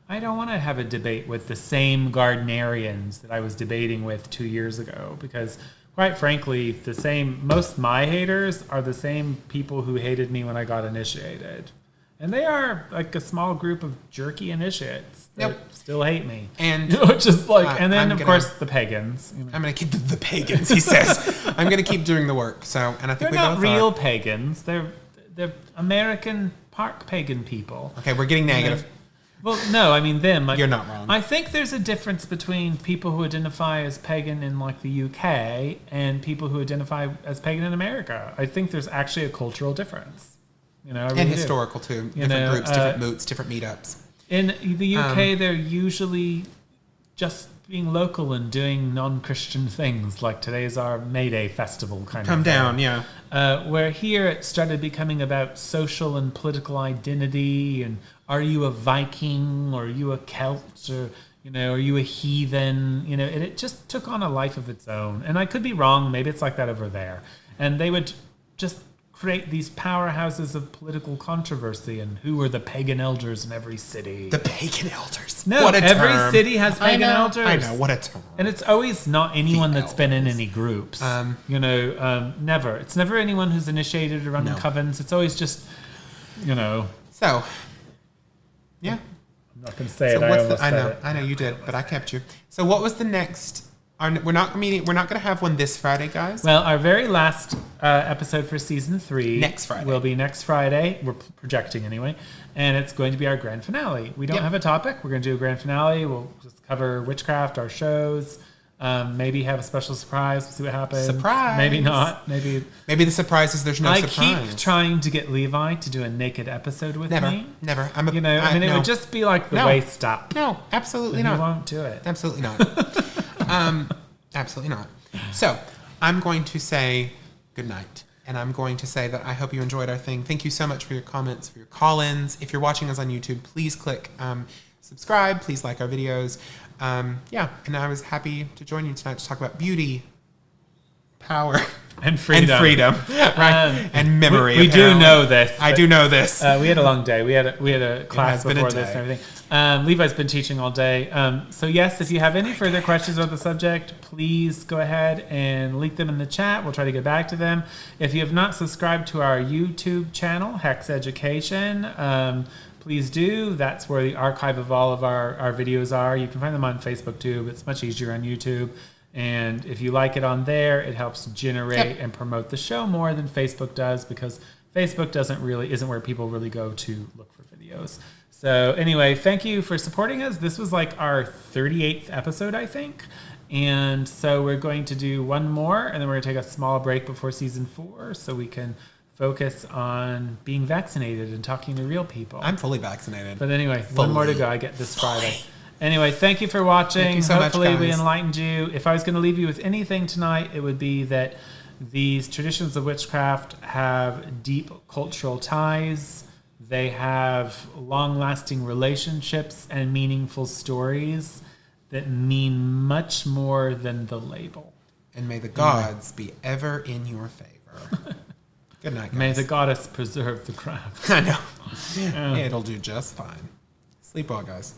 I don't want to have a debate with the same Gardnerians that I was debating with 2 years ago, because quite frankly, most my haters are the same people who hated me when I got initiated. And they are like a small group of jerky initiates that still hate me. And just like, and then of course the pagans. You know. I'm going to keep the pagans, he says. I'm going to keep doing the work. So, and I think they're not real pagans. They're American park pagan people. Okay, we're getting negative. Well, no, I mean them. You're not wrong. I think there's a difference between people who identify as pagan in like the UK and people who identify as pagan in America. I think there's actually a cultural difference. You know, and historical too. Different groups, different moots, different meetups. In the UK, they're usually just being local and doing non-Christian things, like today's our May Day festival kind of thing. Come down, yeah. Where here it started becoming about social and political identity, and are you a Viking, or are you a Celt, or are you a heathen? And it just took on a life of its own. And I could be wrong. Maybe it's like that over there. And they would just create these powerhouses of political controversy, and who were the pagan elders in every city. The pagan elders. No, every city has pagan elders. I know, what a term. And it's always not anyone that's been in any groups. Never. It's never anyone who's initiated or run covens. It's always just, So, yeah. I'm not going to say it. I know you did, but I kept you. So what was the next? We're not going to have one this Friday, guys. Well, our very last episode for season 3 next Friday will be next Friday. We're projecting anyway, and it's going to be our grand finale. We don't have a topic. We're going to do a grand finale. We'll just cover witchcraft, our shows. Maybe have a special surprise. We'll see what happens. Surprise. Maybe not. Maybe the surprise is there's no surprise. I keep trying to get Levi to do a naked episode with me. Never. It would just be like the waist up. No, absolutely not. He won't do it. Absolutely not. Absolutely not. So I'm going to say good night. And I'm going to say that I hope you enjoyed our thing. Thank you so much for your comments, for your call-ins. If you're watching us on YouTube, please click subscribe. Please like our videos. And I was happy to join you tonight to talk about beauty, power, and freedom. Right? And memory. We do know this. I do know this. We had a long day. We had a class before this and everything. Levi's been teaching all day. So yes, if you have any further questions about the subject, please go ahead and link them in the chat. We'll try to get back to them. If you have not subscribed to our YouTube channel, Hex Education, please do. That's where the archive of all of our videos are. You can find them on Facebook too, but it's much easier on YouTube. And if you like it on there, it helps generate and promote the show more than Facebook does, because Facebook isn't where people really go to look for videos. So anyway, thank you for supporting us. This was like our 38th episode, I think. And so we're going to do one more, and then we're going to take a small break before season 4 so we can focus on being vaccinated and talking to real people. I'm fully vaccinated. But anyway, one more to go. I get this Friday. Anyway, thank you for watching. Thank you so Hopefully much, guys. We enlightened you. If I was going to leave you with anything tonight, it would be that these traditions of witchcraft have deep cultural ties. They have long-lasting relationships and meaningful stories that mean much more than the label. And may the gods be ever in your favor. Good night, guys. May the goddess preserve the craft. I know. It'll do just fine. Sleep well, guys.